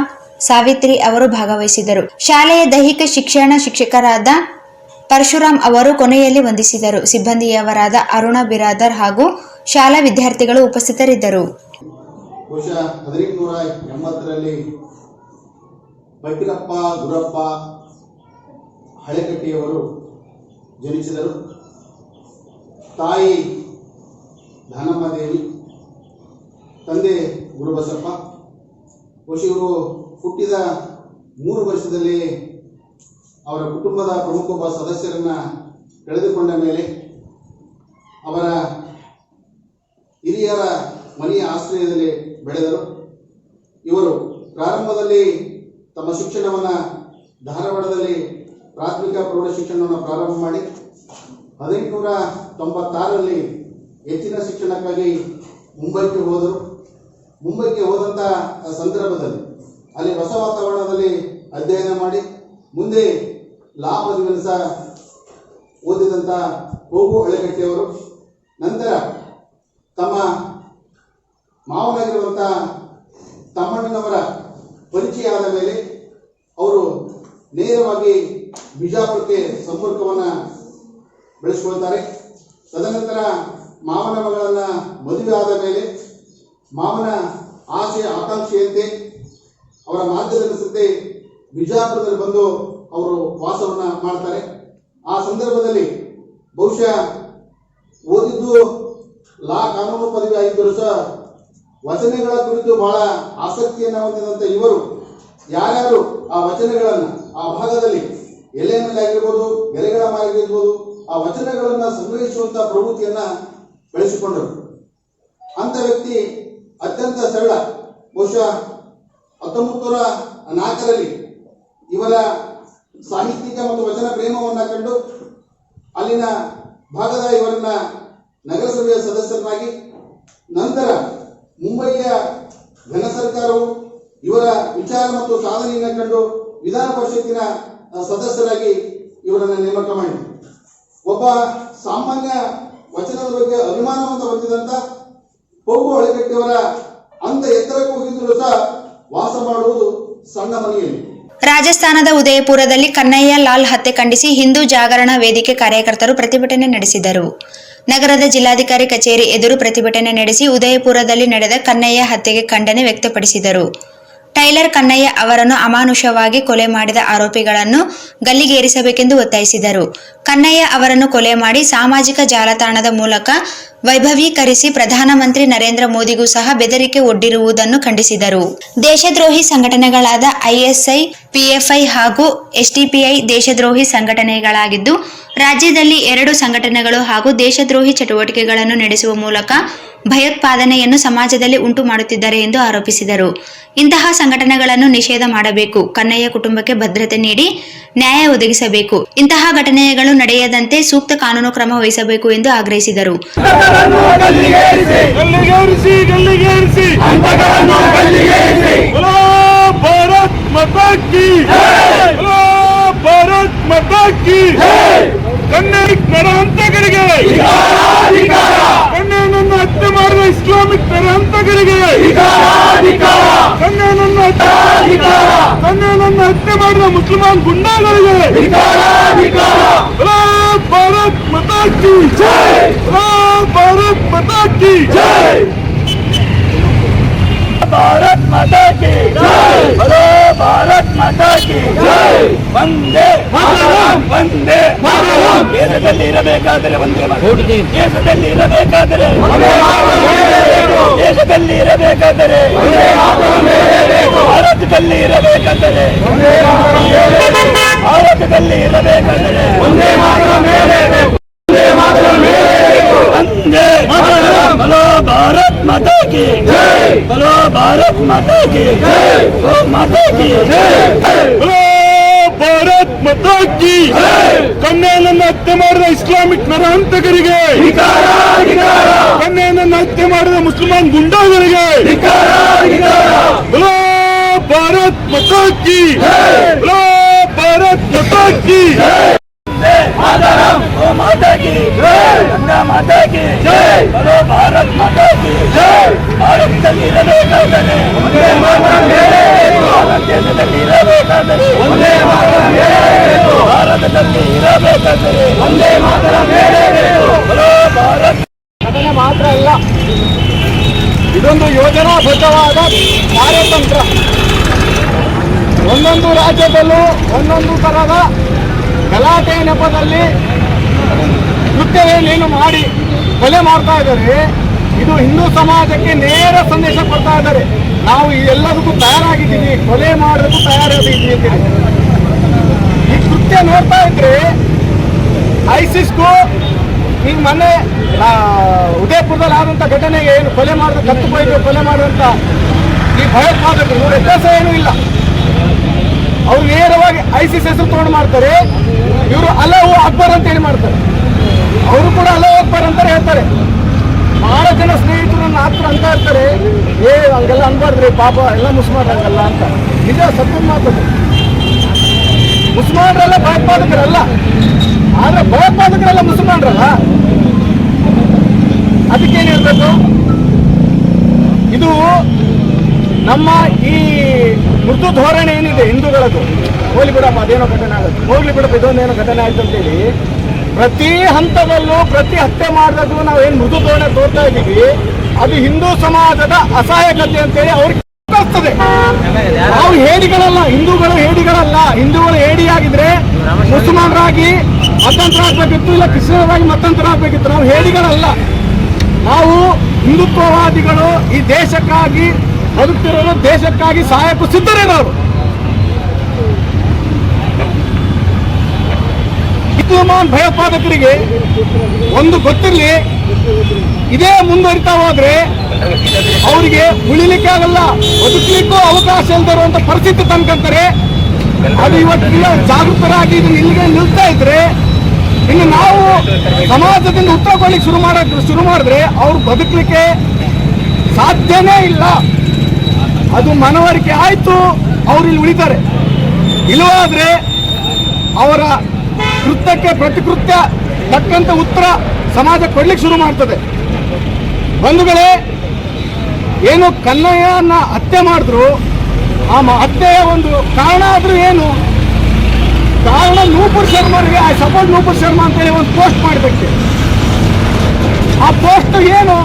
ಸಾವಿತ್ರಿ ಅವರು ಭಾಗವಹಿಸಿದರು. ಶಾಲೆಯ ದೈಹಿಕ ಶಿಕ್ಷಣ ಶಿಕ್ಷಕರಾದ ಪರಶುರಾಮ್ ಅವರು ಕೊನೆಯಲ್ಲಿ ವಂದಿಸಿದರು. ಸಿಬ್ಬಂದಿಯವರಾದ ಅರುಣ ಬಿರಾದರ್ ಹಾಗೂ ಶಾಲಾ ವಿದ್ಯಾರ್ಥಿಗಳು ಉಪಸ್ಥಿತರಿದ್ದರು. ಬಹುಶಃ 1880ರಲ್ಲಿ ಫಕೀರಪ್ಪ ಗುರಪ್ಪ ಹಳೆಕಟ್ಟಿಯವರು ಜನಿಸಿದರು. ತಾಯಿ ದಾನಮ್ಮದೇವಿ, ತಂದೆ ಗುರುಬಸಪ್ಪ. ಬಹುಶಃ ಇವರು ಹುಟ್ಟಿದ 3 ವರ್ಷದಲ್ಲಿ ಅವರ ಕುಟುಂಬದ ಪ್ರಮುಖ ಒಬ್ಬ ಸದಸ್ಯರನ್ನ ಕಳೆದುಕೊಂಡ ಮೇಲೆ ಅವರ ಹಿರಿಯರ ಮನೆಯ ಆಶ್ರಯದಲ್ಲಿ ಬೆಳೆದರು. ಇವರು ಪ್ರಾರಂಭದಲ್ಲಿ ತಮ್ಮ ಶಿಕ್ಷಣವನ್ನು ಧಾರವಾಡದಲ್ಲಿ ಪ್ರಾಥಮಿಕ ಪ್ರೌಢ ಶಿಕ್ಷಣವನ್ನು ಪ್ರಾರಂಭ ಮಾಡಿ 1896ರಲ್ಲಿ ಹೆಚ್ಚಿನ ಶಿಕ್ಷಣಕ್ಕಾಗಿ ಮುಂಬೈಗೆ ಹೋದರು. ಮುಂಬೈಗೆ ಹೋದಂಥ ಸಂದರ್ಭದಲ್ಲಿ ಅಲ್ಲಿ ಹೊಸ ವಾತಾವರಣದಲ್ಲಿ ಅಧ್ಯಯನ ಮಾಡಿ ಮುಂದೆ ಲಾ ಪದವಿಯನ್ನು ಸಹ ಓದಿದಂಥ ಹೋಗು ಹಳೆಕಟ್ಟಿಯವರು ನಂತರ ತಮ್ಮ ಮಾವನಾಗಿರುವಂಥ ತಮ್ಮಣ್ಣನವರ ಪರಿಚಯ ಆದ ಮೇಲೆ ಅವರು ನೇರವಾಗಿ ಬಿಜಾಪುರಕ್ಕೆ ಸಂಪರ್ಕವನ್ನು ಬೆಳೆಸ್ಕೊಳ್ತಾರೆ. ತದನಂತರ ಮಾವನ ಮಗಳನ್ನು ಮದುವೆ ಆದ ಮೇಲೆ ಮಾವನ ಆಸೆ ಆಕಾಂಕ್ಷೆಯಂತೆ ಅವರ ಮಾರ್ಗದರ್ಶನದಂತೆ ಬಿಜಾಪುರದಲ್ಲಿ ಬಂದು ಅವರು ವಾಸವನ್ನು ಮಾಡ್ತಾರೆ. ಆ ಸಂದರ್ಭದಲ್ಲಿ ಬಹುಶಃ ಓದಿದ್ದು ಲಾ ಕಾನೂನು ಪದವಿ ಆಗಿದ್ದರೂ ಸಹ ವಚನಗಳ ಕುರಿತು ಬಹಳ ಆಸಕ್ತಿಯನ್ನು ಹೊಂದಿದಂಥ ಇವರು ಯಾರ್ಯಾರು ಆ ವಚನಗಳನ್ನು ಆ ಭಾಗದಲ್ಲಿ ಎಲೆ ಮೇಲೆ ಆಗಿರ್ಬೋದು, ಎಲೆಗಳ ಆಗಿರ್ಬೋದು, ಆ ವಚನಗಳನ್ನು ಸಂಗ್ರಹಿಸುವಂಥ ಪ್ರವೃತ್ತಿಯನ್ನು ಬೆಳೆಸಿಕೊಂಡರು. ಅಂಥ ವ್ಯಕ್ತಿ ಅತ್ಯಂತ ಸರಳ. ಬಹುಶಃ 1904ರಲ್ಲಿ ಇವರ ಸಾಹಿತ್ಯಿಕ ಮತ್ತು ವಚನ ಪ್ರೇಮವನ್ನು ಕಂಡು ಅಲ್ಲಿನ ಭಾಗದ ಇವರನ್ನ ನಗರಸಭೆಯ ಸದಸ್ಯರನ್ನಾಗಿ, ನಂತರ ಮುಂಬಯಿಯ ಘನ ಸರ್ಕಾರವು ಇವರ ವಿಚಾರ ಮತ್ತು ಸಾಧನೆಯನ್ನು ಕಂಡು ವಿಧಾನ ಪರಿಷತ್ತಿನ ಸದಸ್ಯರಾಗಿ ಇವರನ್ನು ನೇಮಕ ಮಾಡಿದೆ. ಒಬ್ಬ ಸಾಮಾನ್ಯ ವಚನದ ಬಗ್ಗೆ ಅಭಿಮಾನವನ್ನು ಹೊಂದಿದಂಥ ಹೋಗು ಹಳೆಕಟ್ಟಿಯವರ ಅಂತ ಎತ್ತರಕ್ಕೆ ಹೋಗಿದ್ದರೂ ಸಹ ವಾಸ ಮಾಡುವುದು ಸಣ್ಣ ಮನೆಯಲ್ಲಿ. ರಾಜಸ್ಥಾನದ ಉದಯಪುರದಲ್ಲಿ ಕನ್ನಯ್ಯ ಲಾಲ್ ಹತ್ಯೆ ಖಂಡಿಸಿ ಹಿಂದೂ ಜಾಗರಣ ವೇದಿಕೆ ಕಾರ್ಯಕರ್ತರು ಪ್ರತಿಭಟನೆ ನಡೆಸಿದರು. ನಗರದ ಜಿಲ್ಲಾಧಿಕಾರಿ ಕಚೇರಿ ಎದುರು ಪ್ರತಿಭಟನೆ ನಡೆಸಿ ಉದಯಪುರದಲ್ಲಿ ನಡೆದ ಕನ್ನಯ್ಯ ಹತ್ಯೆಗೆ ಖಂಡನೆ ವ್ಯಕ್ತಪಡಿಸಿದರು. ಟೈಲರ್ ಕನ್ನಯ್ಯ ಅವರನ್ನು ಅಮಾನುಷವಾಗಿ ಕೊಲೆ ಮಾಡಿದ ಆರೋಪಿಗಳನ್ನು ಗಲ್ಲಿಗೇರಿಸಬೇಕೆಂದು ಒತ್ತಾಯಿಸಿದರು. ಕನ್ನಯ್ಯ ಅವರನ್ನು ಕೊಲೆ ಮಾಡಿ ಸಾಮಾಜಿಕ ಜಾಲತಾಣದ ಮೂಲಕ ವೈಭವೀಕರಿಸಿ ಪ್ರಧಾನಮಂತ್ರಿ ನರೇಂದ್ರ ಮೋದಿಗೂ ಸಹ ಬೆದರಿಕೆ ಒಡ್ಡಿರುವುದನ್ನು ಖಂಡಿಸಿದರು. ದೇಶದ್ರೋಹಿ ಸಂಘಟನೆಗಳಾದ ಐಎಸ್ಐ, ಪಿಎಫ್ಐ ಹಾಗೂ ಎಸ್ಡಿಪಿಐ ದೇಶದ್ರೋಹಿ ಸಂಘಟನೆಗಳಾಗಿದ್ದು, ರಾಜ್ಯದಲ್ಲಿ 2 ಸಂಘಟನೆಗಳು ಹಾಗೂ ದೇಶದ್ರೋಹಿ ಚಟುವಟಿಕೆಗಳನ್ನು ನಡೆಸುವ ಮೂಲಕ ಭಯೋತ್ಪಾದನೆಯನ್ನು ಸಮಾಜದಲ್ಲಿ ಉಂಟು ಮಾಡುತ್ತಿದ್ದಾರೆ ಎಂದು ಆರೋಪಿಸಿದರು. ಇಂತಹ ಸಂಘಟನೆಗಳನ್ನು ನಿಷೇಧ ಮಾಡಬೇಕು. ಕನ್ನಯ್ಯ ಕುಟುಂಬಕ್ಕೆ ಭದ್ರತೆ ನೀಡಿ ನ್ಯಾಯ ಒದಗಿಸಬೇಕು. ಇಂತಹ ಘಟನೆಗಳು ನಡೆಯದಂತೆ ಸೂಕ್ತ ಕಾನೂನು ಕ್ರಮ ವಹಿಸಬೇಕು ಎಂದು ಆಗ್ರಹಿಸಿದರು. ಕನ್ನಡನ್ನು ಹತ್ಯೆ ಮಾಡುವ ಇಸ್ಲಾಮಿಕ್ ನರಹಂತಕರಿಗೆ, ಕನ್ನಡನ್ನು ಹತ್ಯೆ ಮಾಡುವ ಮುಸಲ್ಮಾನ್ ಗುಂಡಾಗಳಿಗೆ ಭಾರತ್ ಮಾತಾ ಕಿ ಜೈ, ಭಾರತ್ ಮಾತಾ ಕಿ ಜೈ, ಭಾರತ್ ಮಾತಾ ಕಿ ಜೈ, ಭಾರತ್ ಮಾತಾ ಕಿ ಜೈ. ವಂದೇ ಮಾತರಂ, ವಂದೇ ಮಾತರಂ. ದೇಶದಲ್ಲಿ ಇರಬೇಕಾದರೆ ವಂದೇ ಮಾತರಂ, ದೇಶದಲ್ಲಿ ಇರಬೇಕಾದರೆ ದೇಶದಲ್ಲಿ ಇರಬೇಕಾದರೆ ಭಾರತದಲ್ಲಿ ಇರಬೇಕಾದರೆ ಭಾರತದಲ್ಲಿ ಇರಬೇಕಾದರೆ ವಂದೇ ಮಾತರಂ, ವಂದೇ ಮಾತರಂ. ವಂದೇ ಮಾತರಂ. ಬಲೋ ಭಾರತ್ ಮಾತಾ ಕಿ ಜೈ, ಬಲೋ ಭಾರತ್ ಮಾತಾ ಕಿ ಜೈ, ಮಾತಾ ಕಿ ಜೈ, ಬಲೋ ಭಾರತ್ ಮಾತಾ ಕಿ ಜೈ. ಕನ್ನಡನ್ನು ಹತ್ಯೆ ಮಾಡಿದ ಇಸ್ಲಾಮಿಕ್ ನರಹಂತಕರಿಗೆ, ಕನ್ನಡನ್ನು ಹತ್ಯೆ ಮಾಡಿದ ಮುಸಲ್ಮಾನ್ ಗುಂಡಾಗಳಿಗೆ ಬಲೋ ಭಾರತ್ ಮಾತಾ ಕಿ ಜೈ, ಬಲೋ ಭಾರತ್ ಮಾತಾ ಕಿ ಜೈ. ಮಾತರಂ, ಓ ಮಾತಾ ಕಿ ಜೈ, ಗಂಗಾ ಮಾತಾ ಕಿ ಜೈ, ಬಲೋ ಭಾರತ್ ಮಾತಾ ಕಿ ಜೈ. ಭಾರತದಲ್ಲಿ ಇರಬೇಕಾದರೆ ಒಂದೇ ಮಾತರಂ ಹೇಳಬೇಕು, ದೇಶದಲ್ಲಿ ಇರಬೇಕಾದರೆ ಒಂದೇ ಮಾತರಂ ಹೇಳಬೇಕು, ಭಾರತದಲ್ಲಿ ಇರಬೇಕಾದರೆ ಒಂದೇ ಮಾತರಂ ಹೇಳಬೇಕು, ಬಲೋ ಭಾರತ್. ಘಟನೆ ಮಾತ್ರ ಅಲ್ಲ, ಇದೊಂದು ಯೋಜನಾಬದ್ಧವಾದ ಕಾರ್ಯತಂತ್ರ. ಒಂದೊಂದು ರಾಜ್ಯದಲ್ಲೂ ಒಂದೊಂದು ತರಹದ ಗಲಾಟೆ ನೆಪದಲ್ಲಿ ಕೃತ್ಯವೇನೇನು ಮಾಡಿ ಕೊಲೆ ಮಾಡ್ತಾ ಇದ್ದಾರೆ. ಇದು ಹಿಂದೂ ಸಮಾಜಕ್ಕೆ ನೇರ ಸಂದೇಶ ಕೊಡ್ತಾ ಇದ್ದಾರೆ. ನಾವು ಎಲ್ಲದಕ್ಕೂ ತಯಾರಾಗಿದ್ದೀವಿ, ಕೊಲೆ ಮಾಡೋದಕ್ಕೂ ತಯಾರಾಗಿದ್ದೀವಿ ಅಂತೇಳಿ. ಈ ಕೃತ್ಯ ನೋಡ್ತಾ ಇದ್ರೆ ಐಸಿಸ್ಗೂ ಈಗ ಮೊನ್ನೆ ಉದಯಪುರದಲ್ಲಿ ಆದಂಥ ಘಟನೆಗೆ ಏನು ಕೊಲೆ ಮಾಡಿದ ಕತ್ತು ಬೈದು ಕೊಲೆ ಮಾಡಿದಂಥ ಈ ಭಯೋತ್ಪಾದಕರು ವ್ಯತ್ಯಾಸ ಏನೂ ಇಲ್ಲ. ಅವ್ರು ನೇರವಾಗಿ ಐಸಿಸ್ ಹೆಸರು ತಗೊಂಡು ಮಾಡ್ತಾರೆ. ಇವರು ಅಲ್ಲಾಹು ಅಕ್ಬರ್ ಅಂತ ಹೇಳಿ ಮಾಡ್ತಾರೆ. ಅವರು ಕೂಡ ಅಲ್ಲಾಹು ಅಕ್ಬರ್ ಅಂತಾರೆ ಹೇಳ್ತಾರೆ. ಬಹಳ ಜನ ಸ್ನೇಹಿತರು ನನ್ನ ಹತ್ರ ಅಂತ ಇರ್ತಾರೆ, ಹಂಗೆಲ್ಲ ಅನ್ಬಾರ್ದ್ರಿ ಪಾಪ ಎಲ್ಲ ಮುಸ್ಮಾನ್ರಂಗಲ್ಲ ಅಂತ. ನಿಜ ಸತ್ಯ ಮಾತು. ಮುಸ್ಮಾನ್ರೆಲ್ಲ ಭಯೋತ್ಪಾದಕರಲ್ಲ, ಆದ್ರೆ ಭಯೋತ್ಪಾದಕರೆಲ್ಲ ಮುಸಲ್ಮಾನ್ರಲ್ಲ. ಅದಕ್ಕೇನು ಹೇಳ್ಬೇಕು, ಇದು ನಮ್ಮ ಈ ಮೃದು ಧೋರಣೆ ಏನಿದೆ ಹಿಂದೂಗಳದ್ದು, ಹೋಗ್ಲಿ ಬಿಡಪ್ಪ ಅದೇನೋ ಘಟನೆ ಆಗುತ್ತೆ, ಹೋಗ್ಲಿ ಬಿಡಪ್ಪ ಇದೊಂದೇನೋ ಘಟನೆ ಆಯ್ತು ಅಂತೇಳಿ ಪ್ರತಿ ಹಂತದಲ್ಲೂ ಪ್ರತಿ ಹತ್ಯೆ ಮಾಡಿದ್ರು ನಾವೇನು ಮೃದು ಧೋರಣೆ ತೋರ್ತಾ ಇದ್ದೀವಿ, ಅದು ಹಿಂದೂ ಸಮಾಜದ ಅಸಹಾಯಕತೆ ಅಂತೇಳಿ ಅವ್ರಿಗೆ ಗೊತ್ತಾಗ್ತದೆ. ನಾವು ಹೇಡಿಗಳಲ್ಲ, ಹಿಂದೂಗಳು ಹೇಡಿಗಳಲ್ಲ. ಹಿಂದೂಗಳು ಹೇಡಿಯಾಗಿದ್ರೆ ಮುಸಲ್ಮಾನರಾಗಿ ಮತಾಂತರ ಆಗ್ಬೇಕಿತ್ತು, ಇಲ್ಲ ಕ್ರಿಶ್ಚಿಯನರಾಗಿ ಮತಾಂತರ ಆಗ್ಬೇಕಿತ್ತು. ನಾವು ಹೇಡಿಗಳಲ್ಲ. ನಾವು ಹಿಂದುತ್ವವಾದಿಗಳು. ಈ ದೇಶಕ್ಕಾಗಿ ಬದುಕ್ತಿರೋರು, ದೇಶಕ್ಕಾಗಿ ಸಹಾಯಕ್ಕೂ ಸಿದ್ಧರಿರೋರು. ಮುಸಲ್ಮಾನ್ ಭಯೋತ್ಪಾದಕರಿಗೆ ಒಂದು ಗೊತ್ತಿರಲಿ, ಇದೇ ಮುಂದುವರಿತಾ ಹೋದ್ರೆ ಅವರಿಗೆ ಉಳಿಲಿಕ್ಕೆ ಆಗಲ್ಲ, ಬದುಕಲಿಕ್ಕೂ ಅವಕಾಶ ಇಲ್ಲದಿರುವಂತ ಪರಿಸ್ಥಿತಿ ತಂದ್ಕೊಂತಾರೆ. ಅದು ಇವತ್ತಿನ ಜಾಗೃತರಾಗಿ ಇದನ್ನ ಇಲ್ಲಿಗೆ ನಿಲ್ತಾ ಇದ್ರೆ ಇನ್ನು ನಾವು ಸಮಾಜದಿಂದ ಉತ್ತರ ಕೊಡ್ಲಿಕ್ಕೆ ಶುರು ಮಾಡಿದ್ರೆ ಅವ್ರು ಬದುಕಲಿಕ್ಕೆ ಸಾಧ್ಯನೇ ಇಲ್ಲ. ಅದು ಮನವರಿಕೆ ಆಯ್ತು, ಅವ್ರು ಇಲ್ಲಿ ಉಳಿತಾರೆ. ಇಲ್ಲವಾದ್ರೆ ಅವರ ಕೃತ್ಯಕ್ಕೆ ಪ್ರತಿಕೃತ್ಯ ತಕ್ಕಂತ ಉತ್ತರ ಸಮಾಜ ಕೊಡ್ಲಿಕ್ಕೆ ಶುರು ಮಾಡ್ತದೆ. ಬಂಧುಗಳೇ, ಏನು ಕನ್ನಯ್ಯನ ಹತ್ಯೆ ಮಾಡಿದ್ರು, ಆ ಹತ್ಯೆಯ ಒಂದು ಕಾರಣ ಆದ್ರೂ ಏನು ಕಾರಣ, ನೂಪುರ್ ಶರ್ಮರಿಗೆ ಐ ಸಪೋರ್ಟ್ ನೂಪುರ್ ಶರ್ಮಾ ಅಂತೇಳಿ ಒಂದು ಪೋಸ್ಟ್ ಮಾಡಬೇಕು. ಆ ಪೋಸ್ಟ್ ಏನು,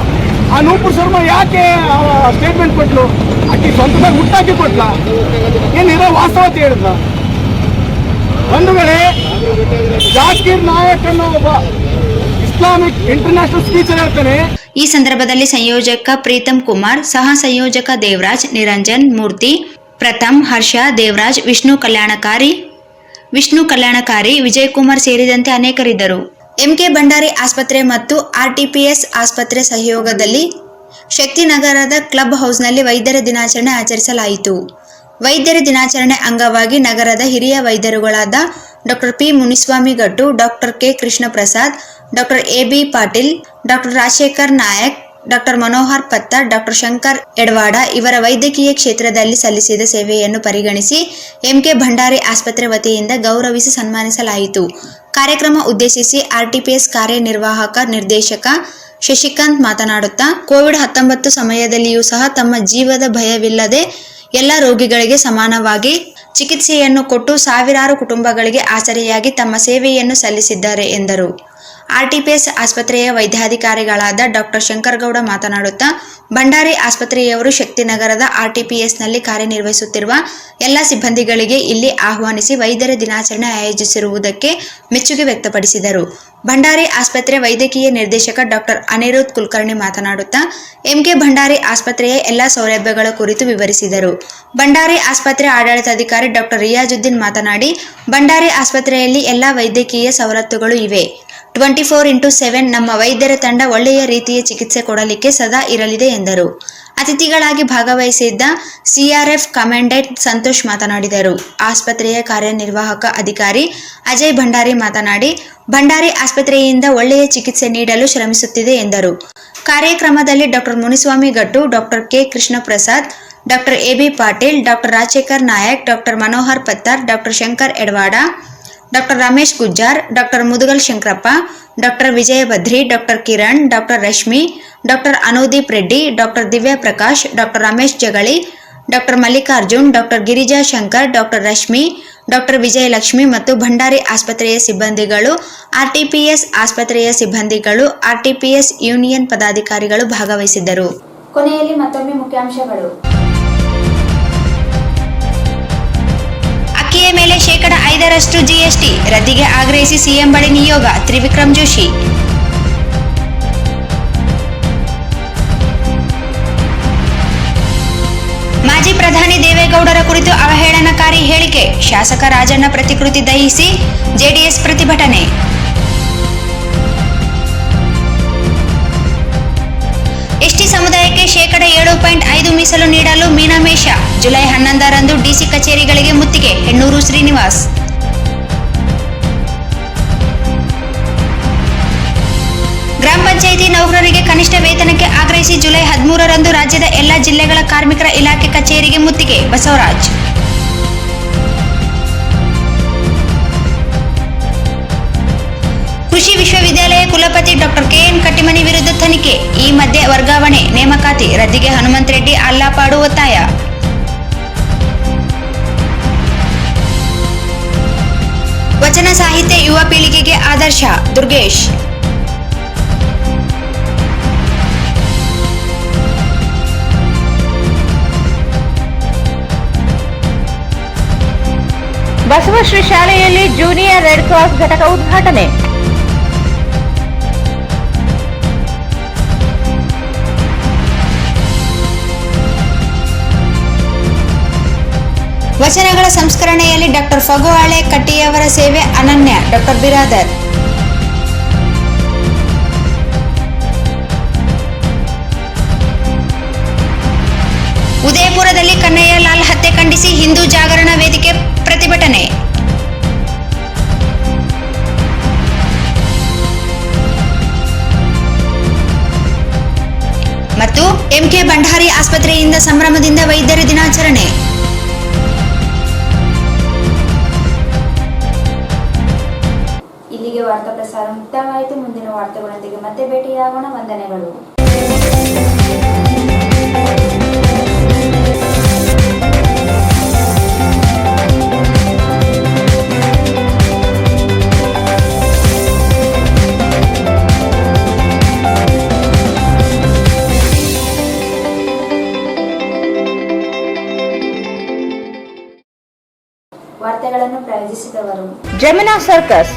ಆ ನೂಪುರ್ ಶರ್ಮಾ ಯಾಕೆ ಸ್ಟೇಟ್ಮೆಂಟ್ ಕೊಟ್ಲು? ಆಕೆ ಸ್ವಂತದಾಗ ಹುಟ್ಟಾಕಿ ಕೊಟ್ಲ? ಏನಿರೋ ವಾಸ್ತವತೆ ಹೇಳಿದ್ಲ? ಒಂದು ವೇಳೆ ಜಾಕೀರ್ ನಾಯಕ್ ಅನ್ನೋ ಒಬ್ಬ ಇಸ್ಲಾಮಿಕ್ ಇಂಟರ್ನ್ಯಾಷನಲ್ ಸ್ಪೀಚರ್ ಹೇಳ್ತಾನೆ. ಈ ಸಂದರ್ಭದಲ್ಲಿ ಸಂಯೋಜಕ ಪ್ರೀತಮ್ ಕುಮಾರ್, ಸಹ ಸಂಯೋಜಕ ದೇವರಾಜ್, ನಿರಂಜನ್, ಮೂರ್ತಿ, ಪ್ರಥಮ್, ಹರ್ಷ, ದೇವರಾಜ್, ವಿಷ್ಣು ಕಲ್ಯಾಣಕಾರಿ, ವಿಜಯ್ ಕುಮಾರ್ ಸೇರಿದಂತೆ ಅನೇಕರಿದ್ದರು. ಎಂಕೆ ಭಂಡಾರಿ ಆಸ್ಪತ್ರೆ ಮತ್ತು ಆರ್ಟಿಪಿಎಸ್ ಆಸ್ಪತ್ರೆ ಸಹಯೋಗದಲ್ಲಿ ಶಕ್ತಿನಗರದ ಕ್ಲಬ್ ಹೌಸ್ನಲ್ಲಿ ವೈದ್ಯರ ದಿನಾಚರಣೆ ಆಚರಿಸಲಾಯಿತು. ವೈದ್ಯರ ದಿನಾಚರಣೆ ಅಂಗವಾಗಿ ನಗರದ ಹಿರಿಯ ವೈದ್ಯರುಗಳಾದ doctor P Muniswamy Gattu, doctor K Krishna Prasad, doctor AB Patil, doctor Rajashekhar Nayak, doctor Manohar Pattar, doctor Shankar Edavada ಇವರ ವೈದ್ಯಕೀಯ ಕ್ಷೇತ್ರದಲ್ಲಿ ಸಲ್ಲಿಸಿದ ಸೇವೆಯನ್ನು ಪರಿಗಣಿಸಿ ಎಂಕೆ ಭಂಡಾರಿ ಆಸ್ಪತ್ರೆ ವತಿಯಿಂದ ಗೌರವಿಸಿ ಸನ್ಮಾನಿಸಲಾಯಿತು. ಕಾರ್ಯಕ್ರಮ ಉದ್ದೇಶಿಸಿ ಆರ್ಟಿಪಿಎಸ್ ಕಾರ್ಯನಿರ್ವಾಹಕ ನಿರ್ದೇಶಕ ಶಶಿಕಾಂತ್ ಮಾತನಾಡುತ್ತಾ, ಕೋವಿಡ್-19 ಸಮಯದಲ್ಲಿಯೂ ಸಹ ತಮ್ಮ ಜೀವದ ಭಯವಿಲ್ಲದೆ ಎಲ್ಲ ರೋಗಿಗಳಿಗೆ ಸಮಾನವಾಗಿ ಚಿಕಿತ್ಸೆಯನ್ನು ಕೊಟ್ಟು ಸಾವಿರಾರು ಕುಟುಂಬಗಳಿಗೆ ಆಸರೆಯಾಗಿ ತಮ್ಮ ಸೇವೆಯನ್ನು ಸಲ್ಲಿಸಿದ್ದಾರೆ ಎಂದರು. ಆರ್ಟಿಪಿಎಸ್ ಆಸ್ಪತ್ರೆಯ ವೈದ್ಯಾಧಿಕಾರಿಗಳಾದ ಡಾಕ್ಟರ್ ಶಂಕರಗೌಡ ಮಾತನಾಡುತ್ತಾ, ಭಂಡಾರಿ ಆಸ್ಪತ್ರೆಯವರು ಶಕ್ತಿನಗರದ ಆರ್ಟಿಪಿಎಸ್ನಲ್ಲಿ ಕಾರ್ಯನಿರ್ವಹಿಸುತ್ತಿರುವ ಎಲ್ಲ ಸಿಬ್ಬಂದಿಗಳಿಗೆ ಇಲ್ಲಿ ಆಹ್ವಾನಿಸಿ ವೈದ್ಯರ ದಿನಾಚರಣೆ ಆಯೋಜಿಸಿರುವುದಕ್ಕೆ ಮೆಚ್ಚುಗೆ ವ್ಯಕ್ತಪಡಿಸಿದರು. ಭಂಡಾರಿ ಆಸ್ಪತ್ರೆ ವೈದ್ಯಕೀಯ ನಿರ್ದೇಶಕ ಡಾಕ್ಟರ್ ಅನಿರುದ್ಧ್ ಕುಲಕರ್ಣಿ ಮಾತನಾಡುತ್ತಾ, ಎಂಕೆ ಭಂಡಾರಿ ಆಸ್ಪತ್ರೆಯ ಎಲ್ಲ ಸೌಲಭ್ಯಗಳ ಕುರಿತು ವಿವರಿಸಿದರು. ಭಂಡಾರಿ ಆಸ್ಪತ್ರೆ ಆಡಳಿತಾಧಿಕಾರಿ ಡಾಕ್ಟರ್ ರಿಯಾಜುದ್ದೀನ್ ಮಾತನಾಡಿ, ಭಂಡಾರಿ ಆಸ್ಪತ್ರೆಯಲ್ಲಿ ಎಲ್ಲ ವೈದ್ಯಕೀಯ ಸವಲತ್ತುಗಳು ಇವೆ. 24x7 ನಮ್ಮ ವೈದ್ಯರ ತಂಡ ಒಳ್ಳೆಯ ರೀತಿಯ ಚಿಕಿತ್ಸೆ ಕೊಡಲಿಕ್ಕೆ ಸದಾ ಇರಲಿದೆ ಎಂದರು. ಅತಿಥಿಗಳಾಗಿ ಭಾಗವಹಿಸಿದ್ದ ಸಿಆರ್ಎಫ್ ಕಮಾಂಡೆಂಟ್ ಸಂತೋಷ್ ಮಾತನಾಡಿದರು. ಆಸ್ಪತ್ರೆಯ ಕಾರ್ಯನಿರ್ವಾಹಕ ಅಧಿಕಾರಿ ಅಜಯ್ ಭಂಡಾರಿ ಮಾತನಾಡಿ, ಭಂಡಾರಿ ಆಸ್ಪತ್ರೆಯಿಂದ ಒಳ್ಳೆಯ ಚಿಕಿತ್ಸೆ ನೀಡಲು ಶ್ರಮಿಸುತ್ತಿದೆ ಎಂದರು. ಕಾರ್ಯಕ್ರಮದಲ್ಲಿ doctor Muniswamy Gattu, doctor K Krishna Prasad, doctor AB Patil, doctor Rajashekhar Nayak, doctor Manohar Pattar, doctor Shankar Edavada, doctor Ramesh Gujjar, doctor Mudugal Shankarappa, doctor Vijaya Badri, doctor Kiran, doctor Rashmi, doctor Anudeep Reddy, doctor Divya Prakash, doctor Ramesh Jagali, doctor Mallikarjun, doctor Girija Shankar, doctor Rashmi, doctor Vijayalakshmi ಮತ್ತು ಭಂಡಾರಿ ಆಸ್ಪತ್ರೆಯ ಸಿಬ್ಬಂದಿಗಳು, ಆರ್ಟಿಪಿಎಸ್ ಆಸ್ಪತ್ರೆಯ ಸಿಬ್ಬಂದಿಗಳು, ಆರ್ಟಿಪಿಎಸ್ ಯೂನಿಯನ್ ಪದಾಧಿಕಾರಿಗಳು ಭಾಗವಹಿಸಿದ್ದರು. ಕೊನೆಯಲ್ಲಿ ಮತ್ತೊಮ್ಮೆ ಮುಖ್ಯಾಂಶಗಳು. ಅಕ್ಕಿಯ ಮೇಲೆ 5% ಜಿಎಸ್ಟಿ ರದ್ದಿಗೆ ಆಗ್ರಹಿಸಿ ಸಿಎಂ ಬಳಿ ನಿಯೋಗ, ತ್ರಿವಿಕ್ರಮ್ ಜೋಶಿ. ಮಾಜಿ ಪ್ರಧಾನಿ ದೇವೇಗೌಡರ ಕುರಿತು ಅವಹೇಳನಕಾರಿ ಹೇಳಿಕೆ, ಶಾಸಕ ರಾಜಣ್ಣ ಪ್ರತಿಕೃತಿ ದಹಿಸಿ ಜೆಡಿಎಸ್ ಪ್ರತಿಭಟನೆ. ಎಸ್ಟಿ ಸಮುದಾಯಕ್ಕೆ 7.5% ಮೀಸಲು ನೀಡಲು ಮೀನಾಮೇಷ, ಜುಲೈ 11ರಂದು ಡಿಸಿ ಕಚೇರಿಗಳಿಗೆ ಮುತ್ತಿಗೆ, ಹೆಣ್ಣೂರು ಶ್ರೀನಿವಾಸ್. ಗ್ರಾಮ ಪಂಚಾಯಿತಿ ನೌಕರರಿಗೆ ಕನಿಷ್ಠ ವೇತನಕ್ಕೆ ಆಗ್ರಹಿಸಿ ಜುಲೈ 13ರಂದು ರಾಜ್ಯದ ಎಲ್ಲ ಜಿಲ್ಲೆಗಳ ಕಾರ್ಮಿಕರ ಇಲಾಖೆ ಕಚೇರಿಗೆ ಮುತ್ತಿಗೆ, ಬಸವರಾಜ್. ಕೃಷಿ ವಿಶ್ವವಿದ್ಯಾಲಯ ಕುಲಪತಿ ಡಾಕ್ಟರ್ ಕೆಎನ್ ಕಟ್ಟಿಮನಿ ವಿರುದ್ಧ ತನಿಖೆ, ಈ ಮಧ್ಯೆ ವರ್ಗಾವಣೆ, ನೇಮಕಾತಿ ರದ್ದಿಗೆ ಹನುಮಂತ ರೆಡ್ಡಿ ಅಲ್ಲಾಪಾಡು ಒತ್ತಾಯ. ವಚನ ಸಾಹಿತ್ಯ ಯುವ ಪೀಳಿಗೆಗೆ ಆದರ್ಶ, ದುರ್ಗೇಶ್. ಬಸವಶ್ರೀ ಶಾಲೆಯಲ್ಲಿ ಜೂನಿಯರ್ ರೆಡ್ ಕ್ರಾಸ್ ಘಟಕ ಉದ್ಘಾಟನೆ. ವಚನಗಳ ಸಂಸ್ಕರಣೆಯಲ್ಲಿ ಡಾಕ್ಟರ್ ಫಗುವಾಳೆ ಕಟ್ಟಿಯವರ ಸೇವೆ ಅನನ್ಯ, ಡಾಕ್ಟರ್ ಬಿರಾದರ್. ಉದಯಪುರದಲ್ಲಿ ಕನ್ನಯ್ಯ ಲಾಲ್ ಹತ್ಯೆ ಖಂಡಿಸಿ ಹಿಂದೂ ಜಾಗರಣ ವೇದಿಕೆ ಪ್ರತಿಭಟನೆ. ಮತ್ತು ಎಂಕೆ ಭಂಡಾರಿ ಆಸ್ಪತ್ರೆಯಿಂದ ಸಂಭ್ರಮದಿಂದ ವೈದ್ಯರ ದಿನಾಚರಣೆ. ಇಲ್ಲಿಗೆ ವಾರ್ತಾ ಪ್ರಸಾರ ಮುಕ್ತಾಯವಾಯಿತು. ಮುಂದಿನ ವಾರ್ತೆಗಳೊಂದಿಗೆ ಮತ್ತೆ ಭೇಟಿಯಾಗೋಣ. ವಂದನೆಗಳು. Showroom. Jamuna circus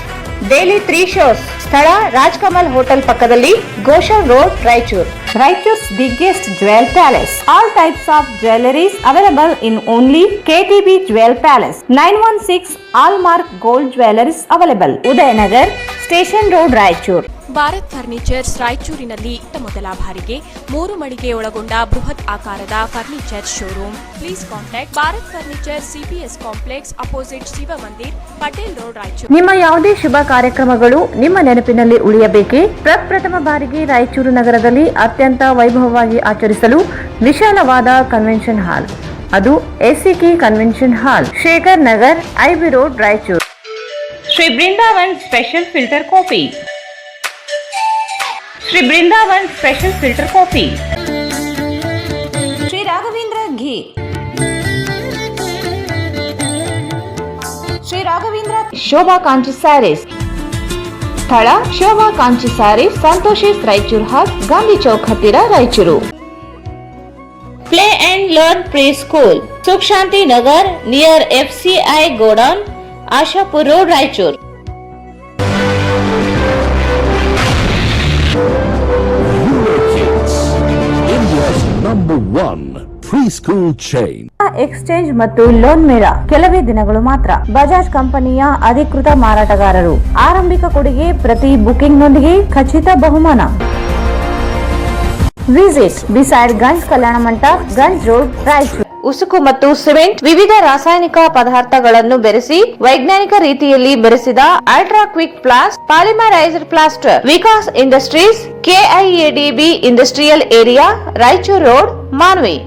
daily 3 shows. ಸ್ಥಳ ರಾಜ್ಕಮಲ್ ಹೋಟೆಲ್ ಪಕ್ಕದಲ್ಲಿ, ಗೋಶನ್ road, Raichur. Raichuru's biggest jewel palace. All types of jewelries available in only KTB Jewel Palace. 916 Allmark Gold Jewelries available. Udayanagar, Station Road, Raichur. Bharat furnitures ರಾಯಚೂರಿನಲ್ಲಿ ಮೊದಲ ಬಾರಿಗೆ 3 ಮಳಿಗೆ ಒಳಗೊಂಡ ಬೃಹತ್ ಆಕಾರದ furniture showroom. Please contact Bharat furniture CPS complex opposite Shiva Mandir, Patel road, Raichur. ನಿಮ್ಮ ಯಾವುದೇ ಶುಭ ಕಾರ್ಯಕ್ರಮಗಳು ನಿಮ್ಮ ನೆನಪಿನಲ್ಲಿ ಉಳಿಯಬೇಕೇ? ಪ್ರಪ್ರಥಮ ಬಾರಿಗೆ ರಾಯಚೂರು ನಗರದಲ್ಲಿ ಅತ್ಯಂತ ವೈಭವವಾಗಿ ಆಚರಿಸಲು ವಿಶಾಲವಾದ ಕನ್ವೆನ್ಷನ್ ಹಾಲ್, ಅದು SCK convention hall, Shekhar Nagar, IB road, Raichur. Shri Brindavan special filter coffee. Shri Brindavan special filter coffee. Shri Raghavendra ghee. Shri Raghavendra Shobha Kanchi sarees. ಸ್ಥಳ ಶೋಭಾ ಕಾಂಚಿ ಸ್ಯಾರೀಸ್, ಸಂತೋಷಿಸ್ ರಾಯಚೂರು ಹಾಟ್, ಗಾಂಧಿ ಚೌಕ್ ಹತ್ತಿರ, Raichur. Play and learn pre school, Sukh Shanti Nagar near FCI godown, Ashapur road, Raichur. Number 1 preschool chain. Exchange ಮತ್ತು ಲೋನ್ ಮೇಳ ಕೆಲವೇ ದಿನಗಳು ಮಾತ್ರ. ಬಜಾಜ್ ಕಂಪನಿಯ ಅಧಿಕೃತ ಮಾರಾಟಗಾರರು. ಆರಂಭಿಕ ಕೊಡುಗೆ ಪ್ರತಿ ಬುಕಿಂಗ್ ನೊಂದಿಗೆ ಖಚಿತ ಬಹುಮಾನ. Visit beside Ganj Kalyana Mantapa, Ganj road, Raichur. ಉಸುಕು ಮತ್ತು ಸಿಮೆಂಟ್, ವಿವಿಧ ರಾಸಾಯನಿಕ ಪದಾರ್ಥಗಳನ್ನು ಬೆರೆಸಿ ವೈಜ್ಞಾನಿಕ ರೀತಿಯಲ್ಲಿ ಬೆರೆಸಿದ ultra quick plast polymerised plaster. Vikas industries, KIADB industrial area, Raichur road, Manvi.